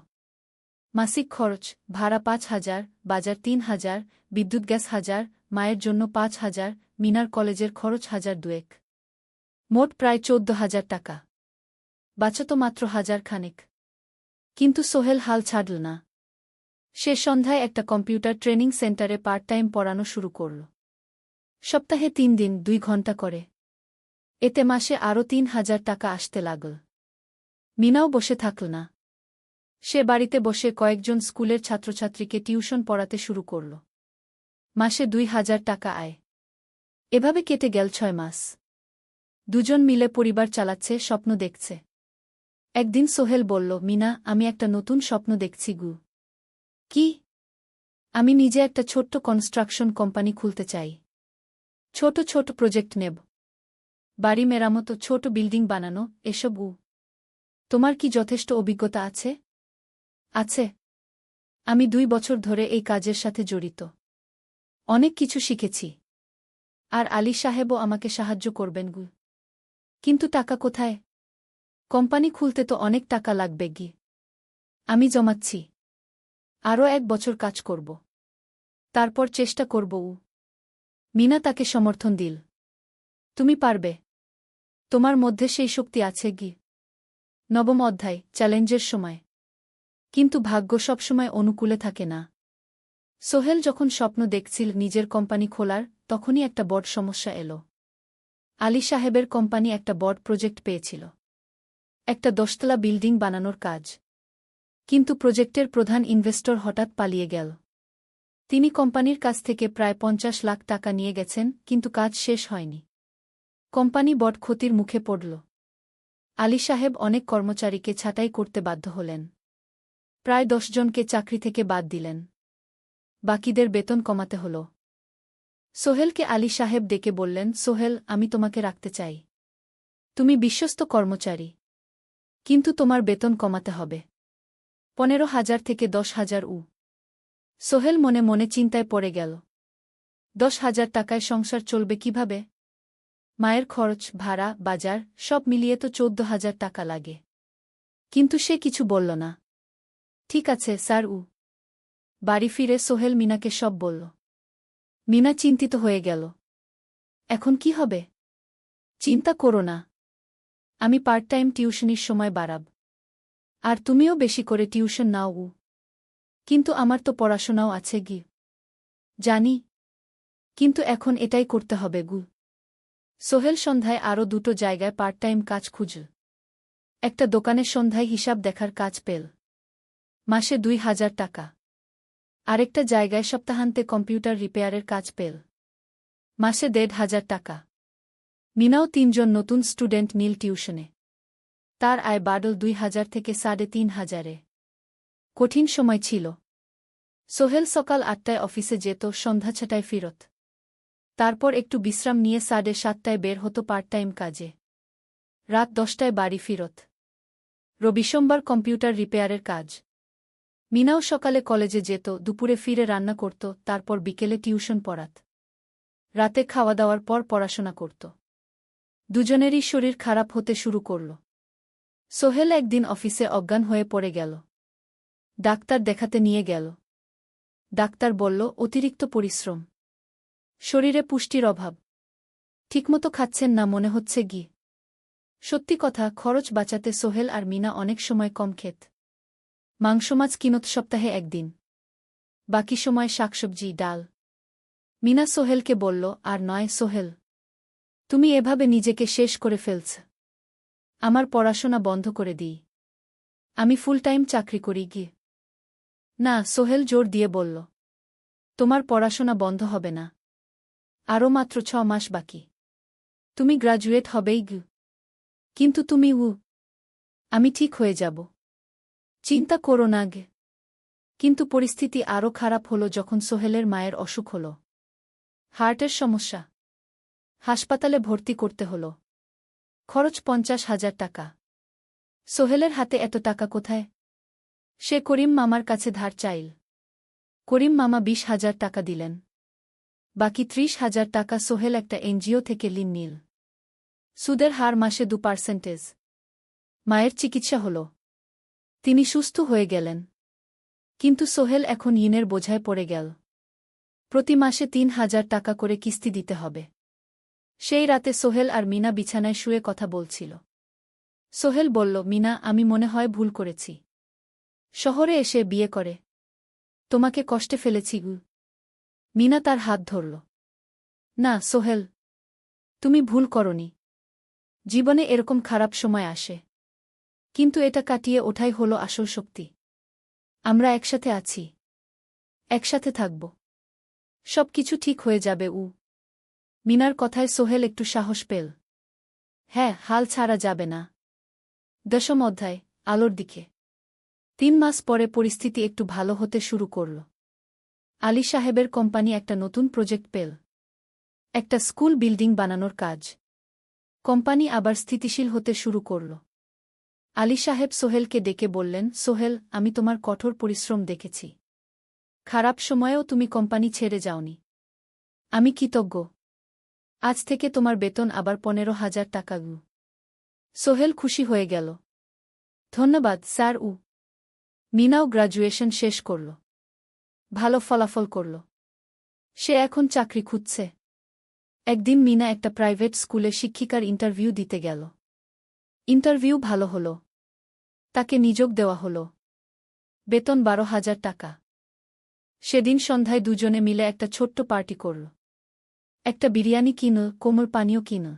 মাসিক খরচ, ভাড়া 5,000, বাজার 3,000, বিদ্যুৎ গ্যাস 1,000, মায়ের জন্য 5,000, মিনার কলেজের খরচ 1,200। মোট প্রায় 14,000 টাকা। বাঁচত মাত্র 1,000 খানেক। কিন্তু সোহেল হাল ছাড়ল না। সে সন্ধ্যায় একটা কম্পিউটার ট্রেনিং সেন্টারে পার্ট টাইম পড়ানো শুরু করল। সপ্তাহে 3 দিন 2 ঘন্টা করে। এতে মাসে আরও ৩,০০০ টাকা আসতে লাগল। মিনাও বসে থাকল না। সে বাড়িতে বসে কয়েকজন স্কুলের ছাত্রছাত্রীকে টিউশন পড়াতে শুরু করল। মাসে ২,০০০ টাকা আয়। এভাবে কেটে গেল ৬ মাস। দুজন মিলে পরিবার চালাচ্ছে, স্বপ্ন দেখছে। একদিন সোহেল বলল, মিনা, আমি একটা নতুন স্বপ্ন দেখছি গু। কি? আমি নিজে একটা ছোট্ট কনস্ট্রাকশন কোম্পানি খুলতে চাই। ছোট ছোট প্রজেক্ট নেব। বাড়ি মেরামত, ছোট বিল্ডিং বানানো, এসব। তোমার কি যথেষ্ট অভিজ্ঞতা আছে? আছে। আমি ২ বছর ধরে এই কাজের সাথে জড়িত। অনেক কিছু শিখেছি। আর আলী সাহেবও আমাকে সাহায্য করবেন গু। কিন্তু টাকা কোথায়? কোম্পানি খুলতে তো অনেক টাকা লাগবে গি। আমি জমাচ্ছি। আরও ১ বছর কাজ করব। তারপর চেষ্টা করব। মিনা তাকে সমর্থন দিল। তুমি পারবে। তোমার মধ্যে সেই শক্তি আছে গি। নবম অধ্যায়, চ্যালেঞ্জের সময়। কিন্তু ভাগ্য সবসময় অনুকূলে থাকে না। সোহেল যখন স্বপ্ন দেখছিল নিজের কোম্পানি খোলার, তখনই একটা বড় সমস্যা এলো। আলী সাহেবের কোম্পানি একটা বড় প্রজেক্ট পেয়েছিল। একটা ১০তলা বিল্ডিং বানানোর কাজ। কিন্তু প্রজেক্টের প্রধান ইনভেস্টর হঠাৎ পালিয়ে গেল। তিনি কোম্পানির কাছ থেকে প্রায় ৫০ লাখ টাকা নিয়ে গেছেন, কিন্তু কাজ শেষ হয়নি। কোম্পানি বড় ক্ষতির মুখে পড়ল। আলী সাহেব অনেক কর্মচারীকে ছাঁটাই করতে বাধ্য হলেন। প্রায় ১০ জনকে চাকরি থেকে বাদ দিলেন। বাকিদের বেতন কমাতে হল। সোহেলকে আলী সাহেব ডেকে বললেন, সোহেল, আমি তোমাকে রাখতে চাই। তুমি বিশ্বস্ত কর্মচারী। কিন্তু তোমার বেতন কমাতে হবে। ১৫,০০০ থেকে ১০,০০০। সোহেল মনে মনে চিন্তায় পড়ে গেল। ১০,০০০ টাকায় সংসার চলবে কিভাবে? মায়ের খরচ, ভাড়া, বাজার সব মিলিয়ে তো ১৪,০০০ টাকা লাগে। কিন্তু সে কিছু বলল না। ঠিক আছে স্যার। বাড়ি ফিরে সোহেল মিনাকে সব বলল। মিনা চিন্তিত হয়ে গেল। এখন কি হবে? চিন্তা করো না। আমি পার্ট টাইম টিউশনির সময় বাড়াব। আর তুমিও বেশি করে টিউশন নাও। কিন্তু আমার তো পড়াশোনাও আছে গি। জানি। কিন্তু এখন এটাই করতে হবে গু। সোহেল সন্ধ্যায় আরও ২টো জায়গায় পার্ট টাইম কাজ খুঁজল। একটা দোকানের সন্ধ্যায় হিসাব দেখার কাজ পেল। মাসে ২,০০০ টাকা। আরেকটা জায়গায় সপ্তাহান্তে কম্পিউটার রিপেয়ারের কাজ পেল। মাসে ১,৫০০ টাকা। মিনাও ৩ জন নতুন স্টুডেন্ট নিল টিউশনে। তার আয় বাড়ল ২,০০০ থেকে ৩,৫০০। কঠিন সময় ছিল। সোহেল সকাল ৮টায় অফিসে যেত, সন্ধ্যা ৬টায় ফিরত। তারপর একটু বিশ্রাম নিয়ে ৭:৩০ বের হতো পার্ট টাইম কাজে। রাত ১০টায় বাড়ি ফিরত। রবি সোমবার কম্পিউটার রিপেয়ারের কাজ। মিনাও সকালে কলেজে যেত, দুপুরে ফিরে রান্না করত, তারপর বিকেলে টিউশন পড়াত। রাতে খাওয়া দাওয়ার পর পড়াশোনা করত। দুজনেরই শরীর খারাপ হতে শুরু করল। সোহেল একদিন অফিসে অজ্ঞান হয়ে পড়ে গেল। ডাক্তার দেখাতে নিয়ে গেল। ডাক্তার বলল, অতিরিক্ত পরিশ্রম। শরীরে পুষ্টির অভাব। ঠিকমতো খাচ্ছেন না মনে হচ্ছে গি। সত্যি কথা, খরচ বাঁচাতে সোহেল আর মিনা অনেক সময় কম খেত। মাংস মাছ কিনত সপ্তাহে একদিন। বাকি সময় শাকসবজি, ডাল। মিনা সোহেলকে বলল, আর নয় সোহেল। তুমি এভাবে নিজেকে শেষ করে ফেলছ। আমার পড়াশোনা বন্ধ করে দিই। আমি ফুল টাইম চাকরি করি গি। না, সোহেল জোর দিয়ে বলল। তোমার পড়াশোনা বন্ধ হবে না। আরও মাত্র ৬ মাস বাকি। তুমি গ্রাজুয়েট হবেই গু। কিন্তু তুমি। আমি ঠিক হয়ে যাব। চিন্তা করো না গে। কিন্তু পরিস্থিতি আরও খারাপ হলো যখন সোহেলের মায়ের অসুখ হল। হার্টের সমস্যা। হাসপাতালে ভর্তি করতে হল। খরচ ৫০,০০০ টাকা। সোহেলের হাতে এত টাকা কোথায়? সে করিম মামার কাছে ধার চাইল। করিম মামা ২০,০০০ টাকা দিলেন। বাকি ৩০,০০০ টাকা সোহেল একটা এনজিও থেকে ঋণ নিল। সুদের হার মাসে ২%। মায়ের চিকিৎসা হল। তিনি সুস্থ হয়ে গেলেন। কিন্তু সোহেল এখন ঋণের বোঝায় পড়ে গেল। প্রতি মাসে ৩,০০০ টাকা করে কিস্তি দিতে হবে। সেই রাতে সোহেল আর মিনা বিছানায় শুয়ে কথা বলছিল। সোহেল বলল, মিনা, আমি মনে হয় ভুল করেছি। শহরে এসে বিয়ে করে তোমাকে কষ্টে ফেলেছি গু। মিনা তার হাত ধরল। না সোহেল, তুমি ভুল করনি। জীবনে এরকম খারাপ সময় আসে, কিন্তু এটা কাটিয়ে ওঠাই হলো আসল শক্তি। আমরা একসাথে আছি, একসাথে থাকব, সবকিছু ঠিক হয়ে যাবে। মিনার কথায় সোহেল একটু সাহস পেল। হ্যাঁ, হাল ছাড়া যাবে না। 10ম অধ্যায়, আলোর দিকে। 3 মাস পরে পরিস্থিতি একটু ভালো হতে শুরু করল। আলী সাহেবের কোম্পানি একটা নতুন প্রজেক্ট পেল, একটা স্কুল বিল্ডিং বানানোর কাজ। কোম্পানি আবার স্থিতিশীল হতে শুরু করল। আলী সাহেব সোহেলকে ডেকে বললেন, সোহেল, আমি তোমার কঠোর পরিশ্রম দেখেছি। খারাপ সময়েও তুমি কোম্পানি ছেড়ে যাওনি। আমি কৃতজ্ঞ। আজ থেকে তোমার বেতন আবার 15,000 টাকা। সোহেল খুশি হয়ে গেল। ধন্যবাদ স্যার। মিনাও গ্র্যাজুয়েশন শেষ করল, ভালো ফলাফল করল। সে এখন চাকরি খুঁজছে। একদিন মিনা একটা প্রাইভেট স্কুলে শিক্ষিকার ইন্টারভিউ দিতে গেল। ইন্টারভিউ ভালো হল, তাকে নিযোগ দেওয়া হল। বেতন 12,000 টাকা। সেদিন সন্ধ্যায় দুজনে মিলে একটা ছোট্ট পার্টি করল। একটা বিরিয়ানি কিনল, কোমল পানীয় কিনল।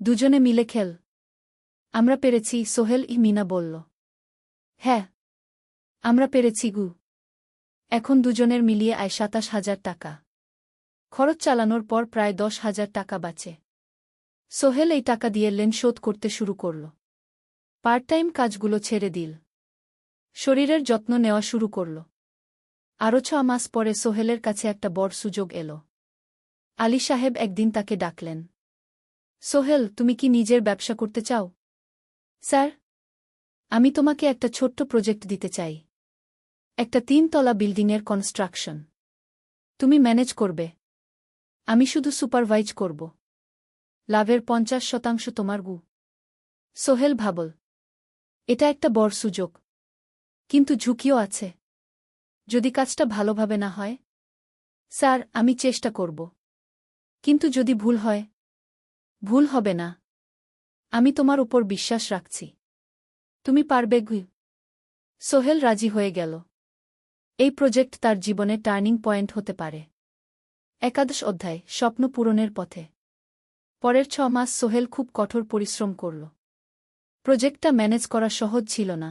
দুজনে মিলে খেল। আমরা পেরেছি, সোহেল মিনা বলল। হ্যাঁ, আমরা পেরেছি। এখন দুজনের মিলিয়ে আয় 27,000 টাকা। খরচ চালানোর পর প্রায় 10,000 টাকা বাঁচে। সোহেল এই টাকা দিয়ে লেন শোধ করতে শুরু করল। পার্ট টাইম কাজগুলো ছেড়ে দিল। শরীরের যত্ন নেওয়া শুরু করল। আরও 6 মাস পরে সোহেলের কাছে একটা বড় সুযোগ এল। আলী সাহেব একদিন তাকে ডাকলেন। সোহেল, তুমি কি নিজের ব্যবসা করতে চাও? স্যার, আমি তোমাকে একটা ছোট্ট প্রজেক্ট দিতে চাই। একটা 3 তলা বিল্ডিংয়ের কনস্ট্রাকশন। তুমি ম্যানেজ করবে, আমি শুধু সুপারভাইজ করব। লাভের 50% তোমার। সোহেল ভাবল, এটা একটা বড় সুযোগ, কিন্তু ঝুঁকিও আছে। যদি কাজটা ভালোভাবে না হয়? স্যার, আমি চেষ্টা করব, কিন্তু যদি ভুল হয়? ভুল হবে না। আমি তোমার উপর বিশ্বাস রাখছি, তুমি পারবে। সোহেল রাজি হয়ে গেল। এই প্রজেক্ট তার জীবনে টার্নিং পয়েন্ট হতে পারে। 11 অধ্যায়, স্বপ্ন পূরণের পথে। পরের 6 মাস সোহেল খুব কঠোর পরিশ্রম করল। প্রজেক্টটা ম্যানেজ করা সহজ ছিল না।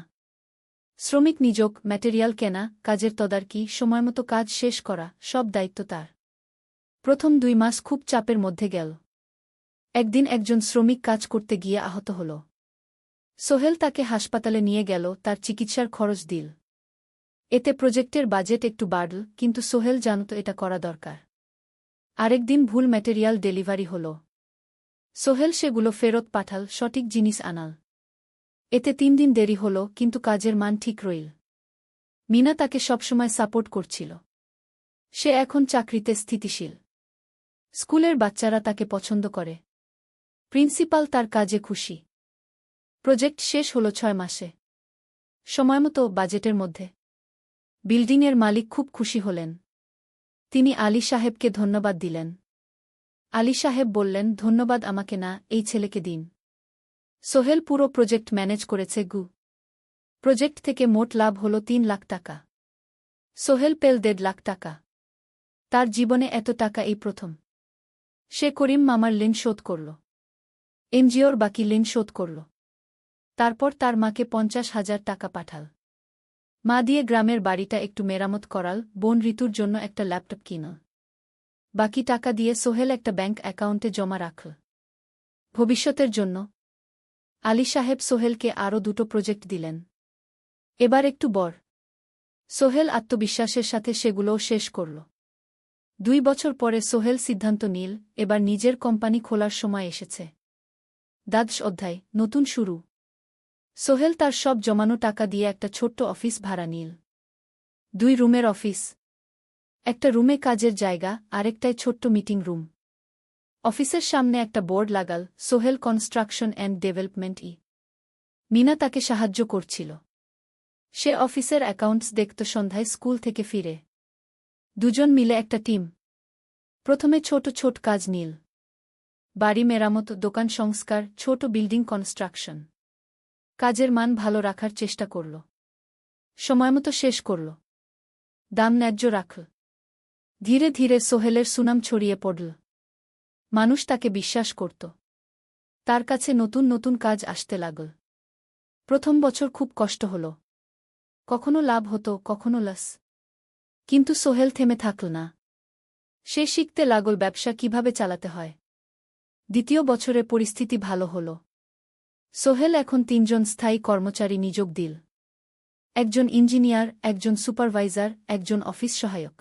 শ্রমিক নিযোগ, ম্যাটেরিয়াল কেনা, কাজের তদারকি, সময়মতো কাজ শেষ করা, সব দায়িত্ব তার। প্রথম 2 মাস খুব চাপের মধ্যে গেল। একদিন একজন শ্রমিক কাজ করতে গিয়ে আহত হল। সোহেল তাকে হাসপাতালে নিয়ে গেল, তার চিকিৎসার খরচ দিল। এতে প্রজেক্টের বাজেট একটু বাড়ল, কিন্তু সোহেল জানত এটা করা দরকার। আরেকদিন ভুল ম্যাটেরিয়াল ডেলিভারি হল। সোহেল সেগুলো ফেরত পাঠাল, সঠিক জিনিস আনাল। এতে 3 দিন দেরি হল, কিন্তু কাজের মান ঠিক রইল। মিনা তাকে সবসময় সাপোর্ট করছিল। সে এখন চাকরিতে স্থিতিশীল। স্কুলের বাচ্চারা তাকে পছন্দ করে। প্রিন্সিপাল তার কাজে খুশি। প্রজেক্ট শেষ হল 6 মাসে। সময়মতো, বাজেটের মধ্যে। বিল্ডিংয়ের মালিক খুব খুশি হলেন। তিনি আলী সাহেবকে ধন্যবাদ দিলেন। আলী সাহেব বললেন, ধন্যবাদ আমাকে না, এই ছেলেকে দিন। সোহেল পুরো প্রজেক্ট ম্যানেজ করেছে। প্রজেক্ট থেকে মোট লাভ হল 3 লাখ টাকা। সোহেল পেল 1.5 লাখ টাকা। তার জীবনে এত টাকা এই প্রথম। সে করিম মামার ঋণ শোধ করল। এনজিওর বাকি ঋণ শোধ করল। তারপর তার মাকে 50,000 টাকা পাঠাল। মা দিয়ে গ্রামের বাড়িটা একটু মেরামত করাল, বোন ঋতুর জন্য একটা ল্যাপটপ কিনল। বাকি টাকা দিয়ে সোহেল একটা ব্যাংক অ্যাকাউন্টে জমা রাখল, ভবিষ্যতের জন্য। আলী সাহেব সোহেলকে আরও 2টো প্রজেক্ট দিলেন, এবার একটু বড়। সোহেল আত্মবিশ্বাসের সাথে সেগুলোও শেষ করল। 2 বছর পরে সোহেল সিদ্ধান্ত নিল, এবার নিজের কোম্পানি খোলার সময় এসেছে। 10 অধ্যায়, নতুন শুরু। সোহেল তার সব জমানো টাকা দিয়ে একটা ছোট্ট অফিস ভাড়া নিল। 2 রুমের অফিস। একটা রুমে কাজের জায়গা, আরেকটায় ছোট্ট মিটিং রুম। অফিসের সামনে একটা বোর্ড লাগাল, Sohel construction and development. Meena তাকে সাহায্য করছিল। সে অফিসের অ্যাকাউন্টস দেখত সন্ধ্যায় স্কুল থেকে ফিরে। দুজন মিলে একটা টিম। প্রথমে ছোট ছোট কাজ নিল। বাড়ি মেরামত, দোকান সংস্কার, ছোট বিল্ডিং কনস্ট্রাকশন। কাজের মান ভালো রাখার চেষ্টা করল। সময়মতো শেষ করল। দাম ন্যায্য রাখল। ধীরে ধীরে সোহেলের সুনাম ছড়িয়ে পড়ল। মানুষ তাকে বিশ্বাস করত। তার কাছে নতুন নতুন কাজ আসতে লাগল। প্রথম বছর খুব কষ্ট হল। কখনো লাভ হতো, কখনো লস। কিন্তু সোহেল থেমে থাকল না। সে শিখতে লাগল ব্যবসা কিভাবে চালাতে হয়। দ্বিতীয় বছরে পরিস্থিতি ভালো হল। সোহেল এখন 3 জন স্থায়ী কর্মচারী নিযোগ দিল। একজন ইঞ্জিনিয়ার, একজন সুপারভাইজার, একজন অফিস সহায়ক।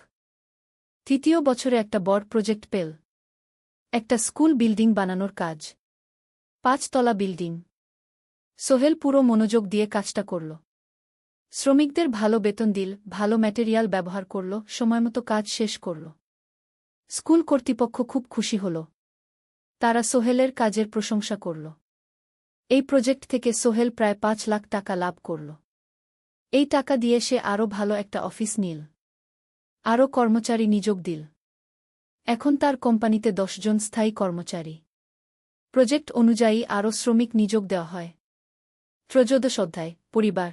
তৃতীয় বছরে একটা বড় প্রজেক্ট পেল। একটা স্কুল বিল্ডিং বানানোর কাজ। 5 তলা বিল্ডিং। সোহেল পুরো মনোযোগ দিয়ে কাজটা করল। শ্রমিকদের ভালো বেতন দিল, ভালো ম্যাটেরিয়াল ব্যবহার করল, সময়মতো কাজ শেষ করল। স্কুল কর্তৃপক্ষ খুব খুশি হল। তারা সোহেলের কাজের প্রশংসা করল। এই প্রজেক্ট থেকে সোহেল প্রায় 5 লাখ টাকা লাভ করল। এই টাকা দিয়ে সে আরও ভালো একটা অফিস নিল। আরও কর্মচারী নিযোগ দিল। এখন তার কোম্পানিতে 10 জন স্থায়ী কর্মচারী। প্রজেক্ট অনুযায়ী আরও শ্রমিক নিযোগ দেওয়া হয়। 13 অধ্যায়, পরিবার।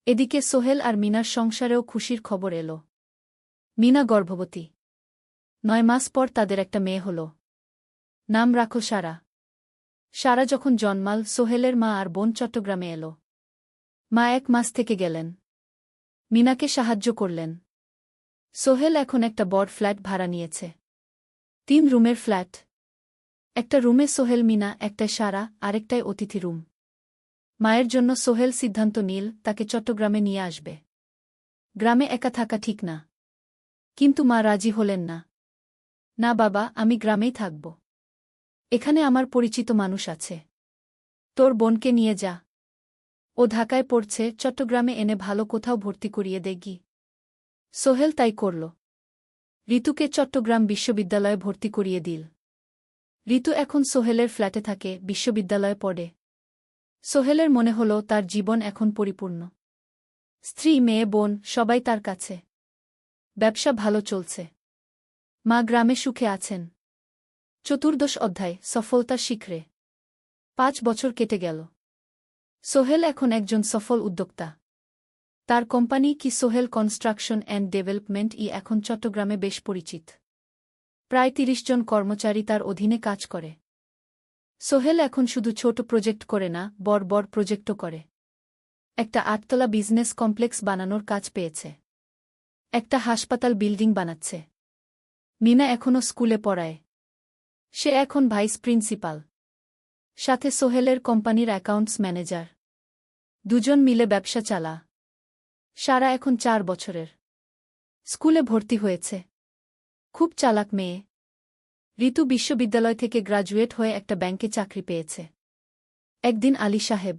এদিকে সোহেল আর মিনার সংসারেও খুশির খবর এল। মিনা গর্ভবতী। 9 মাস পর তাদের একটা মেয়ে হল। নাম রাখল সারা। সারা যখন জন্মাল, সোহেলের মা আর বোন চট্টগ্রামে এল। মা 1 মাস থেকে গেলেন। মিনাকে সাহায্য করলেন। সোহেল এখন একটা বড় ফ্ল্যাট ভাড়া নিয়েছে। 3 রুমের ফ্ল্যাট। একটা রুমে সোহেল, মিনা, একটায় সারা, আরেকটায় অতিথি রুম। মায়ের জন্য সোহেল সিদ্ধান্ত নিল তাকে চট্টগ্রামে নিয়ে আসবে। গ্রামে একা থাকা ঠিক না। কিন্তু মা রাজি হলেন না। না বাবা, আমি গ্রামেই থাকব। এখানে আমার পরিচিত মানুষ আছে। তোর বোনকে নিয়ে যা। ও ঢাকায় পড়ছে, চট্টগ্রামে এনে ভালো কোথাও ভর্তি করিয়ে দেগি। সোহেল তাই করল। ঋতুকে চট্টগ্রাম বিশ্ববিদ্যালয়ে ভর্তি করিয়ে দিল। ঋতু এখন সোহেলের ফ্ল্যাটে থাকে, বিশ্ববিদ্যালয়ে পড়ে। সোহেলের মনে হল তার জীবন এখন পরিপূর্ণ। স্ত্রী, মেয়ে, বোন সবাই তার কাছে। ব্যবসা ভালো চলছে। মা গ্রামে সুখে আছেন। 14 অধ্যায়, সফলতার শিখরে। 5 বছর কেটে গেল। সোহেল এখন একজন সফল উদ্যোক্তা। তার কোম্পানি কি সোহেল কনস্ট্রাকশন অ্যান্ড ডেভেলপমেন্ট এখন চট্টগ্রামে বেশ পরিচিত। প্রায় 30 জন কর্মচারী তার অধীনে কাজ করে। সোহেল এখন শুধু ছোট প্রজেক্ট করে না, বড় বড় প্রজেক্টও করে। একটা 8 তলা বিজনেস কমপ্লেক্স বানানোর কাজ পেয়েছে। একটা হাসপাতাল বিল্ডিং বানাচ্ছে। মিনা এখনও স্কুলে পড়ায়। সে এখন ভাইস প্রিন্সিপাল। সাথে সোহেলের কোম্পানির অ্যাকাউন্টস ম্যানেজার। 2 জন মিলে ব্যবসা চালা। সারা এখন 4 বছরের। স্কুলে ভর্তি হয়েছে। খুব চালাক মেয়ে। ঋতু বিশ্ববিদ্যালয় থেকে গ্রাজুয়েট হয়ে একটা ব্যাংকে চাকরি পেয়েছে। একদিন আলী সাহেব